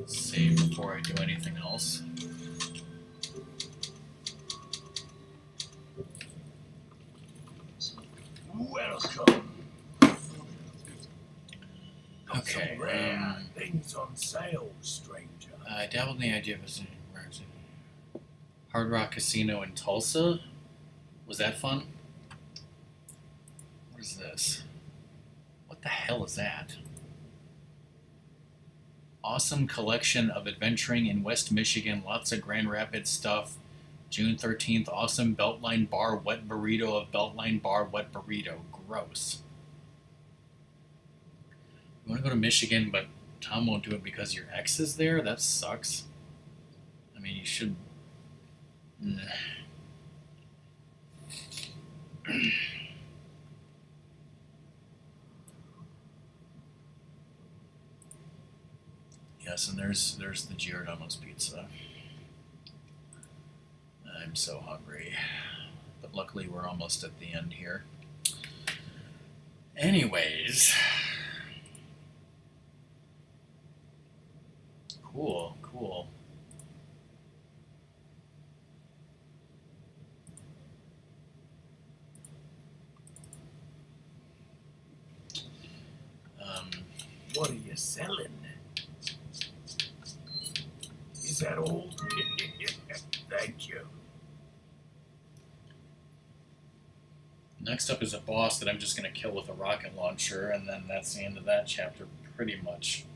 Save before I do anything else. Welcome. Okay. Some rare things on sale, stranger. I dabbled in the idea of visiting Hard Rock Casino in Tulsa. Was that fun? What is this? What the hell is that? Awesome collection of adventuring in West Michigan. Lots of Grand Rapids stuff. June 13th. Awesome Beltline Bar Wet Burrito of Beltline Bar Wet Burrito. Gross. You want to go to Michigan, but Tom won't do it because your ex is there? That sucks. I mean, you should... Yes, and there's the Giordano's pizza. I'm so hungry. But luckily we're almost at the end here. Anyways. Cool, cool. What are you selling? Is that all? Thank you. Next up is a boss that I'm just going to kill with a rocket launcher, and then that's the end of that chapter, pretty much.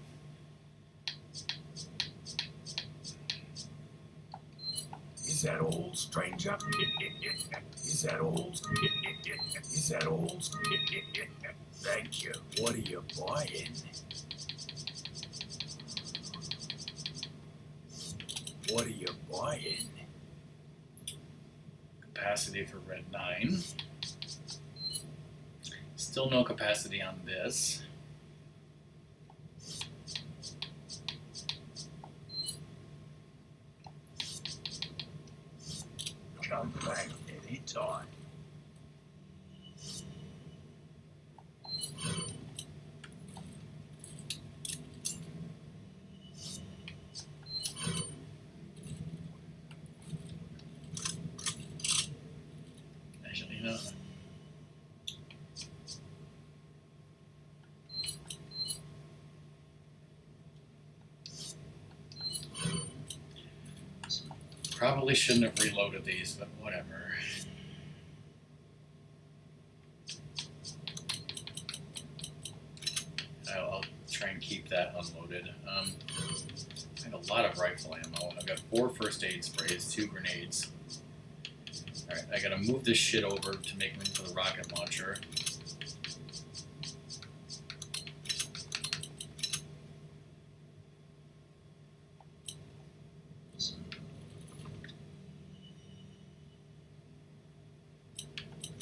Is that all, stranger? Is that all? Is that all? Thank you. What are you buying? What are you buying? Capacity for red 9. Still no capacity on this. Come back anytime. Actually, no. Probably shouldn't have reloaded these, but whatever. I'll try and keep that unloaded. I have a lot of rifle ammo. I've got 4 first aid sprays, 2 grenades. Alright, I gotta move this shit over to make room for the rocket launcher.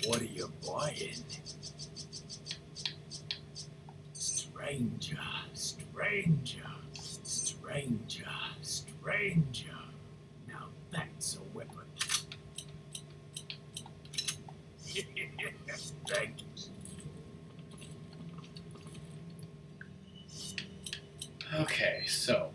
What are you buying? Stranger, stranger, stranger, stranger. Now that's a weapon. Thank you. Okay, so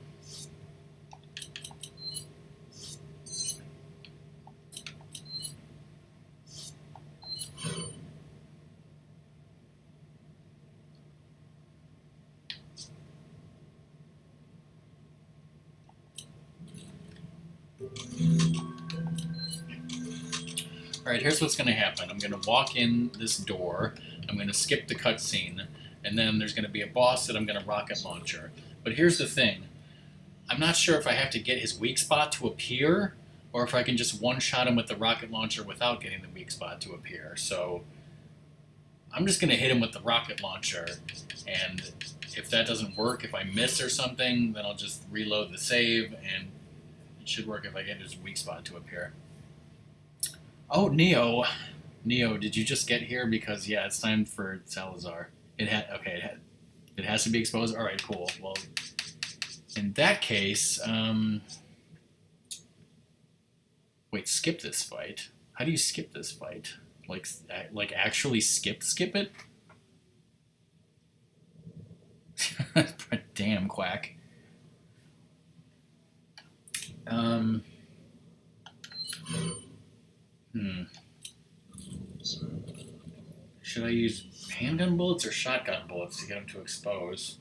Alright, here's what's going to happen. I'm going to walk in this door, I'm going to skip the cutscene, and then there's going to be a boss that I'm going to rocket launcher. But here's the thing. I'm not sure if I have to get his weak spot to appear, or if I can just one-shot him with the rocket launcher without getting the weak spot to appear. So I'm just going to hit him with the rocket launcher, and if that doesn't work, if I miss or something, then I'll just reload the save, and it should work if I get his weak spot to appear. Oh, Neo. Neo, did you just get here? Because, yeah, it's time for Salazar. It has to be exposed? Alright, cool. Well, in that case, wait, skip this fight? How do you skip this fight? Like actually skip it? Damn, Quack. Should I use handgun bullets or shotgun bullets to get him to expose?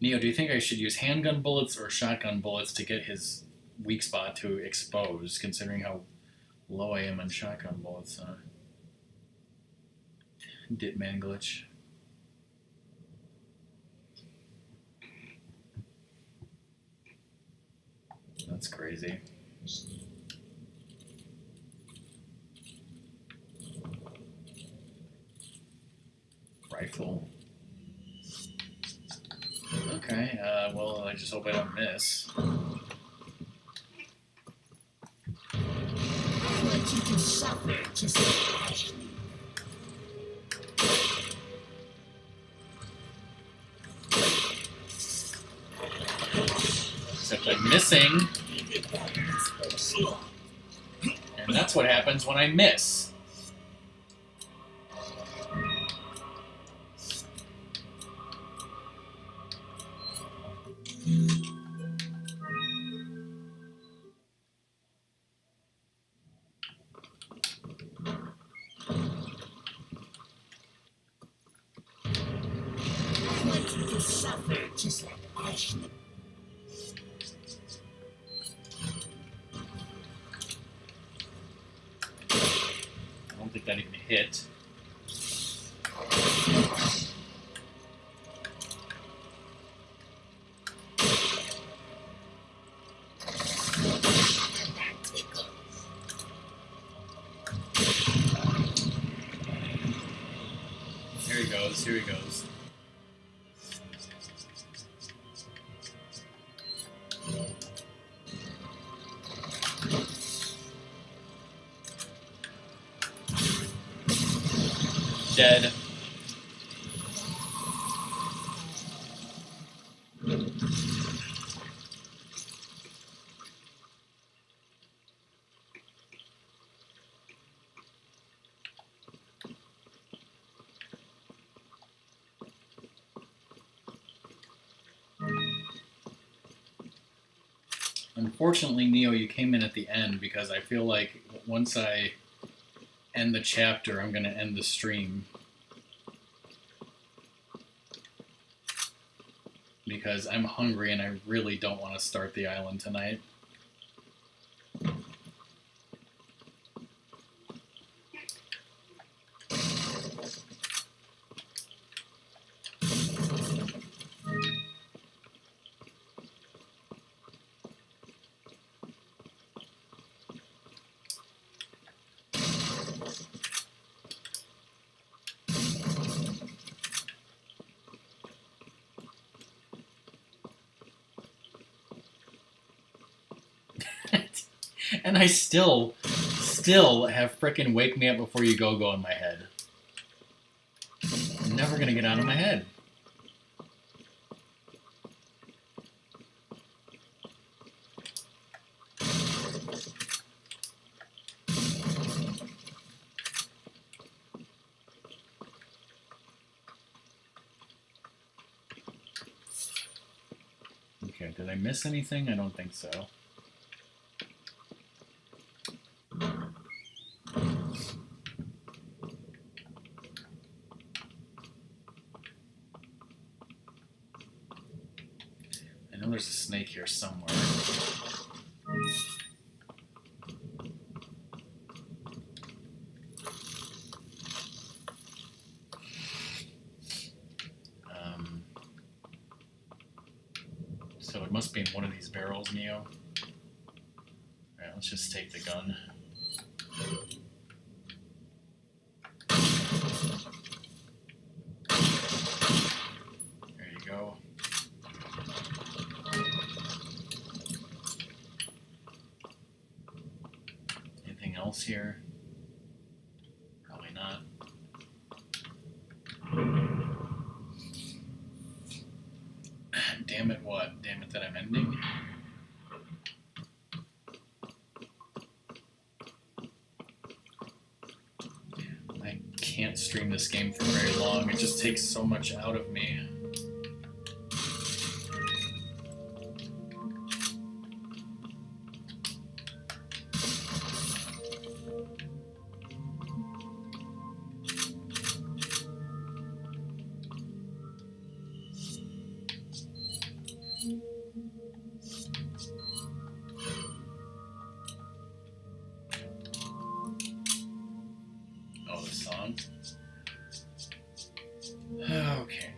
Neo, do you think I should use handgun bullets or shotgun bullets to get his weak spot to expose, considering how low I am on shotgun bullets? Ditman glitch. That's crazy. Rifle. Okay, well, I just hope I don't miss. You can suffer just like Except I'm missing. And that's what happens when I miss. you can suffer just like Ashley. I don't think that even hit. Here he goes, here he goes. Dead. Unfortunately, Neo, you came in at the end because I feel like once I end the chapter, I'm going to end the stream. Because I'm hungry and I really don't want to start the island tonight. And I still have frickin' Wake Me Up Before You Go in my head. I'm never gonna get out of my head. Okay, did I miss anything? I don't think so. I know there's a snake here somewhere. you. Alright, let's just take the gun. There you go. Anything else here? Probably not. Damn it, what? Damn it that I'm ending? I can't stream this game for very long. It just takes so much out of me. Oh, the song. Okay.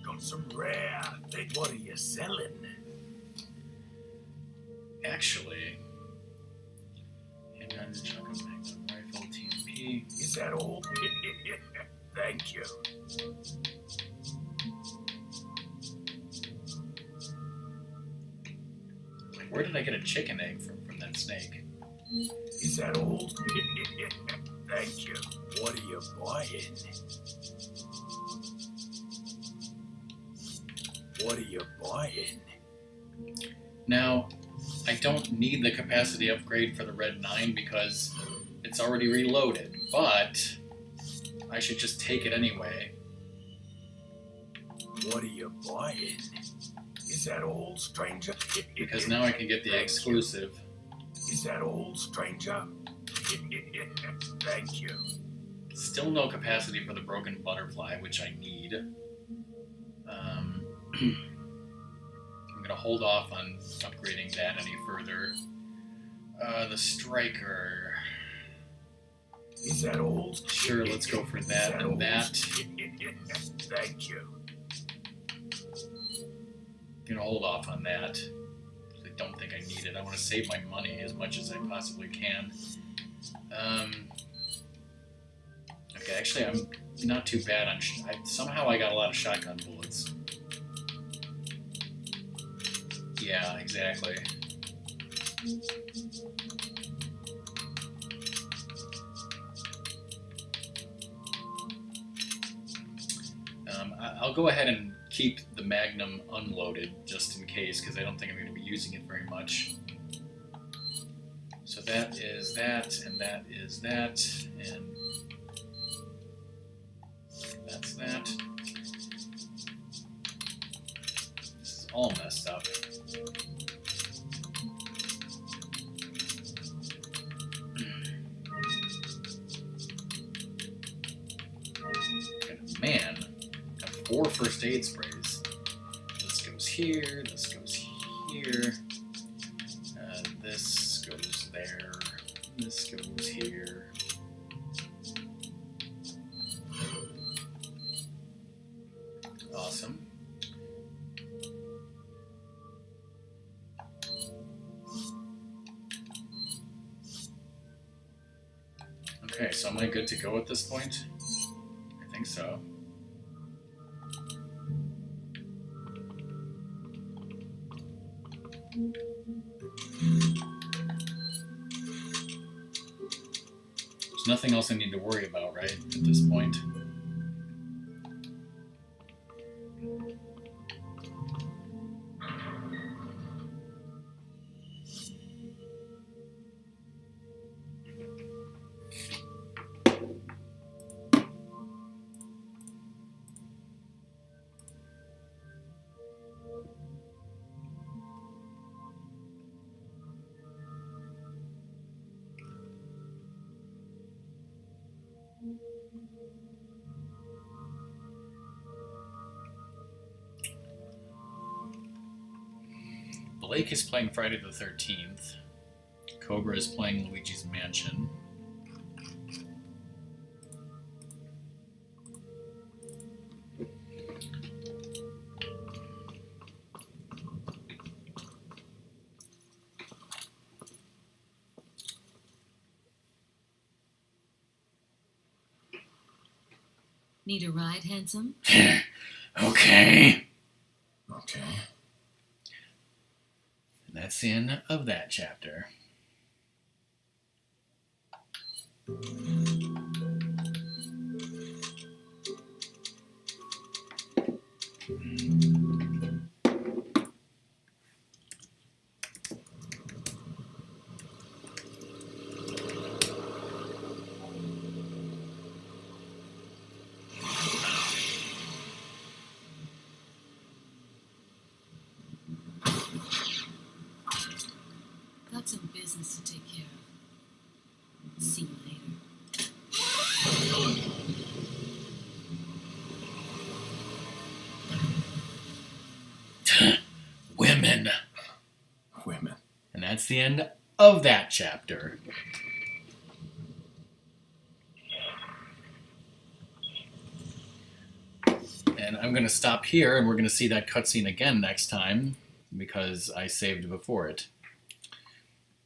Got some rare thing. What are you selling? Actually, handgun, shotgun, magnum, rifle, TMP. Is that all? Thank you. Like, where did I get a chicken egg from that snake? Is that all? Thank you. What are you buying? What are you buying? Now, I don't need the capacity upgrade for the Red 9 because it's already reloaded, but I should just take it anyway. What are you buying? Is that all, stranger? Because now I can get the Thank you. exclusive. Is that all, stranger? Thank you. Still no capacity for the Broken Butterfly, which I need. I'm gonna hold off on upgrading that any further. The Striker. Is that all? Sure, let's go for that and that. Thank you. Gonna hold off on that. I don't think I need it. I want to save my money as much as I possibly can. Okay, actually, I'm not too bad on. Somehow I got a lot of shotgun bullets. Yeah, exactly. I'll go ahead and keep the Magnum unloaded just in case, because I don't think I'm going to be using it very much. So that is that, and that is that, and that's that. This is all messed up. And man, got 4 first aid sprays. This goes here, this goes here, this goes there, this goes here. Awesome. Okay, so am I good to go at this point? I think so. There's nothing else I need to worry about, right, at this point? Blake is playing Friday the 13th. Cobra is playing Luigi's Mansion. Need a ride, handsome? Okay. Okay. And that's the end of that chapter. Got some business to take care of. See you later. Women. Women. And that's the end of that chapter. And I'm going to stop here, and we're going to see that cutscene again next time, because I saved before it.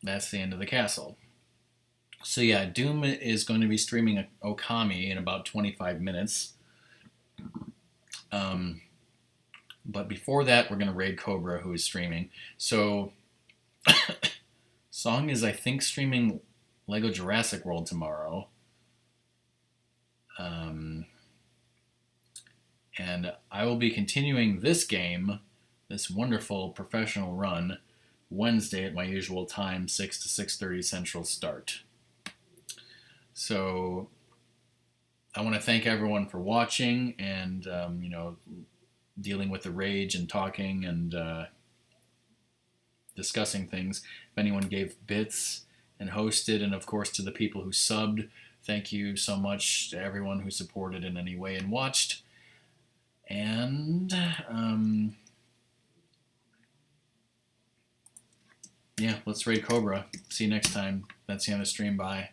That's the end of the castle. So yeah, Doom is going to be streaming Okami in about 25 minutes. But before that, we're going to raid Cobra, who is streaming. So Song is, I think, streaming Lego Jurassic World tomorrow. And I will be continuing this game, this wonderful professional run, Wednesday at my usual time, 6 to 6:30 Central start. So I want to thank everyone for watching and, dealing with the rage and talking and discussing things. If anyone gave bits and hosted, and of course to the people who subbed, thank you so much to everyone who supported in any way and watched. And yeah, let's raid Cobra. See you next time. That's the end of the stream. Bye.